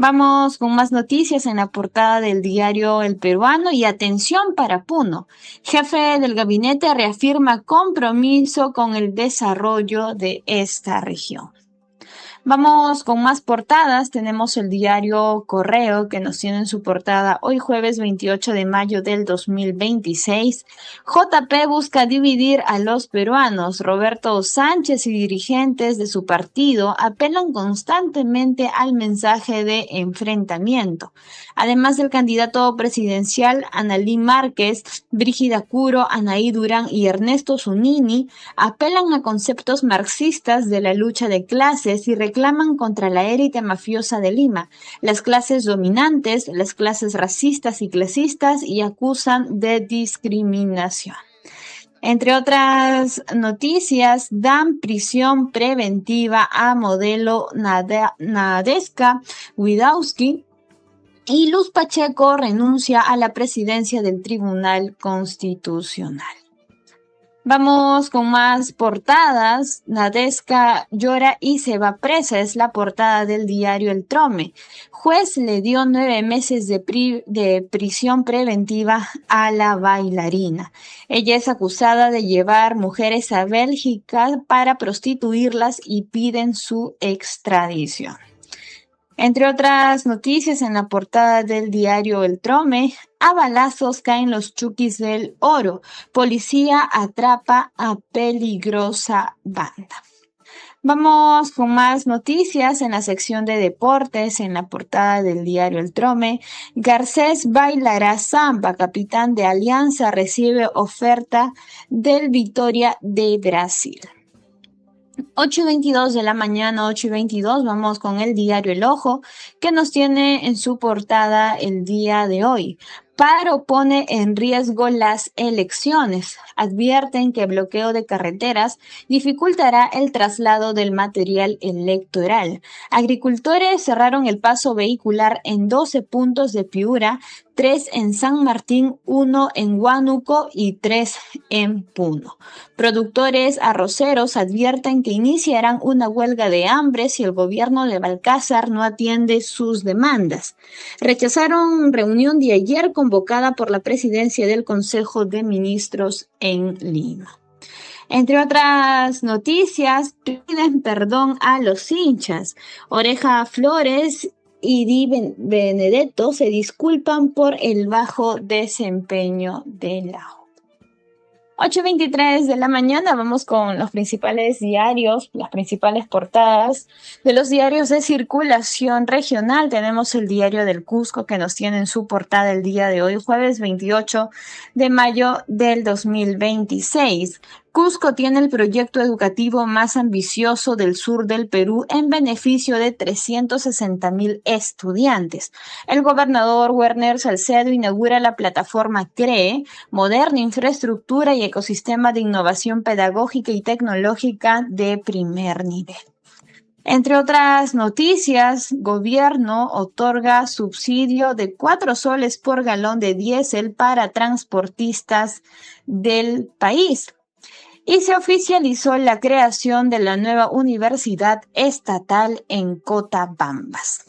Vamos con más noticias en la portada del diario El Peruano y atención para Puno. Jefe del gabinete reafirma compromiso con el desarrollo de esta región. Vamos con más portadas. Tenemos el diario Correo que nos tiene en su portada hoy jueves 28 de mayo del 2026. JP busca dividir a los peruanos. Roberto Sánchez y dirigentes de su partido apelan constantemente al mensaje de enfrentamiento. Además del candidato presidencial Analí Márquez, Brígida Curo, Anaí Durán y Ernesto Zunini apelan a conceptos marxistas de la lucha de clases y reclaman contra la élite mafiosa de Lima, las clases dominantes, las clases racistas y clasistas, y acusan de discriminación. Entre otras noticias, dan prisión preventiva a modelo Nadeska Widawski y Luz Pacheco renuncia a la presidencia del Tribunal Constitucional. Vamos con más portadas. Nadeska llora y se va presa. Es la portada del diario El Trome. Juez le dio 9 meses de prisión preventiva a la bailarina. Ella es acusada de llevar mujeres a Bélgica para prostituirlas y piden su extradición. Entre otras noticias en la portada del diario El Trome, a balazos caen los Chuquis del Oro. Policía atrapa a peligrosa banda. Vamos con más noticias en la sección de deportes, en la portada del diario El Trome. Garcés bailará samba. Capitán de Alianza recibe oferta del Vitória de Brasil. 8:22 de la mañana, 8:22, vamos con el diario El Ojo, que nos tiene en su portada el día de hoy. Paro pone en riesgo las elecciones. Advierten que bloqueo de carreteras dificultará el traslado del material electoral. Agricultores cerraron el paso vehicular en 12 puntos de Piura, 3 en San Martín, 1 en Huánuco y 3 en Puno. Productores arroceros advierten que iniciarán una huelga de hambre si el gobierno de Balcázar no atiende sus demandas. Rechazaron reunión de ayer convocada por la presidencia del Consejo de Ministros en Lima. Entre otras noticias, piden perdón a los hinchas. Oreja Flores y Di Benedetto se disculpan por el bajo desempeño de la 8:23 de la mañana, vamos con los principales diarios, las principales portadas de los diarios de circulación regional. Tenemos el diario del Cusco que nos tiene en su portada el día de hoy, jueves 28 de mayo del 2026. Cusco tiene el proyecto educativo más ambicioso del sur del Perú en beneficio de 360,000 estudiantes. El gobernador Werner Salcedo inaugura la plataforma CREE, moderna infraestructura y ecosistema de innovación pedagógica y tecnológica de primer nivel. Entre otras noticias, gobierno otorga subsidio de 4 soles por galón de diésel para transportistas del país. Y se oficializó la creación de la nueva universidad estatal en Cotabambas.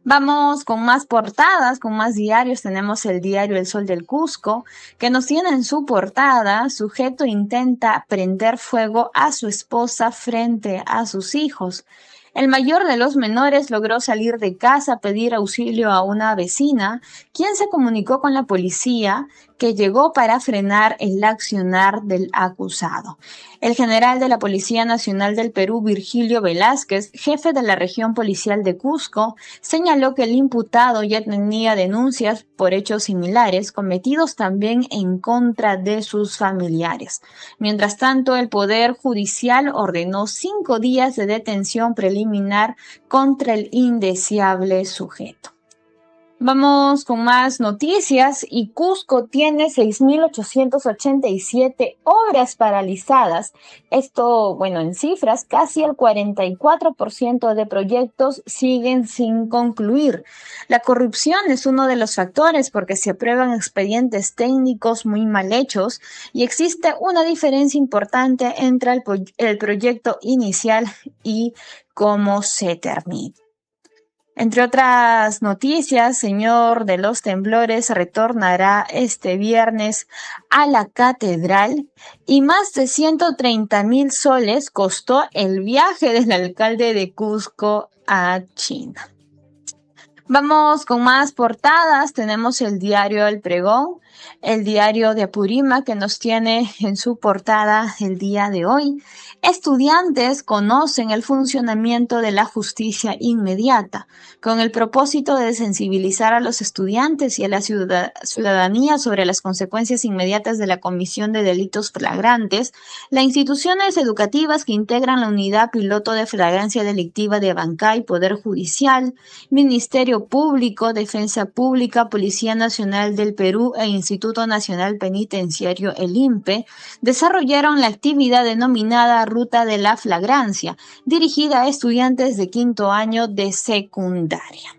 Vamos con más portadas, con más diarios. Tenemos el diario El Sol del Cusco, que nos tiene en su portada: sujeto intenta prender fuego a su esposa frente a sus hijos. El mayor de los menores logró salir de casa a pedir auxilio a una vecina, quien se comunicó con la policía, que llegó para frenar el accionar del acusado. El general de la Policía Nacional del Perú, Virgilio Velázquez, jefe de la región policial de Cusco, señaló que el imputado ya tenía denuncias por hechos similares cometidos también en contra de sus familiares. Mientras tanto, el Poder Judicial ordenó 5 días de detención preliminar contra el indeseable sujeto. Vamos con más noticias y Cusco tiene 6.887 obras paralizadas. Esto, bueno, en cifras, casi el 44% de proyectos siguen sin concluir. La corrupción es uno de los factores porque se aprueban expedientes técnicos muy mal hechos y existe una diferencia importante entre el proyecto inicial y cómo se termina. Entre otras noticias, Señor de los Temblores retornará este viernes a la catedral y más de 130,000 soles costó el viaje del alcalde de Cusco a China. Vamos con más portadas. Tenemos el diario El Pregón, el diario de Apurímac, que nos tiene en su portada el día de hoy. Estudiantes conocen el funcionamiento de la justicia inmediata. Con el propósito de sensibilizar a los estudiantes y a la ciudadanía sobre las consecuencias inmediatas de la comisión de delitos flagrantes, las instituciones educativas que integran la unidad piloto de flagrancia delictiva de Abancay, Poder Judicial, Ministerio Público, Defensa Pública, Policía Nacional del Perú e Instituto Nacional Penitenciario, el INPE, desarrollaron la actividad denominada Ruta de la Flagrancia, dirigida a estudiantes de quinto año de secundaria.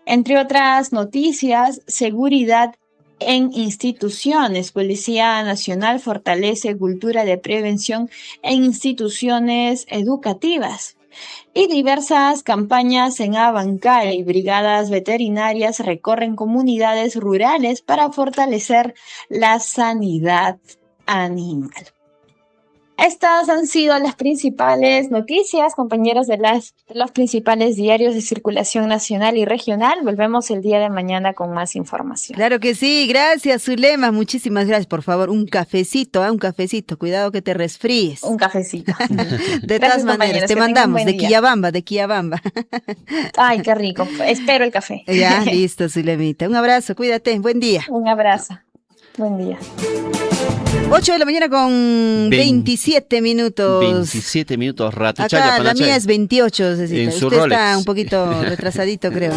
Entre otras noticias, seguridad en instituciones. Policía Nacional fortalece cultura de prevención en instituciones educativas. Y diversas campañas en Abancay y brigadas veterinarias recorren comunidades rurales para fortalecer la sanidad animal. Estas han sido las principales noticias, compañeros de los principales diarios de circulación nacional y regional. Volvemos el día de mañana con más información. Claro que sí, gracias Zulema, muchísimas gracias. Por favor, un cafecito, un cafecito, cuidado que te resfríes. Un cafecito. De todas maneras, te mandamos de Quillabamba, Ay, qué rico, espero el café. Ya, listo Zulemita, un abrazo, cuídate, buen día. Un abrazo, buen día. 8 de la mañana con 27 minutos. 27 minutos, rato. Acá la mía es 28, Cecita. En su Usted Rolex. está un poquito retrasadito, creo.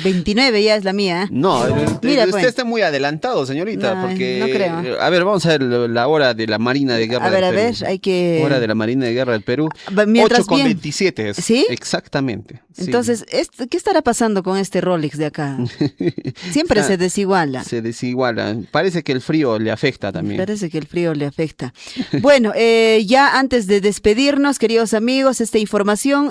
29 ya es la mía. No, Mira, usted pues. está muy adelantado, señorita, No, porque... no creo. A ver, vamos a ver la hora de la Marina de Guerra del Perú. A ver, hay que... Hora de la Marina de Guerra del Perú. Mientras 8:27 es. ¿Sí? Exactamente. Sí. Entonces, ¿qué estará pasando con este Rolex de acá? Siempre se desiguala. Se desiguala. Parece que el frío le afecta también. Parece que el frío le afecta. Bueno, ya antes de despedirnos, queridos amigos, esta información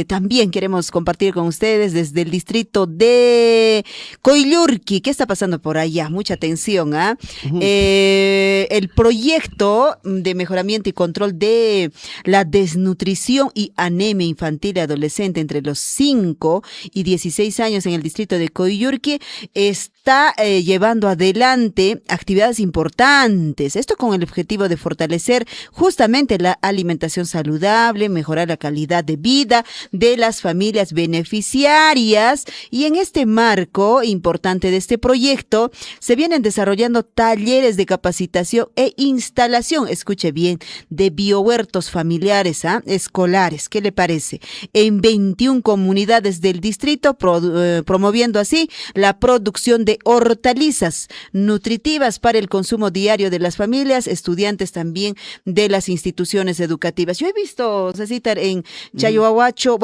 también queremos compartir con ustedes desde el distrito de Coyllurqui. ¿Qué está pasando por allá? Mucha atención, ¿ah? El proyecto de mejoramiento y control de la desnutrición y anemia infantil y adolescente entre los 5 y 16 años en el distrito de Coyllurqui está llevando adelante actividades importantes. Esto con el objetivo de fortalecer justamente la alimentación saludable, mejorar la calidad de vida de las familias beneficiarias. Y en este marco importante de este proyecto se vienen desarrollando talleres de capacitación e instalación, escuche bien, de biohuertos familiares, escolares. ¿Qué le parece? En 21 comunidades del distrito, promoviendo así la producción de hortalizas nutritivas para el consumo diario de las familias, estudiantes también de las instituciones educativas. Yo he visto, Cecita, en Chayoahuacho,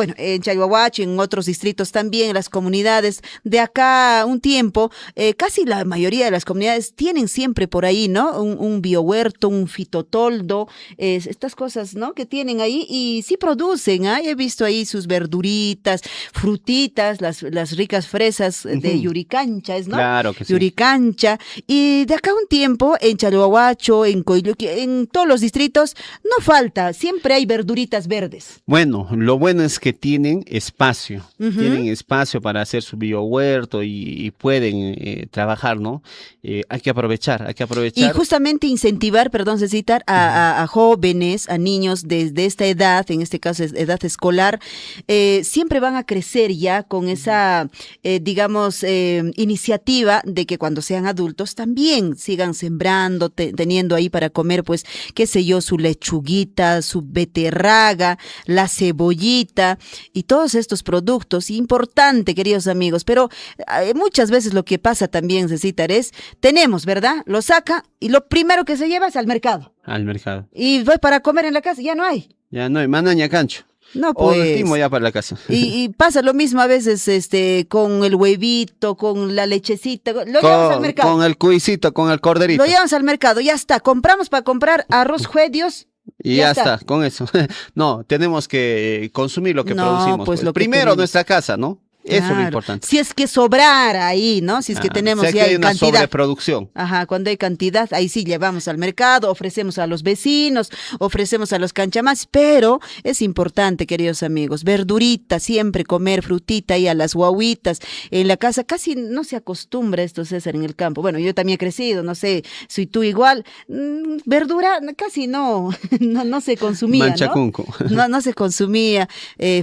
en otros distritos también, en las comunidades de acá un tiempo, casi la mayoría de las comunidades tienen siempre por ahí, ¿no? Un biohuerto, un fitotoldo, estas cosas, ¿no? Que tienen ahí y sí producen, he visto ahí sus verduritas, frutitas, las ricas fresas de Yuricancha, ¿no? Claro que sí. Yuricancha. Y de acá un tiempo, en Chayoahuacho, en Coyllurqui, en todos los distritos, no falta, siempre hay verduritas verdes. Bueno, lo bueno es que tienen espacio, tienen espacio para hacer su biohuerto y pueden trabajar, ¿no? Hay que aprovechar. Y justamente incentivar, perdón, Cecita, a jóvenes, a niños desde esta edad, en este caso es edad escolar, siempre van a crecer ya con esa, iniciativa iniciativa de que cuando sean adultos también sigan sembrando, teniendo ahí para comer, pues, qué sé yo, su lechuguita, su beterraga, la cebollita y todos estos productos. Importante, queridos amigos, pero muchas veces lo que pasa también, Cecitar, es, tenemos, ¿verdad? Lo saca y lo primero que se lleva es al mercado. Al mercado. Y voy para comer en la casa, ya no hay. Ya no hay, manaña cancho. No, O pues. último ya para la casa. Y pasa lo mismo a veces con el huevito, con la lechecita. Lo llevamos al mercado. Con el cuisito, con el corderito. Lo llevamos al mercado, ya está. Compramos para comprar arroz juedios. Y ya está, con eso. No, tenemos que consumir lo que producimos. Pues, lo que primero tenemos. nuestra casa, ¿no? Eso es lo Claro. importante. Si es que sobrara ahí, ¿no? Si es que tenemos o sea, ya que hay una cantidad. sobreproducción. Ajá, cuando hay cantidad, ahí sí llevamos al mercado, ofrecemos a los vecinos, ofrecemos a los canchamás, pero es importante, queridos amigos, verdurita, siempre comer frutita ahí a las guaguitas. En la casa casi no se acostumbra esto, César, en el campo. Bueno, yo también he crecido, no sé, si tú igual, verdura casi no se consumía, Manchacunco. No se consumía,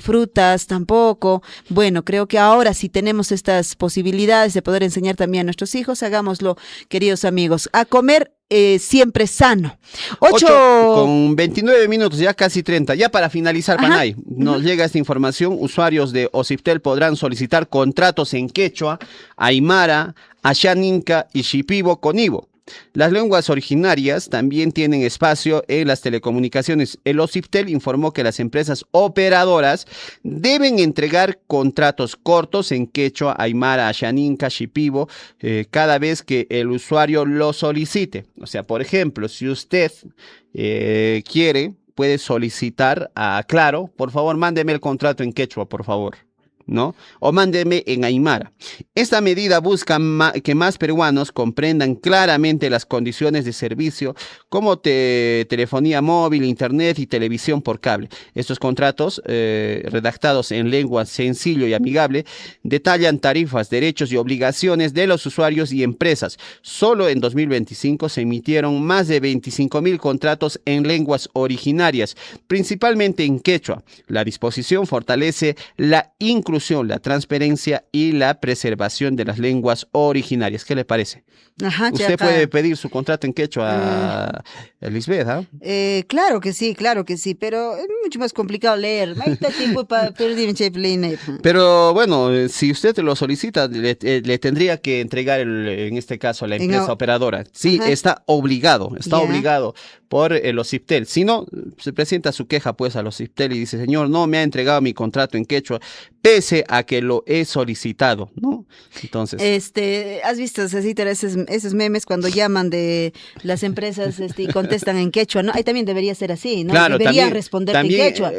frutas tampoco. Bueno, creo que ahora sí tenemos estas posibilidades de poder enseñar también a nuestros hijos, hagámoslo, queridos amigos, a comer siempre sano. 8 con 29 minutos, ya casi 30. Ya para finalizar, Panay, nos llega esta información. Usuarios de Ociptel podrán solicitar contratos en quechua, aymara, axaninca y shipibo con Ivo. Las lenguas originarias también tienen espacio en las telecomunicaciones. El Ociptel informó que las empresas operadoras deben entregar contratos cortos en quechua, aymara, axaninca, shipibo, cada vez que el usuario lo solicite. O sea, por ejemplo, si usted quiere, puede solicitar a Claro, por favor, mándeme el contrato en quechua, por favor, ¿no? O mándeme en aymara. Esta medida busca que más peruanos comprendan claramente las condiciones de servicio como telefonía móvil, internet y televisión por cable. Estos contratos, redactados en lengua sencillo y amigable, detallan tarifas, derechos y obligaciones de los usuarios y empresas. Solo en 2025 se emitieron más de 25,000 contratos en lenguas originarias, principalmente en quechua. La disposición fortalece la inclusión, la transparencia y la preservación de las lenguas originarias. ¿Qué le parece? Ajá, Usted puede pedir su contrato en quechua a Lisbeth, ¿ah? Claro que sí, pero es mucho más complicado leer. Pero bueno, si usted lo solicita, le tendría que entregar, en este caso, a la empresa operadora. Sí, ajá, está obligado por el Ociptel. Si no, se presenta su queja pues al Ociptel y dice, señor, no me ha entregado mi contrato en quechua, pese a que lo he solicitado, ¿no? Entonces. ¿Has visto, Cecitar, esos memes cuando llaman de las empresas y contestan en quechua, ¿no? Ahí también debería ser así, ¿no? Claro, deberían responder en quechua.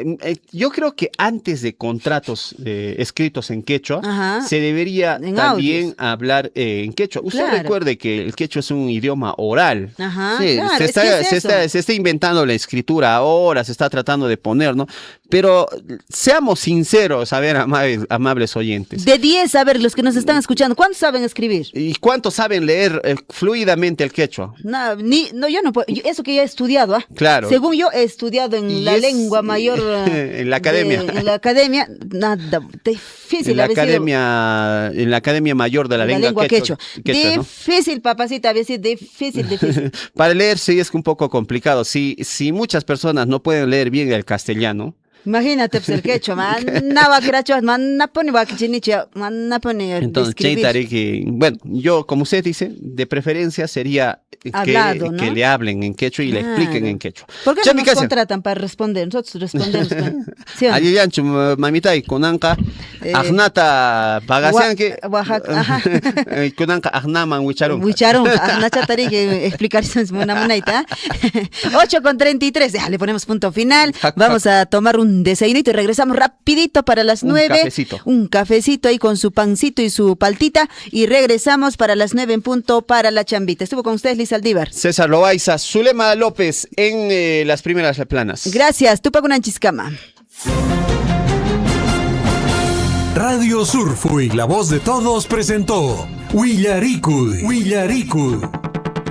Yo creo que antes de contratos escritos en quechua, ajá, se debería en también audios hablar en quechua. Usted claro, recuerde que el quechua es un idioma oral. Ajá, sí, claro, se está inventando la escritura ahora, se está tratando de poner, ¿no? Pero seamos sinceros, a ver, amables oyentes. De 10, a ver, los que nos están escuchando, ¿cuántos saben escribir? ¿Y cuántos saben leer fluidamente el quechua? No, yo no puedo. Eso que ya he estudiado, ¿ah? Claro. Según yo he estudiado en la lengua mayor. En la academia. En la academia, nada, difícil. En la academia mayor de la lengua quechua. Difícil, ¿no? Papacita, a veces difícil. Para leer sí es un poco complicado. Si muchas personas no pueden leer bien el castellano, imagínate, pues el quechua, entonces, bueno, yo, como usted dice, de preferencia sería hablado, ¿no? que le hablen en quechua y le expliquen en quechua. ¿Por qué no nos contratan para responder? Nosotros respondemos. ¿Sí? Allí yancho, mamita, y kunanka, agnata, pagasianque, kunanka, agnaman, huicharón. Huicharón, agnachatari, que explicaciones una monaita. 8:33, le ponemos punto final. Vamos a tomar un desayunito y regresamos rapidito para las 9. Un cafecito ahí con su pancito y su paltita y regresamos para las 9 en punto para la chambita. Estuvo con ustedes Liz Aldívar, César Loaiza, Zulema López en las primeras planas. Gracias, Tupac Unanchiscama. Radio Surfui, la voz de todos, presentó Huillaricud.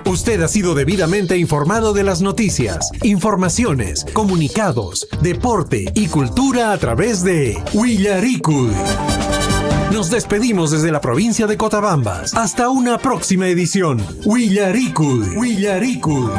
Usted ha sido debidamente informado de las noticias, informaciones, comunicados, deporte y cultura a través de Huillaricud. Nos despedimos desde la provincia de Cotabambas. Hasta una próxima edición. Willaricud.